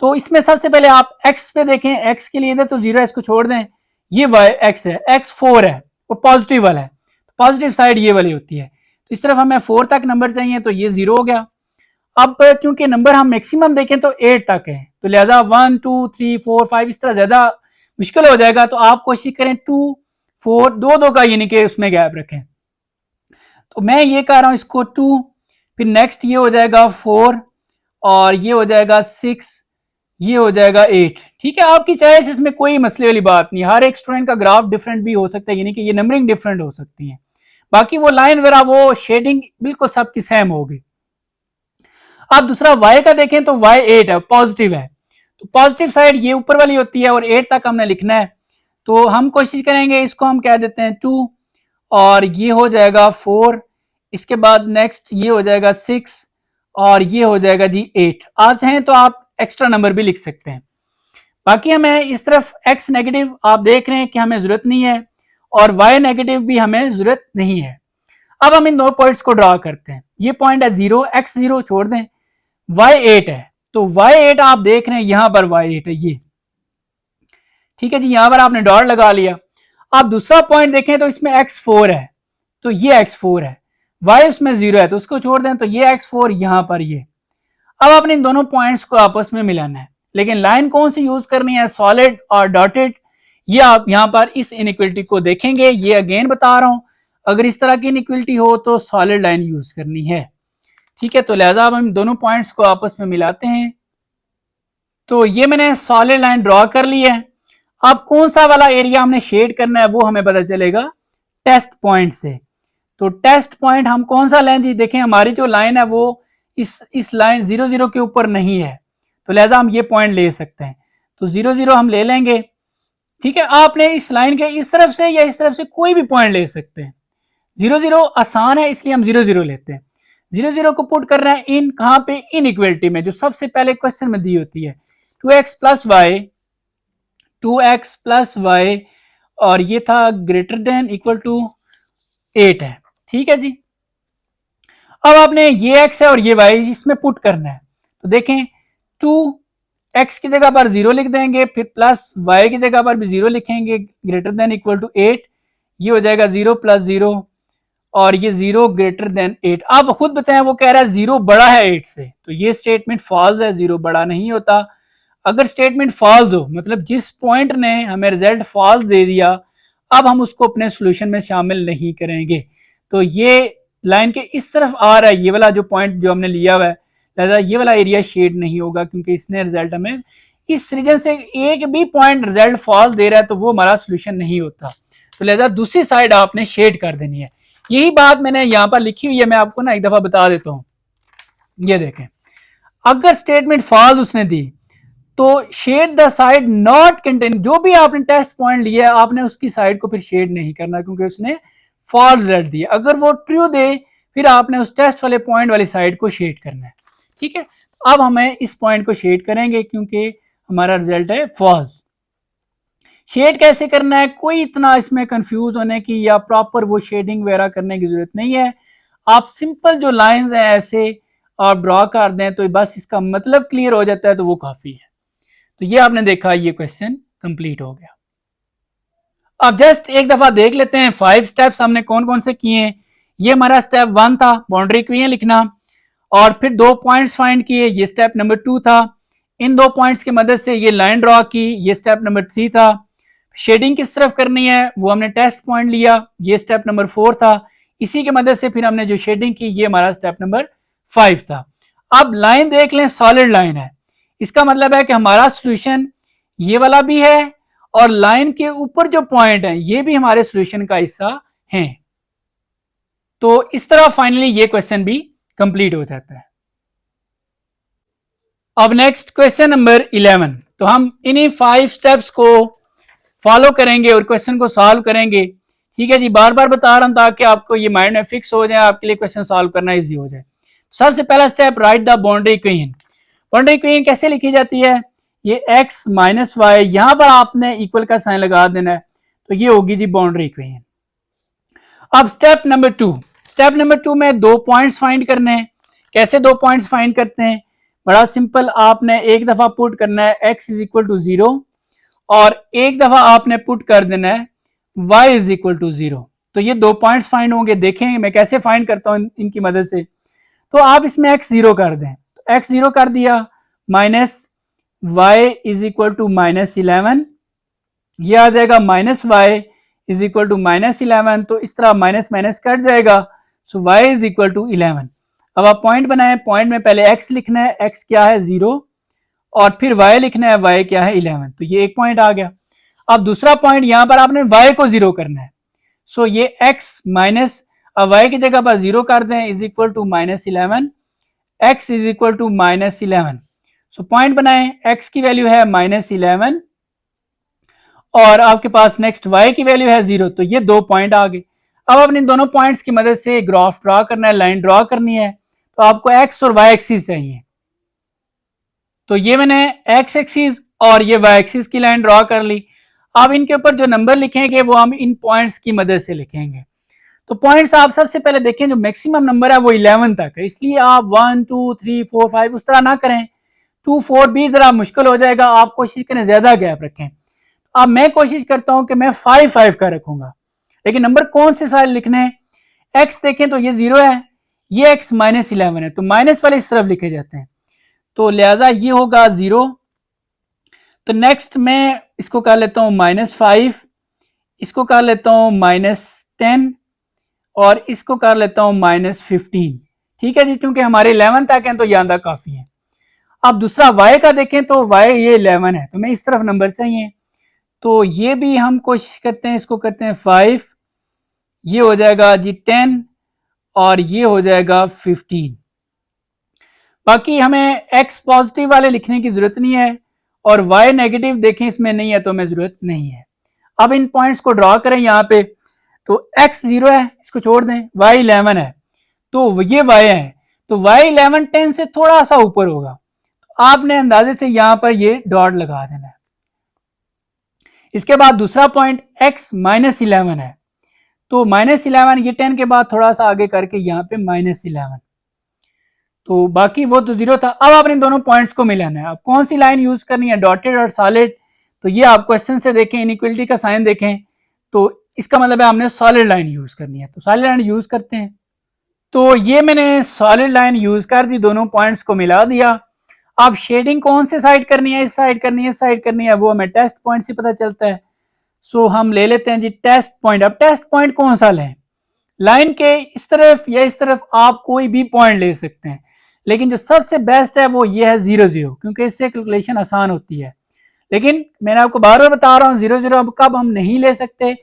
Speaker 1: तो इसमें सबसे पहले आप x पे देखें, x के लिए इधर तो 0 इसको छोड़ दें, ये y x है, x 4 है और पॉजिटिव वाला है, पॉजिटिव साइड ये वाली होती है। तो इस तरफ हमें 4 तक नंबर चाहिए तो ये 0 हो गया। अब क्योंकि नंबर हम मैक्सिमम देखें तो 8 तक है तो लिहाजा 1 2 3 4 5 इस तरह ज्यादा मुश्किल हो जाएगा। तो आप कोशिश करें 2 4 2 का यानी कि उसमें गैप रखें। तो मैं ये कर रहा हूं इसको 2, फिर नेक्स्ट ये हो जाएगा 4 और ये हो जाएगा 6, ये हो जाएगा 8। ठीक है, आपकी चॉइस, इसमें कोई मसले वाली बात नहीं। हर एक स्टूडेंट का ग्राफ डिफरेंट भी हो सकता है, यानी कि ये नंबरिंग डिफरेंट हो सकती है। बाकी वो लाइन वगैरह वो शेडिंग बिल्कुल सबकी सेम होगी। अब दूसरा y का देखें तो y 8 है, पॉजिटिव है, तो पॉजिटिव साइड ये ऊपर वाली होती है और 8 तक हमने लिखना है। तो हम कोशिश करेंगे, इसको हम कह देते हैं 2 और ये हो जाएगा 4, इसके बाद नेक्स्ट ये हो जाएगा 6 और ये हो जाएगा जी 8। आप चाहें तो आप एक्स्ट्रा नंबर भी लिख सकते हैं। बाकी हमें इस तरफ x नेगेटिव आप देख रहे हैं कि हमें जरूरत नहीं है और y नेगेटिव भी हमें जरूरत नहीं है। अब हम इन 2 पॉइंट्स को ड्रा करते हैं। ये पॉइंट है 0, x 0 छोड़ दें, y 8 है, तो y 8 आप देख रहे हैं यहां पर y 8 है ये, ठीक है जी, यहां पर आपने डॉट लगा लिया। आप दूसरा पॉइंट देखें तो इसमें x 4 है, तो ये x 4 है, y उसमें 0 है तो उसको छोड़ दें, तो ये x 4 यहां पर ये। अब आपने इन दोनों पॉइंट्स को आपस में मिलाना है, लेकिन लाइन कौन सी यूज करनी है, सॉलिड और डॉटेड। ये आप यहां पर इस इनइक्वालिटी को देखेंगे, ये अगेन बता रहा हूं, अगर इस तरह की इनइक्वालिटी हो तो सॉलिड लाइन यूज करनी है। ठीक है, तो लिहाजा अब हम दोनों पॉइंट्स को आपस में मिलाते हैं। तो ये मैंने सॉलिड लाइन ड्रॉ कर ली है। अब कौन सा वाला एरिया हमने शेड करना है वो हमें पता चलेगा टेस्ट पॉइंट से। तो टेस्ट पॉइंट हम कौन सा लें जी, देखें हमारी जो लाइन है वो इस लाइन 0 0 के ऊपर नहीं है, तो लिहाजा हम ये पॉइंट ले सकते हैं। तो 0 0 हम ले लेंगे, ठीक है। आपने इस लाइन के इस तरफ से या इस तरफ से कोई भी पॉइंट ले सकते हैं। 0 0 आसान है इसलिए हम 0 0 लेते हैं। 0 0 को पुट कर रहे हैं इन कहां पे, इन इक्वलिटी में, जो सबसे पहले क्वेश्चन में दी होती है 2x प्लस वाई, और ये था ग्रेटर देन इक्वल टू 8 है, ठीक है जी। अब आपने ये x है और ये y इसमें पुट करना है, तो देखें 2x की जगह पर 0 लिख देंगे, फिर प्लस y की जगह पर भी 0 लिखेंगे, ग्रेटर देन इक्वल टू 8, ये हो जाएगा 0 प्लस 0 और ये 0 ग्रेटर देन 8। अब खुद बताएं, वो कह रहा है 0 बड़ा है 8 से, तो ये स्टेटमेंट फॉल्स है, 0 बड़ा नहीं होता। अगर स्टेटमेंट फॉल्स हो, मतलब जिस पॉइंट ने हमें रिजल्ट फॉल्स दे दिया, अब हम उसको अपने सोल्यूशन में शामिल नहीं करेंगे। तो ये लाइन के इस तरफ आ रहा है, ये वाला जो पॉइंट जो हमने लिया हुआ है, लिहाजा ये वाला एरिया शेड नहीं होगा, क्योंकि इसने रिजल्ट हमें इस रीजन से एक भी पॉइंट रिजल्ट फॉल्स दे रहा है, तो वो हमारा सोल्यूशन नहीं होता। तो लिहाजा दूसरी साइड आपने शेड कर देनी है। यही बात मैंने यहां पर लिखी हुई है, मैं आपको ना एक दफा बता देता हूं। ये देखें, अगर स्टेटमेंट फॉल्स उसने दी तो shade the side not contain, जो भी आपने टेस्ट पॉइंट लिया है आपने उसकी साइड को फिर शेड नहीं करना, क्योंकि उसने फॉल्स रिजल्ट दिया। अगर वो ट्रू दे फिर आपने उस टेस्ट वाले पॉइंट वाली साइड को शेड करना है, ठीक है। अब हमें इस पॉइंट को शेड करेंगे क्योंकि हमारा रिजल्ट है फॉल्स। शेड कैसे करना है, कोई इतना इसमें कंफ्यूज होने की या प्रॉपर वो शेडिंग वगैरह करने की जरूरत नहीं है। आप सिंपल जो लाइंस हैं ऐसे आप ड्रॉ कर दें तो बस इसका मतलब क्लियर हो जाता है, तो वो काफी है। तो ये आपने देखा, ये क्वेश्चन कंप्लीट हो गया। अब जस्ट एक दफा देख लेते हैं 5 स्टेप्स हमने कौन कौन से किए हैं। ये हमारा स्टेप 1 था, बाउंड्री इक्वेशन लिखना, और फिर 2 पॉइंट्स फाइंड किए, ये स्टेप नंबर 2 था। इन 2 पॉइंट्स की मदद से ये लाइन ड्रॉ की, ये स्टेप नंबर 3 था। शेडिंग किस तरफ करनी है वो हमने टेस्ट पॉइंट लिया, ये स्टेप नंबर 4 था। इसी की मदद से फिर हमने जो शेडिंग की, ये हमारा स्टेप नंबर 5 था। अब लाइन देख लें, सॉलिड लाइन है, इसका मतलब है कि हमारा सॉल्यूशन ये वाला भी है और लाइन के ऊपर जो पॉइंट है ये भी हमारे सॉल्यूशन का हिस्सा है। तो इस तरह फाइनली ये क्वेश्चन भी कंप्लीट हो जाता है। अब नेक्स्ट क्वेश्चन नंबर 11, तो हम इन्हीं 5 स्टेप्स को फॉलो करेंगे और क्वेश्चन को सॉल्व करेंगे, ठीक है जी। बार बार बता रहा हूं ताकि आपको ये माइंड में फिक्स हो जाए, आपके लिए क्वेश्चन सॉल्व करना इजी हो जाए। सबसे पहला step, right the boundary equation. Boundary equation कैसे लिखी जाती है, ये x माइनस वाई, यहां पर आपने इक्वल का साइन लगा देना है, तो ये होगी जी बाउंड्री इक्वेशन। अब स्टेप नंबर 2, स्टेप नंबर 2 में 2 पॉइंट्स फाइंड करने हैं। कैसे 2 पॉइंट्स फाइंड करते हैं, बड़ा सिंपल, आपने एक दफा पुट करना है x इज इक्वल टू 0 और एक दफा आपने पुट कर देना है y इज इक्वल टू 0। तो ये 2 पॉइंट्स फाइंड होंगे। देखें मैं कैसे फाइंड करता हूं इनकी मदद से। तो आप इसमें x 0 कर दें, तो x 0 कर दिया, minus y is equal to minus 11, ये आ जाएगा minus y is equal to minus 11। तो इस तरह माइनस माइनस कट जाएगा, so y is equal to 11। अब आप पॉइंट बनाएं, पॉइंट में पहले x लिखना है, x क्या है 0, और फिर y लिखना है, y क्या है 11। तो ये एक पॉइंट आ गया। अब दूसरा पॉइंट, यहां पर आपने y को 0 करना है, सो ये x माइनस, अब y की जगह पर 0 कर दें, is equal to minus 11, x is equal to minus 11। So point बनाएं, x की वैल्यू है माइनस 11 और आपके पास नेक्स्ट y की वैल्यू है 0, तो ये 2 पॉइंट आ गए। अब अपने दोनों पॉइंट्स की मदद से ग्राफ ड्रॉ करना है, लाइन ड्रॉ करनी है, तो आपको x और y एक्सिस चाहिए। तो ये मैंने x एक्सिस और ये y एक्सिस की लाइन ड्रॉ कर ली। अब इनके ऊपर जो नंबर लिखेंगे वो हम इन पॉइंट्स की मदद से लिखेंगे। तो पॉइंट्स आप सबसे पहले देखें, जो मैक्सिमम नंबर है वो 11 तक है, इसलिए आप 1 2 3 4 5 उस तरह ना करें, 2 4 भी जरा मुश्किल हो जाएगा, आप कोशिश करें ज्यादा गैप रखें। अब मैं कोशिश करता हूं कि मैं 5 5 का रखूंगा, लेकिन नंबर कौन से सारे लिखने हैं। x देखें तो ये 0 है, ये x माइनस 11 है, तो माइनस वाले इस तरफ लिखे जाते हैं, तो लिहाजा ये होगा 0। तो नेक्स्ट मैं इसको कर लेता हूं -5, इसको कर लेता हूं -10 और इसको कर लेता हूं -15, ठीक है जी, क्योंकि हमारे 11 तक हैं तो यहां तक काफी है। अब दूसरा y का देखें तो y ये 11 है, तो मैं इस तरफ नंबर चाहिए, तो ये भी हम कोशिश करते हैं, इसको करते हैं 5, ये हो जाएगा जी 10 और ये हो जाएगा 15। बाकी हमें x पॉजिटिव वाले लिखने की जरूरत नहीं है और y नेगेटिव देखें इसमें नहीं है तो हमें जरूरत नहीं है। अब इन पॉइंट्स को ड्रॉ करें यहाँ पे, तो x 0 है, इसको छोड़ दें, y 11 है, तो ये y है, तो y 11 10 से थोड़ा सा ऊपर होगा, आपने अंदाजे से यहां पर ये डॉट लगा देना है। इसके बाद दूसरा पॉइंट x -11 है, तो -11 ये 10 के बाद थोड़ा सा आगे करके यहाँ पे -11, तो बाकी वो तो 0 था। अब आपने दोनों पॉइंट्स को मिलाना है। अब कौन सी लाइन यूज करनी है, डॉटेड और सॉलिड, तो ये आप क्वेश्चन से देखें, इनइक्वलिटी का साइन देखें, तो इसका मतलब है हमने सॉलिड लाइन यूज करनी है, तो सॉलिड लाइन यूज करते हैं। तो ये मैंने सॉलिड लाइन यूज कर दी, दोनों पॉइंट्स को मिला दिया। अब शेडिंग कौन से साइड करनी है, इस साइड करनी है, इस साइड करनी है, वो हमें टेस्ट पॉइंट से पता चलता है। सो हम ले लेते हैं जी टेस्ट पॉइंट। अब टेस्ट पॉइंट कौन सा लें, लाइन के इस तरफ या इस तरफ आप कोई भी पॉइंट ले सकते हैं, लेकिन जो सबसे बेस्ट है वो ये है 0 0, क्योंकि इससे कैलकुलेशन आसान होती है। लेकिन मैंने आपको बार बार बता रहा हूँ 0 0 अब कब हम नहीं ले सकते,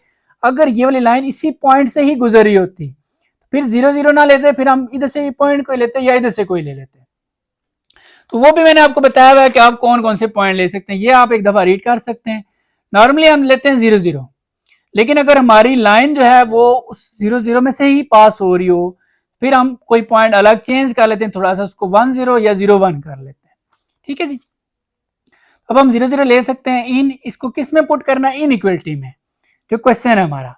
Speaker 1: अगर ये वाली लाइन इसी पॉइंट से ही गुजर रही होती, फिर 0 0 ना लेते, फिर हम इधर से पॉइंट को लेते या इधर से कोई ले लेते। तो वो भी मैंने आपको बताया हुआ है कि आप कौन कौन से पॉइंट ले सकते हैं, ये आप एक दफा रीड कर सकते हैं। नॉर्मली हम लेते हैं 0 0, लेकिन अगर हमारी लाइन जो है वो उस 0 0 में से ही पास हो रही हो, फिर हम कोई पॉइंट अलग चेंज कर लेते हैं, थोड़ा सा उसको 1 0 या 0 1 कर लेते हैं। ठीक है जी, अब हम 0 0 ले सकते हैं। इन इसको किस में पुट करना है, इन इक्वलिटी में, जो क्वेश्चन है हमारा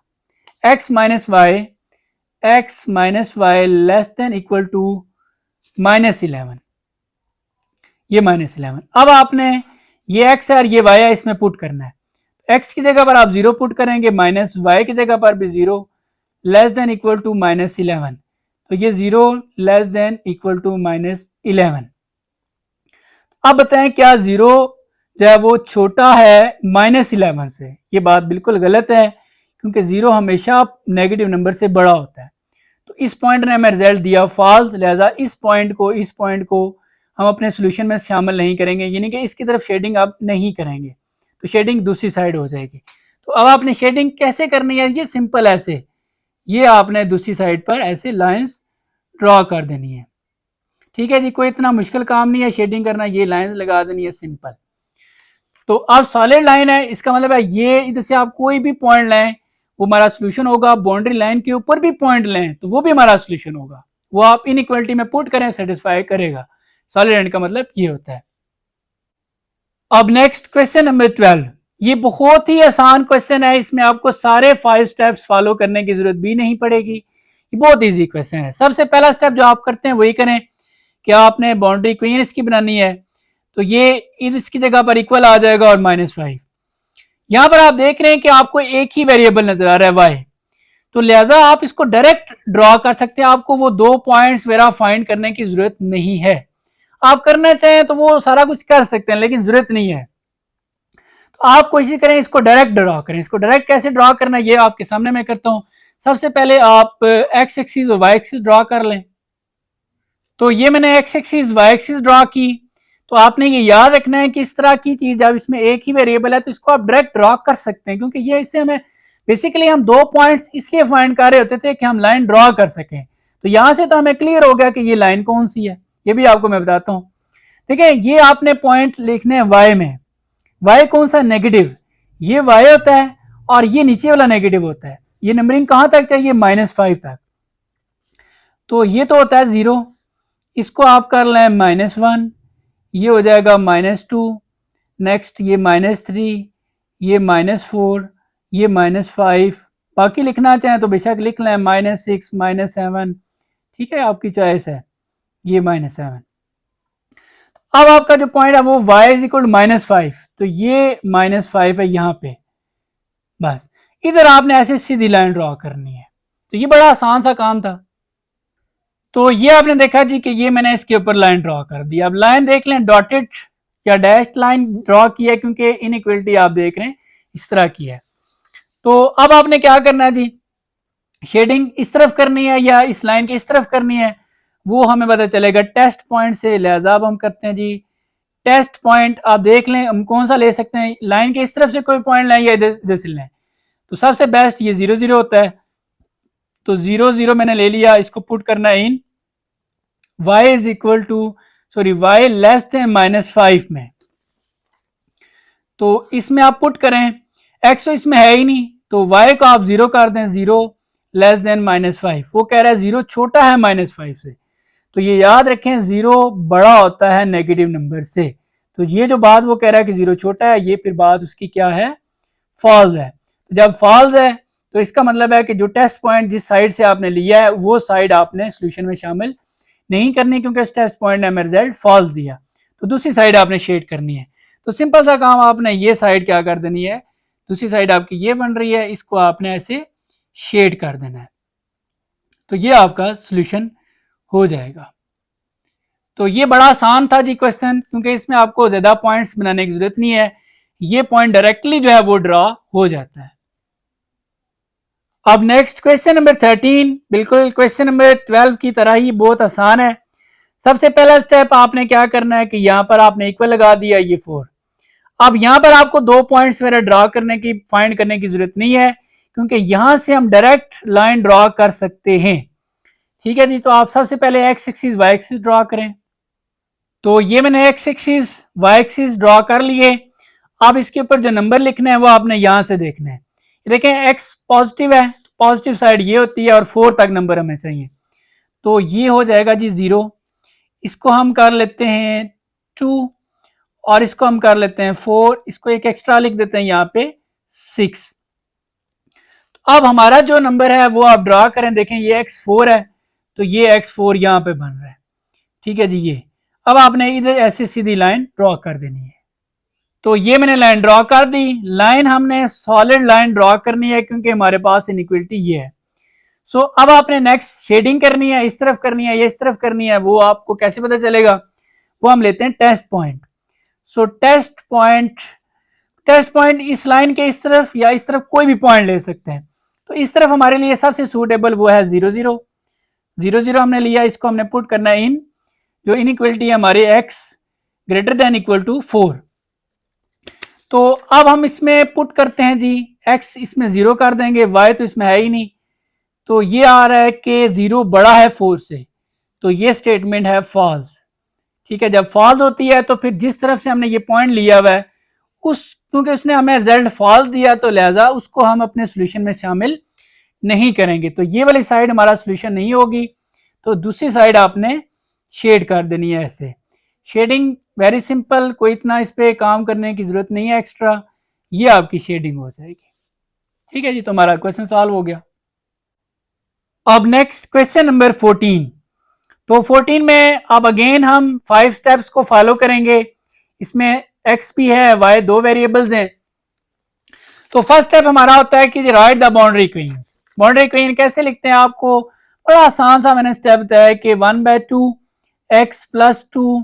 Speaker 1: x minus y less than equal to -11, ये -11। अब आपने ये x है और ये y है, इसमें पुट करना है। x की जगह पर आप 0 पुट करेंगे, माइनस y की जगह पर भी 0, लेस देन इक्वल टू -11, तो ये 0 लेस देन इक्वल टू -11। अब बताएं क्या 0 जो है वो छोटा है -11 से, ये बात बिल्कुल गलत है, क्योंकि 0 हमेशा नेगेटिव नंबर से बड़ा होता है। तो इस पॉइंट ने हमें रिजल्ट दिया फॉल्स, लिहाजा इस पॉइंट को हम अपने सोल्यूशन में शामिल नहीं करेंगे, यानी कि इसकी तरफ शेडिंग आप नहीं करेंगे, तो शेडिंग दूसरी साइड हो जाएगी। तो अब आपने शेडिंग कैसे करनी है, ये सिंपल, ऐसे ये आपने दूसरी साइड पर ऐसे लाइंस ड्रॉ कर देनी है। ठीक है जी, कोई इतना मुश्किल काम नहीं है शेडिंग करना, ये लाइंस लगा देनी है, सिंपल। तो अब सॉलिड लाइन है, इसका मतलब है ये इधर से आप कोई भी पॉइंट लें वो हमारा सोल्यूशन होगा, बाउंड्री लाइन के ऊपर भी पॉइंट लें तो वो भी हमारा सोल्यूशन होगा, वो आप इनइक्वालिटी में पुट करें, सेटिस्फाई करेगा। सॉलिड लाइन का मतलब ये होता है। अब नेक्स्ट क्वेश्चन नंबर 12, ये बहुत ही आसान क्वेश्चन है, इसमें आपको सारे 5 स्टेप्स फॉलो करने की जरूरत भी नहीं पड़ेगी, ये बहुत इजी क्वेश्चन है। सबसे पहला स्टेप जो आप करते हैं वही करें कि आपने बाउंड्री इक्वेशन इसकी बनानी है, तो ये इसकी जगह पर इक्वल आ जाएगा और -5। यहां पर आप देख रहे हैं कि आपको एक ही वेरिएबल नजर आ रहा है y, तो लिहाजा आप इसको डायरेक्ट ड्रॉ कर सकते हैं, आपको वो 2 पॉइंट्स वगैरह फाइंड करने की जरूरत नहीं है। आप करना चाहें तो वो सारा कुछ कर सकते हैं, लेकिन जरूरत नहीं है। तो आप कोशिश करें इसको डायरेक्ट ड्रॉ करें। इसको डायरेक्ट कैसे ड्रॉ करना है ये आपके सामने मैं करता हूं। सबसे पहले आप x एक्सिस और y एक्सिस ड्रॉ कर लें। तो ये मैंने x axis y axis draw की, तो आपने ये याद रखना है कि इस तरह की चीज जब इसमें एक ही वेरिएबल है तो इसको आप डायरेक्ट ड्रॉ कर सकते हैं, क्योंकि ये इससे हमें बेसिकली हम 2 पॉइंट्स इसलिए फाइंड कर रहे होते थे कि हम लाइन ड्रॉ कर सकें। तो यहां से तो हमें क्लियर हो गया कि ये लाइन कौन सी है, ये भी आपको मैं बताता हूं। ठीक है, ये आपने पॉइंट लिखने हैं y में, y कौन सा, नेगेटिव, ये y होता है और ये नीचे वाला नेगेटिव होता है। ये नंबरिंग कहां तक चाहिए, -5 तक, तो ये तो होता है 0, इसको आप कर लें -1, ये हो जाएगा -2, नेक्स्ट ये -3, ये -4, ये -5, बाकी लिखना चाहें तो बेशक लिख लें, -6, -7, ठीक है, आपकी चॉइस है, ये -7। अब आपका जो पॉइंट है वो y इज इक्वल टू -5, तो ये -5 है यहाँ पे, बस इधर आपने ऐसे सीधी लाइन ड्रॉ करनी है। तो ये बड़ा आसान सा काम था। तो ये आपने देखा जी कि ये मैंने इसके ऊपर लाइन ड्रॉ कर दी। अब लाइन देख लें, डॉटेड या डैश लाइन ड्रॉ की है, क्योंकि इनइक्वलिटी आप देख रहे हैं इस तरह की है। तो अब आपने क्या करना है जी, शेडिंग इस तरफ करनी है या इस लाइन के इस तरफ करनी है, वो हमें पता चलेगा टेस्ट पॉइंट से। लिहाजा अब हम करते हैं जी टेस्ट पॉइंट, आप देख लें हम कौन सा ले सकते हैं, लाइन के इस तरफ से कोई पॉइंट लें या इधर से लें। तो सबसे बेस्ट ये 0 0 होता है, तो 0 0 मैंने ले लिया, इसको पुट करना in y is equal to, sorry y less than -5 में। तो इसमें आप पुट करें, x तो इसमें है ही नहीं, तो y को आप 0 कर दें, 0 लेस देन -5। वो कह रहा है 0 छोटा है -5 से, तो ये याद रखें 0 बड़ा होता है नेगेटिव नंबर से। तो ये जो बात वो कह रहा है कि 0 छोटा है, ये फिर बात उसकी क्या है, फॉल्स है। तो जब फॉल्स है तो इसका मतलब है कि जो टेस्ट पॉइंट जिस साइड से आपने लिया है वो साइड आपने सोल्यूशन में शामिल नहीं करनी, क्योंकि इस टेस्ट पॉइंट ने हमें रिजल्ट फॉल्स दिया। तो दूसरी साइड आपने शेड करनी है। तो सिंपल सा काम, आपने ये साइड क्या कर देनी है, दूसरी साइड आपकी ये बन रही है, इसको आपने ऐसे शेड कर देना है, तो ये आपका सोल्यूशन हो जाएगा। तो ये बड़ा आसान था जी क्वेश्चन, क्योंकि इसमें आपको ज्यादा पॉइंट्स बनाने की जरूरत नहीं है, ये पॉइंट डायरेक्टली जो है वो ड्रॉ हो जाता है। अब नेक्स्ट क्वेश्चन नंबर 13, बिल्कुल क्वेश्चन नंबर 12 की तरह ही बहुत आसान है। सबसे पहला स्टेप आपने क्या करना है कि यहां पर आपने इक्वल लगा दिया, ये 4। अब यहां पर आपको 2 पॉइंट्स मेरा ड्रॉ करने की, फाइंड करने की जरूरत नहीं है, क्योंकि यहां से हम डायरेक्ट लाइन ड्रॉ कर सकते हैं। ठीक है जी, तो आप सबसे पहले x axis y axis draw करें। तो ये मैंने x axis y axis draw कर लिए। अब इसके ऊपर जो नंबर लिखने हैं वो आपने यहां से देखना है। देखें एक्स पॉजिटिव है, पॉजिटिव साइड ये होती है और 4 तक नंबर हमें चाहिए, तो ये हो जाएगा जी 0। इसको हम कर लेते हैं 2 और इसको हम कर लेते हैं 4, इसको एक एक्स्ट्रा लिख देते हैं यहाँ पे 6। तो अब हमारा जो नंबर है वो आप ड्रा करें, देखें ये x4 है, तो ये x4 यहाँ पे बन रहा है। ठीक है जी, ये अब आपने इधर ऐसे सीधी लाइन ड्रॉ कर देनी है। तो ये मैंने लाइन ड्रॉ कर दी। लाइन हमने सॉलिड लाइन ड्रॉ करनी है, क्योंकि हमारे पास इनइक्वलिटी ये है। सो अब आपने नेक्स्ट शेडिंग करनी है, इस तरफ करनी है या इस तरफ करनी है, वो आपको कैसे पता चलेगा, वो हम लेते हैं टेस्ट पॉइंट। सो टेस्ट पॉइंट इस लाइन के इस तरफ या इस तरफ कोई भी पॉइंट ले सकते हैं। तो इस तरफ हमारे लिए सबसे सूटेबल वो है 0 0 0 0 हमने लिया, इसको हमने पुट करना है इन जो इनइक्वलिटी है हमारे x greater than equal to 4। तो अब हम इसमें पुट करते हैं जी, x इसमें 0 कर देंगे, y तो इसमें है ही नहीं, तो ये आ रहा है कि 0 बड़ा है 4 से, तो ये स्टेटमेंट है फॉल्स। ठीक है, जब फॉल्स होती है तो फिर जिस तरफ से हमने ये पॉइंट लिया हुआ है उस, क्योंकि उसने हमें रिजल्ट फॉल्स दिया तो लिहाजा उसको हम अपने सोल्यूशन में शामिल नहीं करेंगे, तो ये वाली साइड हमारा सोल्यूशन नहीं होगी। तो दूसरी साइड आपने शेड कर देनी है ऐसे। शेडिंग वेरी सिंपल, कोई इतना इस पे काम करने की जरूरत नहीं है एक्स्ट्रा, ये आपकी शेडिंग हो जाएगी। ठीक है जी, तो हमारा क्वेश्चन सॉल्व हो गया। अब नेक्स्ट क्वेश्चन नंबर 14। तो 14 में अब अगेन हम 5 स्टेप्स को फॉलो करेंगे। इसमें x भी है, y दो वेरिएबल्स हैं। तो फर्स्ट स्टेप हमारा होता है कि right the boundary equations. Boundary equation कैसे लिखते हैं, आपको बड़ा आसान सा मैंने स्टेप बताया कि 1/2 x + 2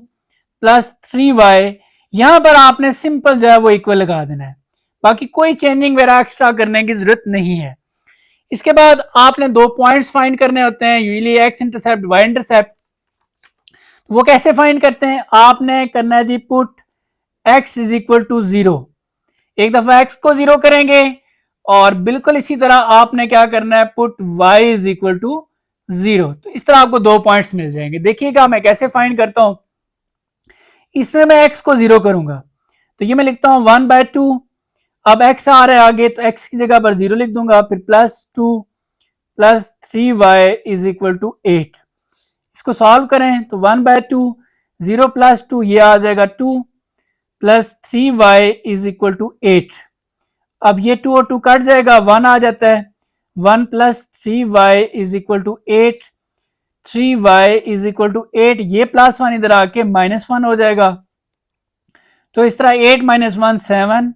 Speaker 1: + 3y, यहां पर आपने सिंपल जो है वो इक्वल लगा देना है, बाकी कोई चेंजिंग वगैरह एक्स्ट्रा करने की जरूरत नहीं है। इसके बाद आपने 2 पॉइंट्स फाइंड करने होते हैं, usually x intercept y intercept. वो कैसे फाइंड करते हैं, आपने करना है जी पुट x = 0। एक दफा x को 0 करेंगे और बिल्कुल इसी तरह आपने क्या करना है, पुट y = 0। तो इस तरह आपको 2 पॉइंट्स मिल जाएंगे। देखिएगा मैं कैसे फाइंड करता हूं। इसमें मैं x को 0 करूंगा, तो ये मैं लिखता हूं 1/2। अब x आ रहा है आगे, तो x की जगह पर 0 लिख दूंगा, फिर +2 + 3y = 8। इसको सॉल्व करें तो 1/2, 0 + 2 ये आ जाएगा 2 + 3y = 8। अब ये 2 और 2 कट जाएगा, 1 आ जाता है, 1 + 3y = 8, 3y = 8, ये +1 इधर आके -1 हो जाएगा। तो इस तरह 8 - 1 7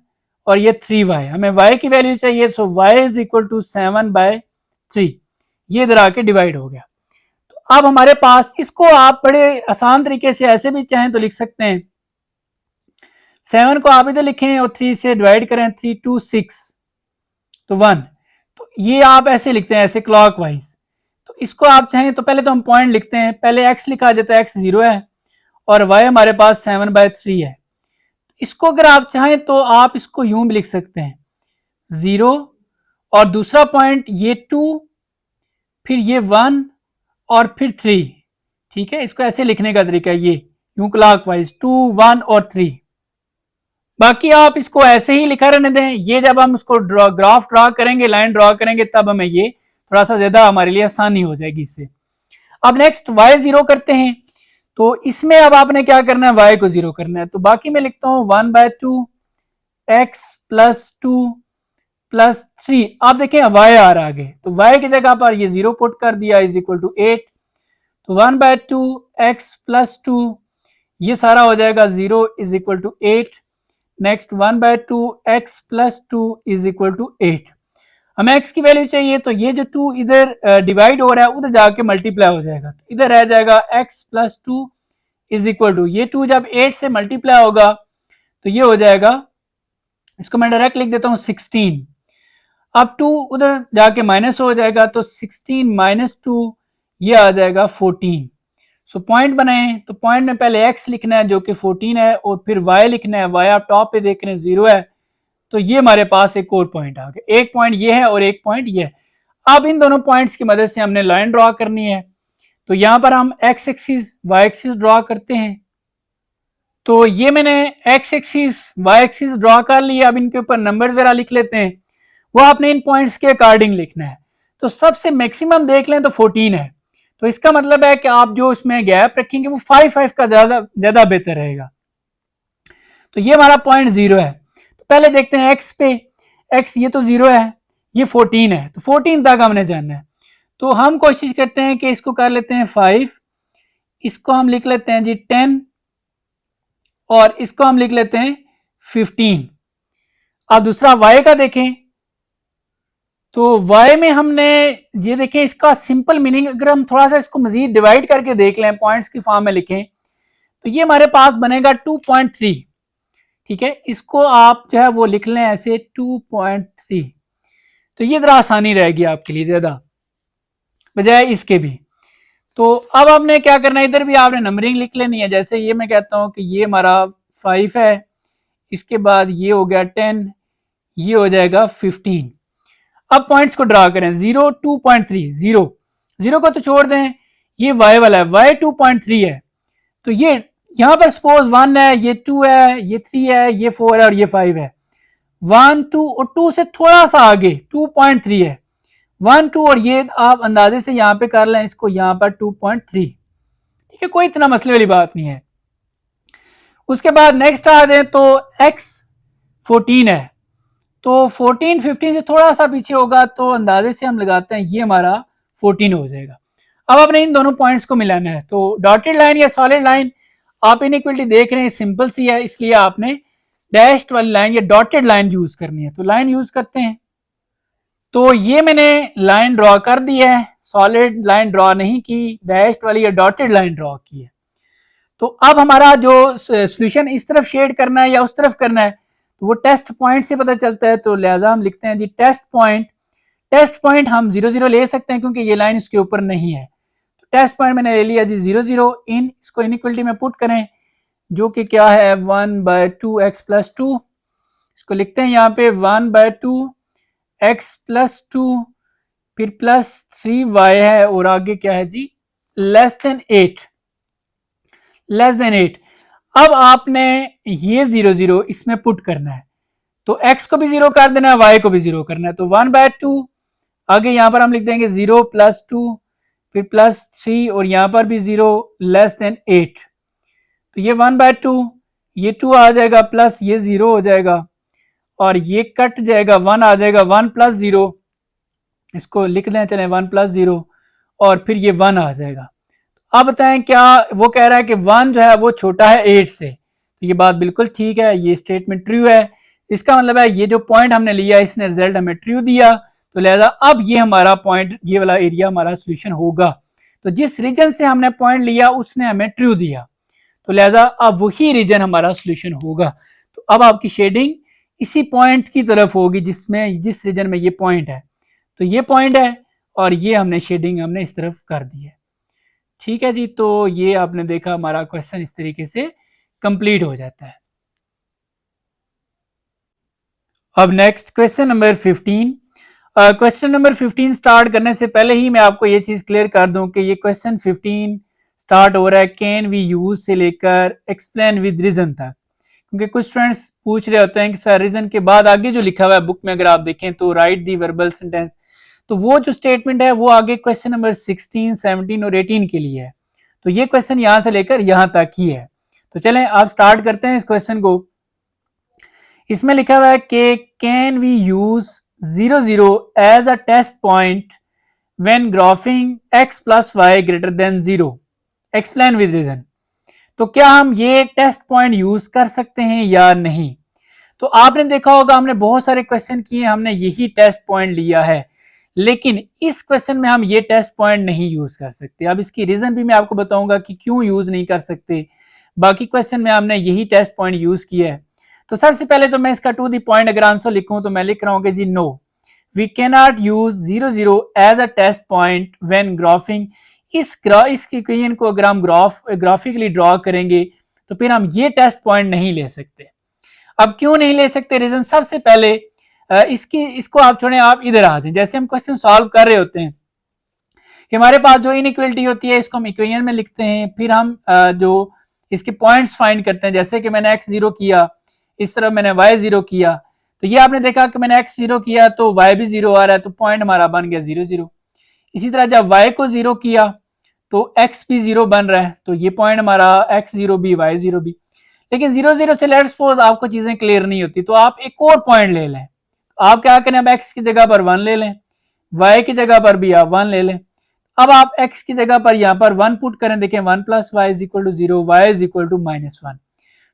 Speaker 1: और ये 3y, हमें y की वैल्यू चाहिए, सो y = 7/3, ये इधर आके डिवाइड हो गया। तो अब हमारे पास, इसको आप बड़े आसान तरीके से ऐसे भी चाहें तो लिख सकते हैं, 7 को आप इधर लिखें और 3 से डिवाइड करें, 3 2 6 तो 1, तो ये आप ऐसे लिखते हैं, ऐसे क्लॉकवाइज। तो इसको आप चाहें तो पहले तो हम पॉइंट लिखते हैं, पहले x लिखा जाता है, x 0 है और y हमारे पास 7/3 है। इसको अगर आप चाहें तो आप इसको यूं भी लिख सकते हैं, 0 और दूसरा पॉइंट ये 2, फिर ये 1 और फिर 3। ठीक है, इसको ऐसे लिखने का तरीका है, यूं क्लॉकवाइज 2, 1 और 3। बाकी आप इसको ऐसे ही लिखा रहने दें। ये जब हम उसको ग्राफ ड्रा करेंगे, लाइन ड्रा करेंगे, तब हमें ये थोड़ा सा ज्यादा हमारे लिए आसानी हो जाएगी इससे। अब नेक्स्ट y 0 करते हैं, तो इसमें अब आपने क्या करना है, y को 0 करना है। तो बाकी मैं लिखता हूं 1/2 x प्लस 2 प्लस 3। आप देखें y आ रहा आगे, तो y की जगह पर ये 0 पुट कर दिया इज इक्वल टू 8। तो 1/2 x प्लस 2, ये सारा हो जाएगा 0 is equal to 8। Next 1/2 x plus 2 is equal to 8। हमें x की वैल्यू चाहिए, तो ये जो 2 इधर डिवाइड हो रहा है उधर जाके मल्टीप्लाई हो जाएगा, तो इधर रह जाएगा x plus 2 is equal to, ये 2 जब 8 से मल्टीप्लाई होगा तो ये हो जाएगा, इसको मैं डायरेक्ट लिख देता हूं 16। अब 2 उधर जाके माइनस हो जाएगा, तो 16 माइनस 2 ये आ जाएगा 14। सो पॉइंट बनाए, तो पॉइंट में पहले x लिखना है जो कि 14 है, और फिर y लिखना है, y आप टॉप पे देख रहे हैं 0 है, तो ये हमारे पास एक और पॉइंट आ गया। एक पॉइंट ये है और एक पॉइंट ये है। अब इन दोनों पॉइंट्स की मदद से हमने लाइन ड्रॉ करनी है। तो यहां पर हम x axis y axis draw करते हैं। तो ये मैंने x axis y axis draw कर लिया। अब इनके ऊपर नंबर वगैरह लिख लेते हैं, वो आपने इन पॉइंट्स के अकॉर्डिंग लिखना है। तो सबसे मैक्सिमम देख लें तो 14 है, तो इसका मतलब है कि आप जो इसमें गैप रखेंगे वो 5 का ज्यादा बेहतर रहेगा। तो ये हमारा पॉइंट 0 है। तो पहले देखते हैं x पे, x ये तो 0 है, ये 14 है, तो 14 तक हमने जाना है। तो हम कोशिश करते हैं कि इसको कर लेते हैं 5, इसको हम लिख लेते हैं जी 10, और इसको हम लिख लेते हैं 15। अब दूसरा y का देखें, तो y में हमने ये देखें, इसका सिंपल मीनिंग अगर हम थोड़ा सा इसको मजीद डिवाइड करके देख लें, पॉइंट्स की फॉर्म में लिखें, तो ये हमारे पास बनेगा 2.3। ठीक है, इसको आप जो है वो लिख लें ऐसे 2.3, तो ये जरा आसानी रहेगी आपके लिए ज्यादा बजाय इसके भी। तो अब आपने क्या करना है, इधर भी आपने नंबरिंग लिख लेनी है। जैसे ये मैं कहता हूं कि ये हमारा 5 है, इसके बाद ये हो गया 10, ये हो जाएगा 15। अब पॉइंट्स को ड्रा करें, 0, 2.3, 0 को तो छोड़ दें, ये y वाला है, y 2.3 है, तो ये यहां पर सपोज 1 है, ये 2 है, ये 3 है, ये 4 है और ये 5 है। 1, 2 और 2 से थोड़ा सा आगे 2.3 है। 1, 2 और ये आप अंदाजे से यहां पे कर लें, इसको यहां पर 2.3। ठीक है, कोई इतना मसले वाली बात नहीं है। उसके बाद नेक्स्ट आ जाए, तो x 14 है, तो 14 15 से थोड़ा सा पीछे होगा, तो अंदाजे से हम लगाते हैं ये हमारा 14 हो जाएगा। अब आपने इन दोनों पॉइंट्स को मिलाना है, तो डॉटेड लाइन या सॉलिड लाइन आप इनइक्वलिटी देख रहे हैं, सिंपल सी है, इसलिए आपने डैश्ड वाली लाइन या डॉटेड लाइन यूज करनी है। तो लाइन यूज करते हैं, तो ये मैंने लाइन ड्रॉ कर दी है, सॉलिड लाइन ड्रॉ नहीं की, डैश्ड वाली या डॉटेड लाइन ड्रॉ की है। तो अब हमारा जो सॉल्यूशन इस तरफ शेड करना है या उस तरफ करना है, तो वो टेस्ट पॉइंट से पता चलता है। तो लिहाजा हम लिखते हैं जी टेस्ट पॉइंट हम 0 0 ले सकते हैं क्योंकि ये लाइन इसके ऊपर नहीं है। तो टेस्ट पॉइंट मैंने ले लिया जी 0 0 इन, इसको इनइक्वलिटी में पुट करें, जो कि क्या है 1/2 x प्लस 2। इसको लिखते हैं यहाँ पे 1/2 x प्लस 2, फिर प्लस 3y है, और आगे क्या है जी लेस देन 8। अब आपने ये 0 0 इसमें पुट करना है, तो x को भी 0 कर देना है, y को भी 0 करना है। तो 1/2 आगे यहां पर हम लिख देंगे 0 प्लस 2, फिर प्लस 3, और यहां पर भी 0 लेस देन 8। तो ये 1/2, ये 2 आ जाएगा, प्लस ये 0 हो जाएगा, और ये कट जाएगा, 1 आ जाएगा, 1 प्लस 0, इसको लिख दें चले 1 प्लस 0, और फिर ये 1 आ जाएगा। अब बताएं क्या वो कह रहा है कि 1 जो है वो छोटा है 8 से, तो ये बात बिल्कुल ठीक है, ये स्टेटमेंट ट्रू है। इसका मतलब है ये जो पॉइंट हमने लिया इसने रिजल्ट हमें ट्रू दिया, तो लिहाजा अब ये हमारा पॉइंट, ये वाला एरिया हमारा सोल्यूशन होगा। तो जिस रीजन से हमने पॉइंट लिया उसने हमें ट्रू दिया, तो लिहाजा अब वही रीजन हमारा सोल्यूशन होगा। तो अब आपकी शेडिंग इसी पॉइंट की तरफ होगी जिसमें, जिस रीजन में ये पॉइंट है, तो ये पॉइंट है, और ये हमने शेडिंग हमने इस तरफ कर दी है। ठीक है जी, तो ये आपने देखा हमारा क्वेश्चन इस तरीके से कंप्लीट हो जाता है। अब next question number 15। Question number 15 start करने से पहले ही मैं आपको ये चीज क्लियर कर दूं कि ये क्वेश्चन 15 स्टार्ट हो रहा है कैन वी यूज से लेकर एक्सप्लेन विद रीजन तक, क्योंकि कुछ स्टूडेंट्स पूछ रहे होते हैं कि सर रीजन के बाद आगे जो लिखा हुआ है बुक में अगर आप देखें तो राइट दी वर्बल सेंटेंस, तो वो जो स्टेटमेंट है वो आगे क्वेश्चन नंबर 16, 17 और 18 के लिए है। तो ये क्वेश्चन यहां से लेकर यहां तक ही है। तो चलें आप स्टार्ट करते हैं इस क्वेश्चन को। इसमें लिखा हुआ है कि can we use 0 0 as a test point when graphing x plus y greater than 0, explain with reason. तो क्या हम ये टेस्ट पॉइंट यूज कर सकते हैं या नहीं? तो आपने देखा होगा हमने बहुत सारे क्वेश्चन किए, हमने यही टेस्ट पॉइंट लिया है, लेकिन इस क्वेश्चन में हम ये टेस्ट पॉइंट नहीं यूज कर सकते। अब इसकी रीजन भी मैं आपको बताऊंगा कि क्यों यूज नहीं कर सकते। बाकी क्वेश्चन में हमने यही टेस्ट पॉइंट यूज किया है। तो सबसे पहले तो मैं इसका टू द पॉइंट अगर आंसर लिखूं तो मैं लिख रहा हूं कि जी no, we can not use 0 0 as a test point when graphing. इस इक्वेशन को अगर हम ग्राफिकली ड्रॉ करेंगे तो फिर हम ये टेस्ट पॉइंट नहीं ले सकते। अब क्यों नहीं ले सकते? रीजन सबसे पहले इसको आप छोड़ें, आप इधर आ जाएं। जैसे हम क्वेश्चन सॉल्व कर रहे होते हैं कि हमारे पास जो इनइक्वालिटी होती है इसको हम इक्वेशन में लिखते हैं, फिर हम जो इसके पॉइंट्स फाइंड करते हैं। जैसे कि मैंने x 0 किया, इस तरह मैंने y 0 किया, तो ये आपने देखा कि मैंने x 0 किया तो y भी 0 आ रहा है, तो पॉइंट हमारा बन गया 0 0। इसी तरह जब y को 0 किया तो x भी 0 बन रहा है, तो ये पॉइंट हमारा x 0 भी y 0 भी। लेकिन 0 0 से लेट्स सपोज आपको चीजें क्लियर नहीं होती, तो आप एक और पॉइंट ले लें। आप क्या करें, अब x की जगह पर 1 ले लें, y की जगह पर भी आप 1 ले लें। अब आप x की जगह पर यहां पर 1 पुट करें, देखें 1 plus y is equal to 0, y is equal to -1।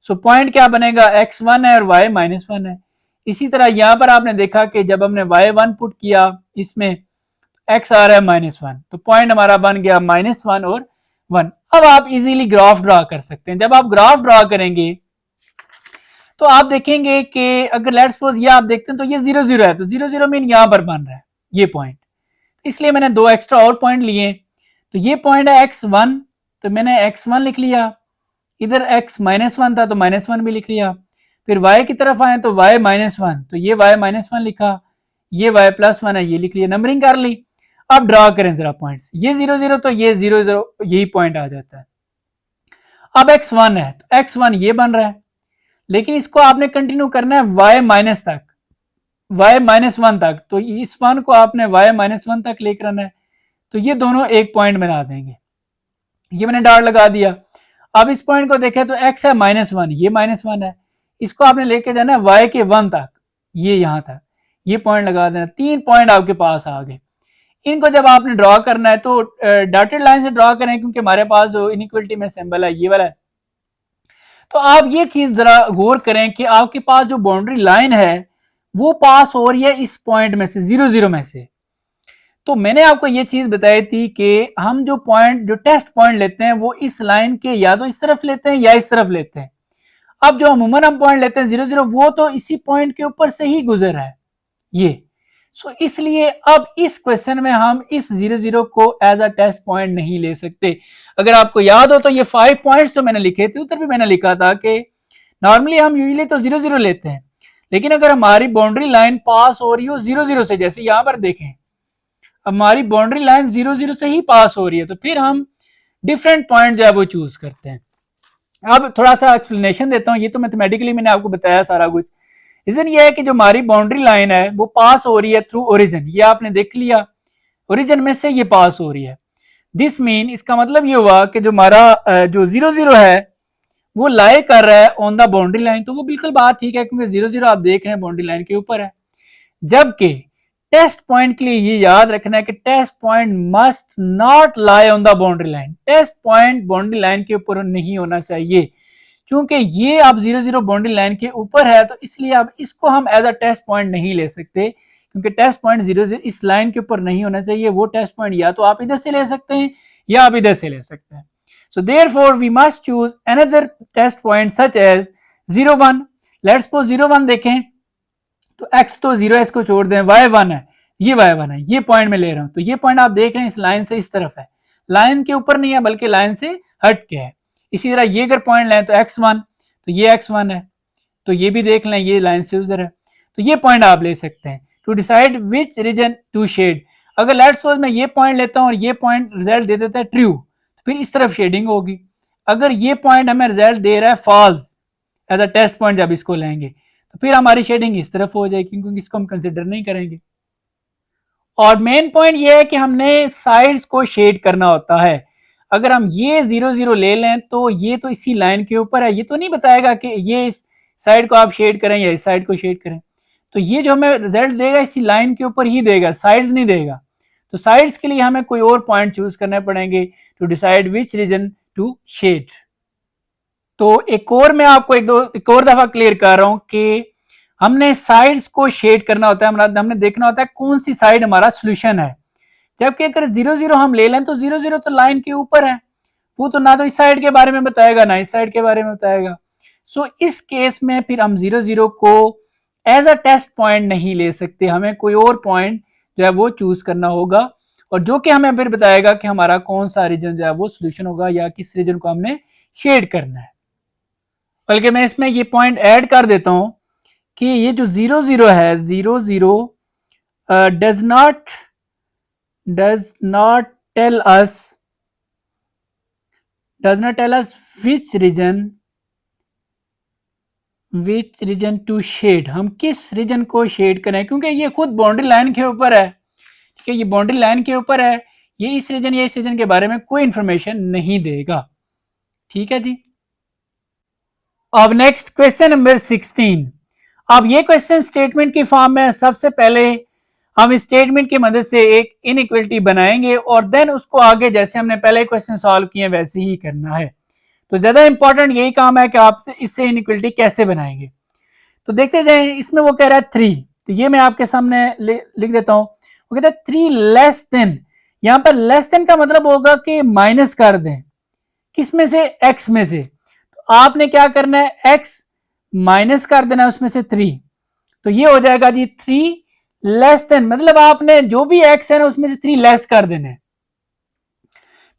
Speaker 1: So point क्या बनेगा, x 1 है और y -1 है। इसी तरह यहां पर आपने देखा कि जब हमने y 1 पुट किया, इसमें x आ रहा है -1, तो पॉइंट हमारा बन गया -1 और 1। अब आप इजीली ग्राफ ड्रॉ कर सकते हैं। जब आप ग्राफ ड्रॉ करेंगे तो आप देखेंगे कि अगर लेट्स सपोज ये आप देखते हैं तो ये 0 0 है, तो 0 0 मीन यहां पर बन रहा है ये पॉइंट, इसलिए मैंने दो एक्स्ट्रा और पॉइंट लिए। तो ये पॉइंट है x1, तो मैंने x1 लिख लिया, इधर x -1 था तो -1 भी लिख लिया। फिर y की तरफ आए तो y -1, तो ये y -1 लिखा, ये y +1 है, ये लिख लिया, नंबरिंग कर ली। अब ड्रॉ करें जरा पॉइंट्स, ये 0 0 तो ये 0 0 यही पॉइंट आ जाता है। अब x1 है तो x1 ये बन रहा है, लेकिन इसको आपने कंटिन्यू करना है y माइनस तक, y -1 तक, तो इस 1 को आपने y -1 तक लेकर आना है, तो ये दोनों एक पॉइंट बना देंगे। ये मैंने डॉट लगा दिया। अब इस पॉइंट को देखें तो x है -1, ये -1 है, इसको आपने लेके जाना है y के 1 तक, ये यहां तक, ये पॉइंट लगा देना। 3 पॉइंट आपके पास आ गए। इनको जब आपने ड्रॉ करना है तो डॉटेड लाइन से ड्रॉ करें, क्योंकि हमारे पास जो इनइक्वालिटी में सिंबल है ये वाला है। तो आप ये चीज जरा गौर करें कि आपके पास जो बाउंड्री लाइन है वो पास हो रही है इस पॉइंट में से, 0 0 में से। तो मैंने आपको ये चीज बताई थी कि हम जो टेस्ट पॉइंट लेते हैं वो इस लाइन के या तो इस तरफ लेते हैं या इस तरफ लेते हैं। अब जो अमूमन हम पॉइंट लेते हैं 0 0, वो तो इसी पॉइंट के ऊपर से ही गुजर है ये। सो इसलिए अब इस क्वेश्चन में हम इस 0 0 को एज अ टेस्ट पॉइंट नहीं ले सकते। अगर आपको याद हो तो ये 5 पॉइंट्स जो मैंने लिखे थे उधर भी मैंने लिखा था कि नॉर्मली हम यूजुअली तो 0 0 लेते हैं, लेकिन अगर हमारी बाउंड्री लाइन पास हो रही हो 0 0 से, जैसे यहां पर देखें हमारी बाउंड्री लाइन 0 0 से ही पास हो रही है, तो फिर हम डिफरेंट पॉइंट जो है वो चूज करते हैं। अब थोड़ा सा एक्सप्लेनेशन देता हूं, ये तो मैथमेटिकली मैंने आपको बताया सारा कुछ। रीजन ये है कि जो हमारी बाउंड्री लाइन है वो पास हो रही है थ्रू ओरिजिन, ये आपने देख लिया, ओरिजिन में से ये पास हो रही है। दिस मीन, इसका मतलब ये हुआ कि जो हमारा जो 0 0 है वो लाई कर रहा है ऑन द बाउंड्री लाइन, तो वो बिल्कुल बात ठीक है, क्योंकि 0 0 आप देख रहे हैं बाउंड्री लाइन के ऊपर है। जबकि टेस्ट पॉइंट के लिए ये याद रखना है कि test point must not lie on the boundary line. Test point boundary line के ऊपर नहीं होना चाहिए, क्योंकि ये अब 0 0 बाउंड्री लाइन के ऊपर है, तो इसलिए अब इसको हम एज अ टेस्ट पॉइंट नहीं ले सकते, क्योंकि टेस्ट पॉइंट 0 0 इस लाइन के ऊपर नहीं होना चाहिए। वो टेस्ट पॉइंट या तो आप इधर से ले सकते हैं या आप इधर से ले सकते हैं। So therefore we must choose another test point such as 0 1। Let's suppose 0 1 देखें तो x तो 0 है, इसको छोड़ दें, y 1 है, ये y 1 है, ये पॉइंट में ले रहा हूं, तो ये पॉइंट आप देख रहे हैं इस लाइन से इस तरफ है, लाइन के ऊपर नहीं है बल्कि लाइन से हट के है। इसी तरह ये अगर पॉइंट लें तो x1, तो ये x1 है, तो ये भी देख लें ये लाइन से उधर है, तो ये पॉइंट आप ले सकते हैं। To decide which region to shade, अगर लेट्स सपोज मैं ये पॉइंट लेता हूं और ये पॉइंट रिजल्ट दे देता है ट्रू, फिर इस तरफ शेडिंग होगी। अगर ये पॉइंट हमें रिजल्ट दे रहा है false as a test point, जब इसको लेंगे तो फिर हमारी शेडिंग इस तरफ हो जाएगी, क्योंकि इसको हम कंसिडर नहीं करेंगे। और मेन पॉइंट ये है कि हमने साइड्स को शेड करना होता है। अगर हम ये 0 0 ले लें तो ये तो इसी लाइन के ऊपर है, ये तो नहीं बताएगा कि ये इस साइड को आप शेड करें या इस साइड को शेड करें। तो ये जो हमें रिजल्ट देगा इसी लाइन के ऊपर ही देगा, साइड्स नहीं देगा। तो साइड्स के लिए हमें कोई और पॉइंट चूज करने पड़ेंगे to decide which region to shade. तो एक और मैं आपको एक और दफा क्लियर कर रहा हूं कि हमने साइड्स को शेड करना होता है, हमने देखना होता है कौन सी साइड हमारा सोल्यूशन है। जबकि अगर 0 0 हम ले लें तो 0 0 तो लाइन के ऊपर है, वो तो ना तो इस साइड के बारे में बताएगा ना इस साइड के बारे में बताएगा। सो इस केस में फिर हम 0 0 को एज अ टेस्ट पॉइंट नहीं ले सकते, हमें कोई और पॉइंट जो है वो चूज करना होगा, और जो कि हमें फिर बताएगा कि हमारा कौन सा रीजन जो है वो सोल्यूशन होगा या किस रीजन को हमने शेड करना है। बल्कि मैं इसमें ये पॉइंट ऐड कर देता हूं कि ये जो 0 0 है, 0 0 does not tell us which region to shade, हम किस रीजन को शेड करें, क्योंकि ये खुद बाउंड्री लाइन के ऊपर है। ठीक है, ये बाउंड्री लाइन के ऊपर है, ये इस रीजन या इस रीजन के बारे में कोई इंफॉर्मेशन नहीं देगा। ठीक है जी। अब नेक्स्ट क्वेश्चन नंबर 16। अब ये क्वेश्चन स्टेटमेंट की फॉर्म में, सबसे पहले हम इस स्टेटमेंट की मदद से एक इनइक्वलिटी बनाएंगे और देन उसको आगे जैसे हमने पहले क्वेश्चन सॉल्व किए वैसे ही करना है। तो ज्यादा इंपॉर्टेंट यही काम है कि आप इससे इनइक्वलिटी कैसे बनाएंगे। तो देखते जाए, इसमें वो कह रहा है 3, तो ये मैं आपके सामने लिख देता हूं। वो कहता है 3 लेस देन, यहां पर लेस देन का मतलब होगा कि माइनस कर दें, किस में से, x में से। तो आपने क्या करना है, x माइनस कर देना उसमें से 3, तो ये हो जाएगा जी 3 लेस देन, मतलब आपने जो भी x है ना उसमें से 3 लेस कर देना है।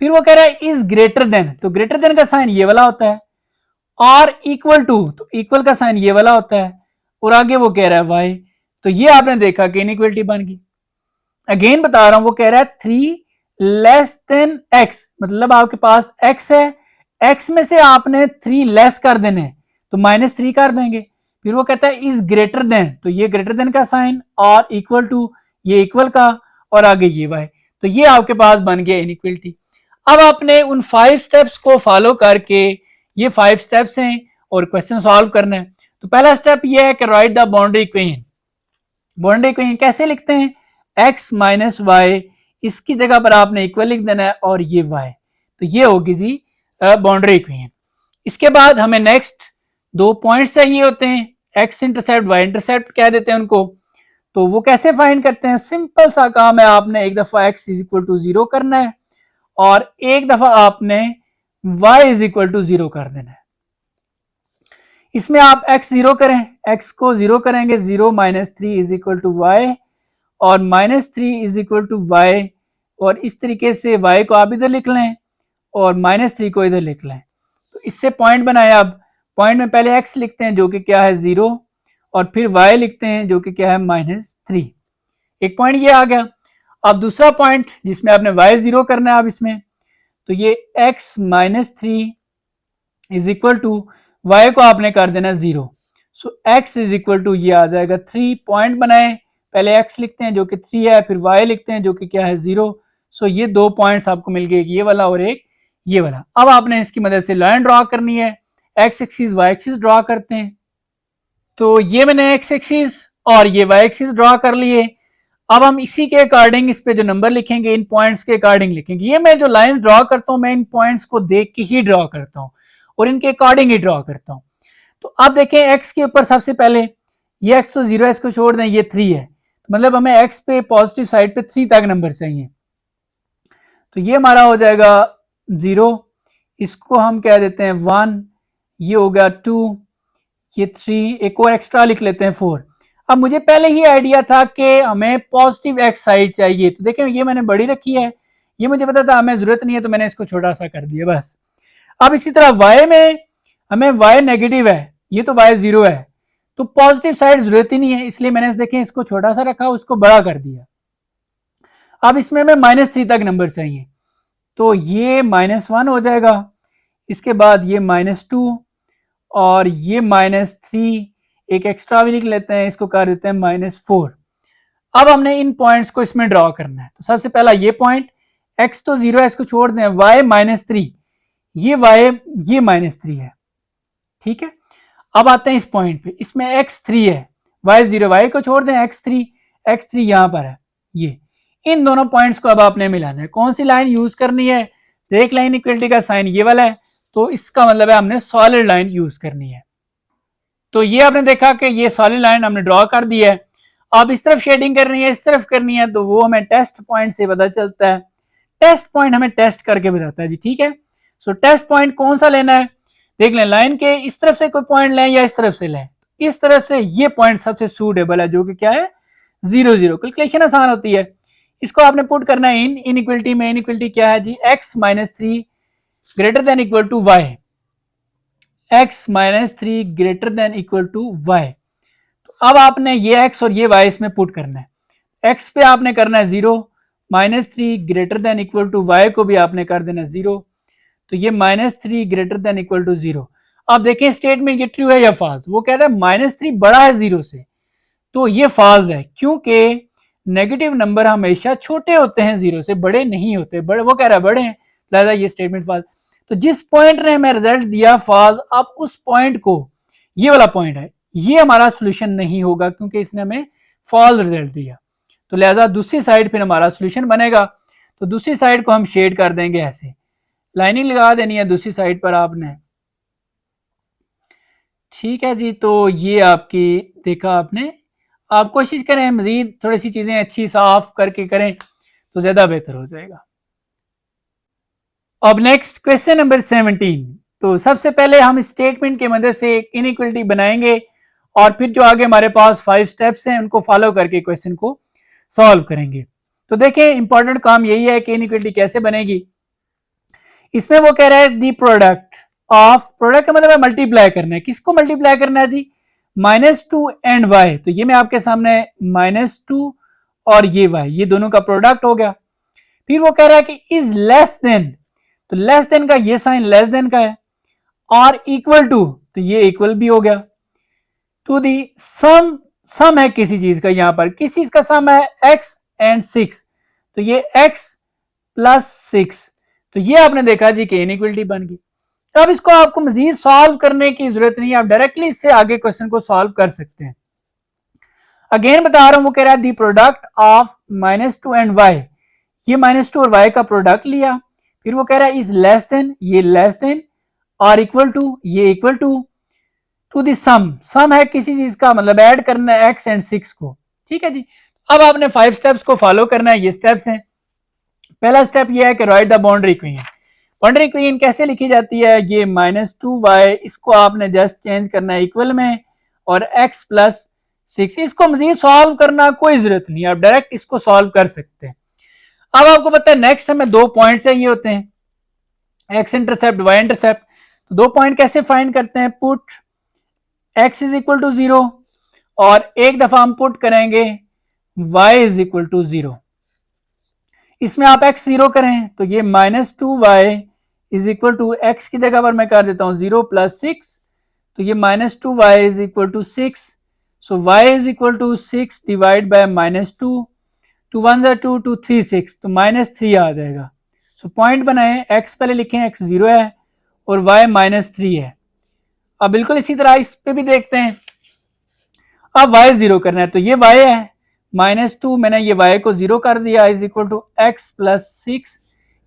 Speaker 1: फिर वो कह रहा है इज ग्रेटर देन, तो ग्रेटर देन का साइन ये वाला होता है, और इक्वल टू, तो इक्वल का साइन ये वाला होता है, और आगे वो कह रहा है y, तो ये आपने देखा कि इनइक्वलिटी बन गई। अगेन बता रहा हूं, वो कह रहा है 3 लेस देन x, मतलब आपके पास x है, x में से आपने 3 लेस कर देने, तो -3 कर देंगे। फिर वो कहता है इज ग्रेटर देन, तो ये ग्रेटर देन का साइन, और इक्वल टू, ये इक्वल का, और आगे ये y, तो ये आपके पास बन गया इनइक्वलिटी। अब आपने उन 5 स्टेप्स को फॉलो करके, ये 5 स्टेप्स हैं और क्वेश्चन सॉल्व करना है। तो पहला स्टेप ये है कि right the boundary equation. Boundary equation कैसे लिखते हैं, x माइनस वाई, इसकी जगह पर आपने इक्वल लिख देना है, और ये y, तो ये होगी जी बाउंड्री इक्वेशन। इसके बाद हमें नेक्स्ट 2 पॉइंट्स चाहिए होते हैं, x इंटरसेप्ट y इंटरसेप्ट कह देते हैं उनको। तो वो कैसे फाइंड करते हैं, सिंपल सा काम है, आपने एक दफा x इज इक्वल टू 0 करना है और एक दफा आपने y इज इक्वल टू 0 कर देना है। इसमें आप x 0 करें, x को 0 करेंगे, 0 minus 3 is equal to y, और -3 इज इक्वल टू वाई, और इस तरीके से y को आप इधर लिख लें और -3 को इधर लिख लें। तो इससे पॉइंट बनाया। अब पॉइंट में पहले x लिखते हैं जो कि क्या है 0, और फिर y लिखते हैं जो कि क्या है -3। एक पॉइंट ये आ गया। अब दूसरा पॉइंट जिसमें आपने y 0 करना है, अब इसमें तो ये x -3 is equal to y को आपने कर देना 0, so x is equal to ये आ जाएगा 3। पॉइंट बनाए, पहले x लिखते हैं जो कि 3 है, फिर y लिखते हैं जो कि क्या है 0, सो ये 2 पॉइंट्स आपको मिल गए, ये वाला और एक ये वाला। अब आपने इसकी मदद से लाइन ड्रॉ करनी है, x axis y axis draw करते हैं। तो ये मैंने x एक्सिस और ये y एक्सिस ड्रॉ कर लिए। अब हम इसी के अकॉर्डिंग इस पे जो नंबर लिखेंगे इन पॉइंट्स के अकॉर्डिंग लिखेंगे। ये मैं जो लाइन ड्रॉ करता हूं मैं इन पॉइंट्स को देख के ही ड्रॉ करता हूं और इनके अकॉर्डिंग ही ड्रॉ करता हूं। तो अब देखें x के ऊपर सबसे पहले ये x तो 0 है, इसको छोड़ दें, ये 3 है, तो मतलब हमें x पे पॉजिटिव साइड पे 3 तक नंबर चाहिए। तो ये हमारा हो जाएगा 0, इसको हम कह देते हैं 1, ये हो गया 2, ये 3, एक और एक्स्ट्रा लिख लेते हैं 4। अब मुझे पहले ही आइडिया था कि हमें पॉजिटिव x साइड चाहिए, तो देखें ये मैंने बड़ी रखी है, ये मुझे पता था हमें जरूरत नहीं है तो मैंने इसको छोटा सा कर दिया बस। अब इसी तरह y में हमें y नेगेटिव है, ये तो y 0 है, तो पॉजिटिव साइड जरूरत ही नहीं है, इसलिए मैंने देखें इसको छोटा सा रखा, उसको बड़ा कर दिया। अब इसमें हमें -3 तक नंबर चाहिए, तो ये -1 हो जाएगा, इसके बाद ये -2 और ये -3, एक एक्स्ट्रा भी लिख लेते हैं, इसको कर देते हैं -4। अब हमने इन पॉइंट्स को इसमें ड्रॉ करना है। तो सबसे पहला ये पॉइंट, x तो 0 है, इसको छोड़ दें, y -3, ये -3 है, ठीक है। अब आते हैं इस पॉइंट पे, इसमें x3 है, y 0, y को छोड़ दें, x3 यहां पर है, ये इन दोनों पॉइंट्स को अब आपने मिलाना है। कौन सी लाइन यूज करनी है? एक लाइन इक्वलिटी का साइन ये वाला है, तो इसका मतलब है हमने सॉलिड लाइन यूज करनी है। तो ये आपने देखा कि ये सॉलिड लाइन हमने ड्रॉ कर दी है। अब इस तरफ शेडिंग करनी है, इस तरफ करनी है, तो वो हमें टेस्ट पॉइंट से पता चलता है। टेस्ट पॉइंट हमें टेस्ट करके बताता है जी, ठीक है। सो टेस्ट पॉइंट कौन सा लेना है, देख लें, लाइन के इस तरफ से कोई पॉइंट लें या इस तरफ से लें। इस तरफ से ये पॉइंट सबसे सूटेबल है, जो कि क्या है 0 0। कैलकुलेशन आसान होती है। इसको आपने पुट करना है इन इनइक्वलिटी में। इनइक्वलिटी क्या है जी, x -3 greater than equal to y, x -3 greater than equal to y। तो अब आपने ये x और ये y इसमें पुट करना है। x पे आपने करना है 0, -3 greater than equal to y को भी आपने कर देना 0, तो ये -3 ग्रेटर देन इक्वल टू 0। अब देखें स्टेटमेंट ये ट्रू है या फॉल्स। वो कहता है -3 बड़ा है 0 से, तो ये फॉल्स है, क्योंकि नेगेटिव नंबर हमेशा छोटे होते हैं 0 से, बड़े नहीं होते। बड़े, वो कह रहा है बड़े हैं, लिहाजा ये स्टेटमेंट फॉल्स। तो जिस पॉइंट ने हमें रिजल्ट दिया फॉल्स, अब उस पॉइंट को, ये वाला पॉइंट है, ये हमारा सोल्यूशन नहीं होगा, क्योंकि इसने हमें फॉल्स रिजल्ट दिया। तो लिहाजा दूसरी साइड फिर हमारा सोल्यूशन बनेगा। तो दूसरी साइड को हम शेड कर देंगे ऐसे, लाइनिंग लगा देनी है दूसरी साइड पर आपने, ठीक है जी। तो ये आपकी देखा आपने। आप कोशिश करें मजीद थोड़ी सी चीजें अच्छी साफ करके करें तो ज्यादा बेहतर हो जाएगा। अब नेक्स्ट क्वेश्चन नंबर 17। तो सबसे पहले हम स्टेटमेंट की मदद से इनइक्वलिटी बनाएंगे और फिर जो आगे हमारे पास 5 स्टेप्स हैं उनको फॉलो करके क्वेश्चन को सॉल्व करेंगे। तो देखें इंपॉर्टेंट काम यही है कि इनइक्वलिटी कैसे बनेगी। इसमें वो कह रहा है दी प्रोडक्ट ऑफ, प्रोडक्ट का मतलब है मल्टीप्लाई करना है। किसको मल्टीप्लाई करना है जी, -2 एंड y। तो ये मैं आपके सामने -2 और ये y, ये दोनों का प्रोडक्ट हो गया। फिर वो कह रहा है कि इज लेस देन, तो लेस देन का ये साइन लेस देन का है, और इक्वल टू, तो ये इक्वल भी हो गया, टू दी सम, सम है किसी चीज का, यहां पर किस चीज का सम है, x एंड 6, तो ये x + 6। तो ये आपने देखा जी कि इनइक्वलिटी बन गई। अब इसको आपको मजीद सॉल्व करने की जरूरत नहीं है, आप डायरेक्टली इससे आगे क्वेश्चन को सॉल्व कर सकते हैं। अगेन बता रहा हूं, वो कह रहा है the product of -2 and y, ये -2 और y का प्रोडक्ट लिया। फिर वो कह रहा है इज लेस देन, ये लेस देन, और इक्वल टू, ये इक्वल टू दी सम, सम है किसी चीज का, मतलब ऐड करना है x एंड 6 को, ठीक है जी। अब आपने 5 स्टेप्स को फॉलो करना है। ये स्टेप्स हैं। पहला स्टेप ये है कि right the boundary equation. Boundary equation कैसे लिखी जाती है, ये -2y, इसको आपने जस्ट चेंज करना है इक्वल में, और x + 6। इसको मजीद सॉल्व करना कोई जरूरत नहीं है, आप डायरेक्ट इसको सॉल्व कर सकते हैं। अब आपको पता है नेक्स्ट हमें 2 पॉइंट चाहिए होते हैं, x इंटरसेप्ट, y इंटरसेप्ट। तो 2 पॉइंट कैसे फाइंड करते हैं, पुट x = 0, और एक दफा हम पुट करेंगे y = 0। इसमें आप x 0 करें तो ये -2y = x की जगह पर मैं कर देता हूं 0 + 6, तो ये -2y = 6। So y = 6 divide by -2, 2 1 = 2, 2 3 6, तो -3 आ जाएगा। सो पॉइंट बनाए, x पहले लिखें, x 0 है और y -3 है। अब बिल्कुल इसी तरह इस पे भी देखते हैं। अब y 0 करना है, तो ये y है, -2 मैंने ये y को 0 कर दिया, = x + 6,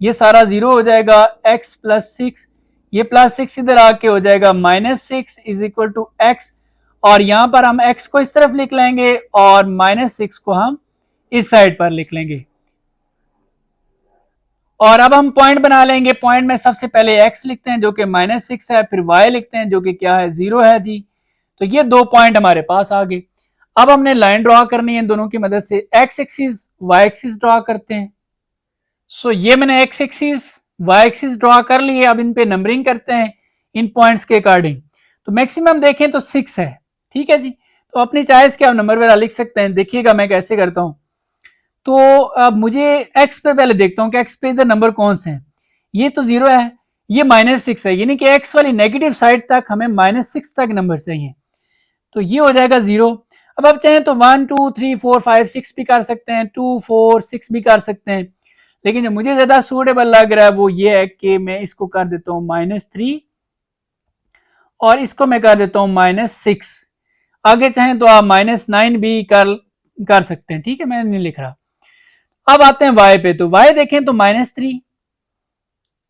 Speaker 1: ये सारा 0 हो जाएगा, x + 6, ये +6 इधर आके हो जाएगा -6 = x, और यहां पर हम x को इस तरफ लिख लेंगे और -6 को हम इस साइड पर लिख लेंगे। और अब हम पॉइंट बना लेंगे। पॉइंट में सबसे पहले x लिखते हैं जो कि -6 है, फिर y लिखते हैं जो कि क्या है, 0 है जी। तो ये 2 पॉइंट हमारे पास आ गए। अब हमने लाइन ड्रॉ करनी है दोनों की मदद से। x axis y axis draw करते हैं। सो ये मैंने x axis y axis draw कर लिए। अब इन पे नंबरिंग करते हैं इन पॉइंट्स के अकॉर्डिंग। तो मैक्सिमम देखें तो 6 है, ठीक है जी। तो अपनी चॉइस के आप नंबर वगैरह लिख सकते हैं। देखिएगा मैं कैसे करता हूं। तो अब मुझे x पे पहले देखता हूं कि x पे इधर नंबर कौन से हैं। ये तो 0 है, ये -6 है, यानी कि x वाली नेगेटिव साइड तक हमें -6 तक नंबर चाहिए, तो ये हो जाएगा 0। अब आप चाहें तो 1 2 3 4 5 6 भी कर सकते हैं, 2 4 6 भी कर सकते हैं, लेकिन जो मुझे ज्यादा सूटेबल लग रहा है वो ये है कि मैं इसको कर देता हूँ -3 और इसको मैं कर देता हूँ -6। आगे चाहें तो आप -9 भी कर सकते हैं, ठीक है, मैंने नहीं लिख रहा। अब आते हैं y पे, तो y देखें तो -3,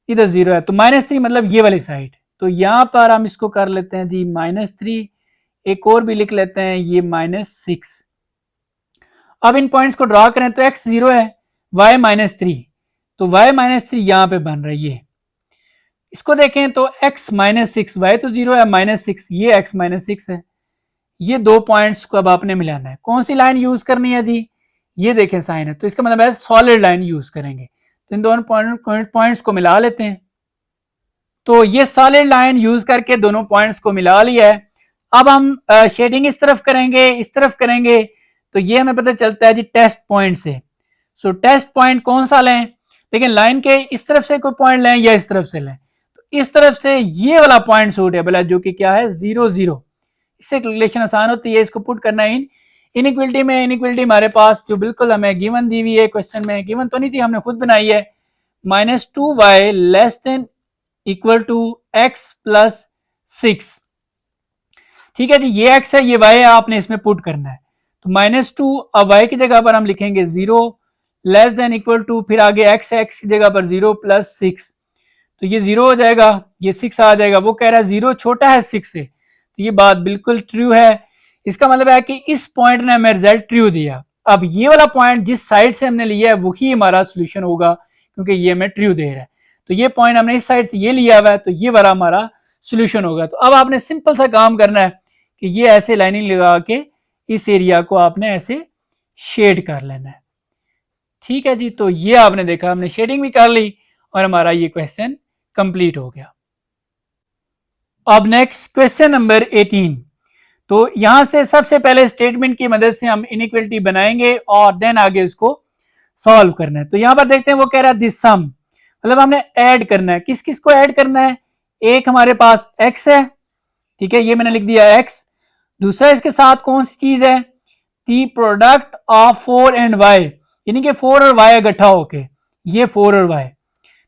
Speaker 1: इधर 0 है, तो -3 मतलब ये वाली साइड, तो यहां पर हम इसको कर लेते हैं जी -3, एक और भी लिख लेते हैं ये -6। अब इन पॉइंट्स को ड्रॉ करें तो x 0 है, y -3, तो y -3 यहां पे बन रहा है ये। इसको देखें तो x -6, y तो 0 है, -6, ये x -6 है। ये दो पॉइंट्स को अब आपने मिलाना है, कौन सी लाइन यूज करनी है जी, ये देखें साइन है, तो इसका मतलब है सॉलिड लाइन यूज करेंगे, तो इन दोनों पॉइंट्स को मिला लेते हैं। तो ये सॉलिड लाइन यूज करके दोनों पॉइंट्स को मिला लिया है। अब हम शेडिंग इस तरफ करेंगे, इस तरफ करेंगे, तो ये हमें पता चलता है जी टेस्ट पॉइंट से। सो टेस्ट पॉइंट कौन सा लें, लेकिन लाइन के इस तरफ से कोई पॉइंट लें या इस तरफ से लें, तो इस तरफ से ये वाला पॉइंट सूटेबल है जो कि क्या है 0 0। इससे कैलकुलेशन आसान होती है, इसको पुट करना है इनइक्वलिटी में। इनइक्वलिटी हमारे पास जो बिल्कुल हमें गिवन दी हुई है, क्वेश्चन में गिवन तो नहीं थी, हमने खुद बनाई है, -2y less than equal to x plus 6। ठीक है जी, ये x है, ये y है, आपने इसमें पुट करना है, तो -2, अब y की जगह पर हम लिखेंगे 0 लेस देन इक्वल टू, फिर आगे x है, x की जगह पर 0 प्लस 6, तो ये 0 हो जाएगा, ये 6 आ जाएगा। वो कह रहा है 0 छोटा है 6 से, तो ये बात बिल्कुल ट्रू है। इसका मतलब है कि इस पॉइंट ने हमें रिजल्ट ट्रू दिया। अब ये वाला पॉइंट जिस साइड से हमने लिया है वही हमारा सोल्यूशन होगा, क्योंकि ये हमें ट्रू दे रहा है, तो ये पॉइंट हमने इस साइड से ये लिया हुआ है, तो ये वाला हमारा सोल्यूशन होगा। तो अब आपने सिंपल सा काम करना है कि ये ऐसे लाइनिंग लगा के इस एरिया को आपने ऐसे शेड कर लेना है। ठीक है जी, तो ये आपने देखा, हमने शेडिंग भी कर ली और हमारा ये क्वेश्चन कंप्लीट हो गया। अब नेक्स्ट क्वेश्चन नंबर 18। तो यहां से सबसे पहले स्टेटमेंट की मदद से हम इनइक्वलिटी बनाएंगे और देन आगे उसको सॉल्व करना है। तो यहां पर देखते हैं, वो कह रहा है दिस सम, मतलब हमने ऐड करना है, किस किस को ऐड करना है, एक हमारे पास x है, ठीक है, ये मैंने लिख दिया x। दूसरा इसके साथ कौन सी चीज है, the product of 4 and y, यानी कि 4 और y इकट्ठा होके, ये 4 और y।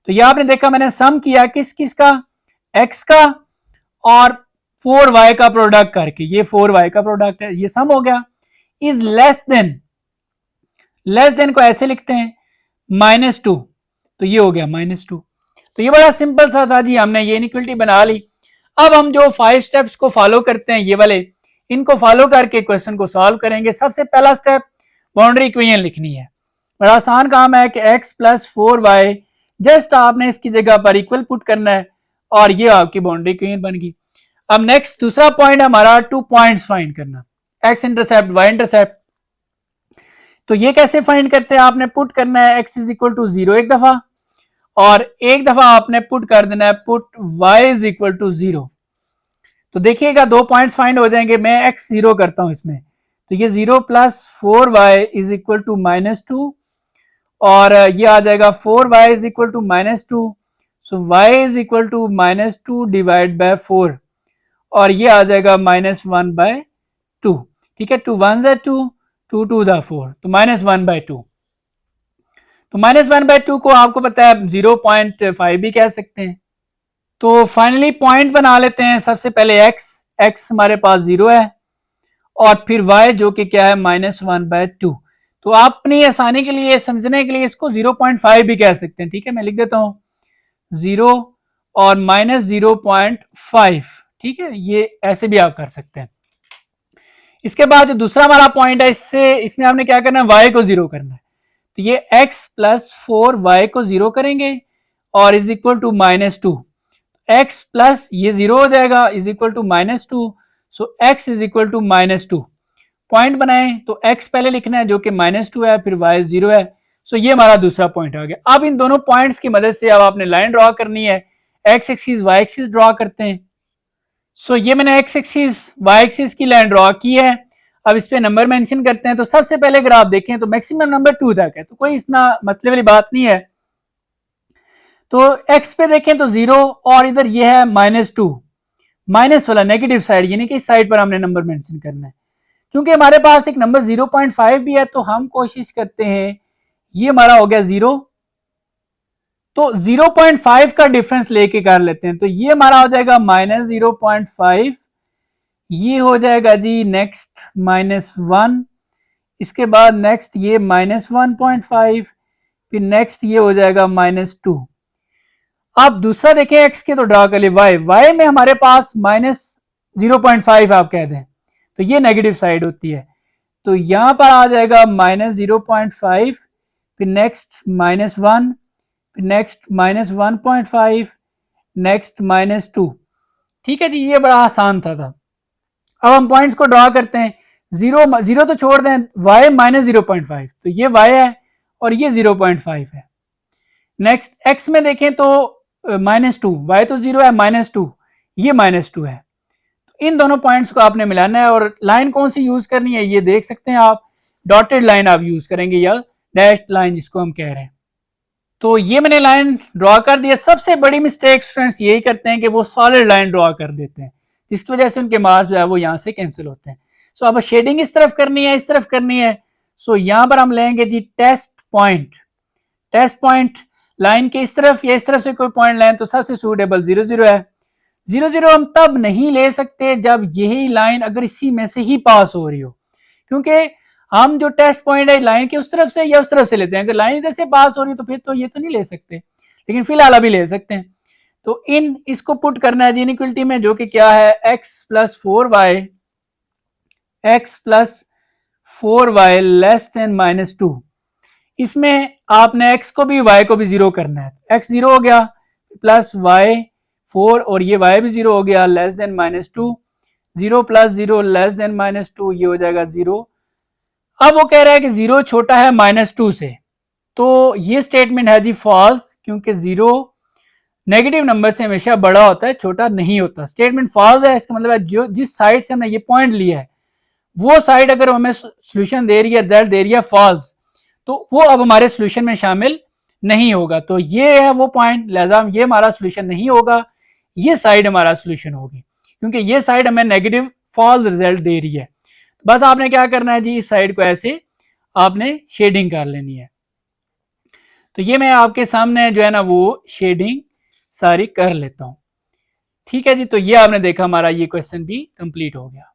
Speaker 1: तो ये आपने देखा मैंने सम किया किस किस का, x का और 4y का प्रोडक्ट करके, ये 4y का प्रोडक्ट है, ये सम हो गया। इज लेस देन को ऐसे लिखते हैं -2, तो ये हो गया -2। तो ये बड़ा सिंपल सा था जी, हमने ये इनइक्वलिटी बना ली। अब हम जो 5 स्टेप्स को फॉलो करते हैं, ये वाले, इनको फॉलो करके क्वेश्चन को सॉल्व करेंगे। सबसे पहला स्टेप, बाउंड्री इक्वेशन लिखनी है। बड़ा आसान काम है कि x प्लस 4y, जस्ट आपने इसकी जगह पर इक्वल पुट करना है और ये आपकी बाउंड्री इक्वेशन बन गई। अब नेक्स्ट दूसरा पॉइंट हमारा 2 पॉइंट्स फाइंड करना, x इंटरसेप्ट y इंटरसेप्ट। तो ये कैसे फाइंड करते हैं, आपने पुट करना है x इज इक्वल टू 0 एक दफा, और एक दफा आपने पुट कर देना है put y is equal to 0। तो देखिएगा 2 पॉइंट्स फाइंड हो जाएंगे। मैं x 0 करता हूं इसमें, तो ये 0 plus 4y is equal to -2, और ये आ जाएगा 4y is equal to -2, so y is equal to -2 divide by 4, और ये आ जाएगा -1/2। ठीक है, 2 1 जा 2, 2 2 जा 4, तो -1/2। तो -1/2 को आपको पता है 0.5 भी कह सकते हैं। तो फाइनली पॉइंट बना लेते हैं। सबसे पहले x हमारे पास 0 है, और फिर y जो कि क्या है -1/2। तो आप अपनी आसानी के लिए, समझने के लिए इसको 0.5 भी कह सकते हैं। ठीक है, मैं लिख देता हूं 0 और -0.5। ठीक है, ये ऐसे भी आप कर सकते हैं। इसके बाद जो दूसरा हमारा पॉइंट है, इसमें हमने क्या करना है, y को 0 करना है। तो ये x प्लस 4y को 0 करेंगे और is equal to -2, x plus ये 0 हो जाएगा is equal to -2, so x is equal to -2। Point बनाएं तो x पहले लिखना है जो कि -2 है, फिर y 0 है, सो ये हमारा दूसरा पॉइंट आ गया। अब इन दोनों पॉइंट्स की मदद से अब आपने लाइन ड्रॉ करनी है, x axis y axis draw करते हैं। सो ये मैंने x एक्सिस y एक्सिस की लाइन ड्रॉ की है। अब इस पे नंबर मेंशन करते हैं। तो सबसे पहले अगर आप देखें तो मैक्सिमम नंबर 2 तक है, तो कोई इतना मसले वाली बात नहीं है। तो x पे देखें तो 0 और इधर ये है -2, माइनस वाला नेगेटिव साइड, यानी कि इस साइड पर हमने नंबर मेंशन करना है। क्योंकि हमारे पास एक नंबर 0.5 भी है तो हम कोशिश करते हैं, ये हमारा हो गया 0, तो 0.5 का डिफरेंस लेके कर लेते हैं। तो ये हमारा हो जाएगा -0.5, ये हो जाएगा जी नेक्स्ट -1, इसके बाद नेक्स्ट ये -1.5, फिर नेक्स्ट ये हो जाएगा -2। आप दूसरा देखें x के तो ड्रा कर लिए y में हमारे पास -0.5 आप कह दें तो ये नेगेटिव साइड होती है, तो यहां पर आ जाएगा -0.5, फिर नेक्स्ट -1, फिर नेक्स्ट -1.5, नेक्स्ट -2। ठीक है जी, ये बड़ा आसान था। अब हम पॉइंट्स को ड्रॉ करते हैं। जीरो तो छोड़ दें, y -0.5, तो ये y है और ये 0.5 है। नेक्स्ट x में देखें तो -2, y तो 0 है, -2, ये -2 है। इन दोनों पॉइंट्स को आपने मिलाना है और लाइन कौन सी यूज करनी है ये देख सकते हैं आप, डॉटेड लाइन आप यूज करेंगे या डैश्ड लाइन जिसको हम कह रहे हैं। तो ये मैंने लाइन ड्रॉ कर दिया। सबसे बड़ी मिस्टेक स्टूडेंट्स यही करते हैं कि वो सॉलिड लाइन ड्रॉ कर देते हैं, जिसकी वजह से उनके मार्क्स जो है वो यहाँ से कैंसिल होते हैं। सो अब शेडिंग इस तरफ करनी है, इस तरफ करनी है। सो यहाँ पर हम लेंगे जी test point. Test point line के इस तरफ या इस तरफ से कोई पॉइंट लें तो सबसे सूटेबल 0 0 है। 0 0 हम तब नहीं ले सकते जब यही लाइन अगर इसी में से ही पास हो रही हो, क्योंकि हम जो टेस्ट पॉइंट है लाइन के उस तरफ से या उस तरफ से लेते हैं। अगर लाइन इधर से पास हो रही है तो फिर तो ये तो नहीं ले सकते, लेकिन फिलहाल अभी ले सकते हैं। तो इन इसको पुट करना है जी इनइक्वलिटी में, जो कि क्या है x plus 4y less than -2। इसमें आपने x को भी y को भी 0 करना है। x 0 हो गया, प्लस y 4 और ये y भी 0 हो गया, less than -2। 0 plus 0 less than -2, ये हो जाएगा 0। अब वो कह रहा है कि 0 छोटा है -2 से, तो ये स्टेटमेंट है जी फॉल्स, क्योंकि 0 नेगेटिव नंबर से हमेशा बड़ा होता है, छोटा नहीं होता। स्टेटमेंट फॉल्स है, इसका मतलब है जो जिस साइड से हमने ये पॉइंट लिया है वो साइड अगर हमें सोल्यूशन दे रही है, रिजल्ट दे रही है फॉल्स, तो वो अब हमारे सोल्यूशन में शामिल नहीं होगा। तो ये है वो पॉइंट, लिहाजा ये हमारा सोल्यूशन नहीं होगा, ये साइड हमारा सोल्यूशन होगी, क्योंकि ये साइड हमें नेगेटिव फॉल्स रिजल्ट दे रही है। बस आपने क्या करना है जी, इस साइड को ऐसे आपने शेडिंग कर लेनी है। तो ये मैं आपके सामने जो है ना वो शेडिंग सारी कर लेता हूं। ठीक है जी, तो ये आपने देखा हमारा ये क्वेश्चन भी कंप्लीट हो गया।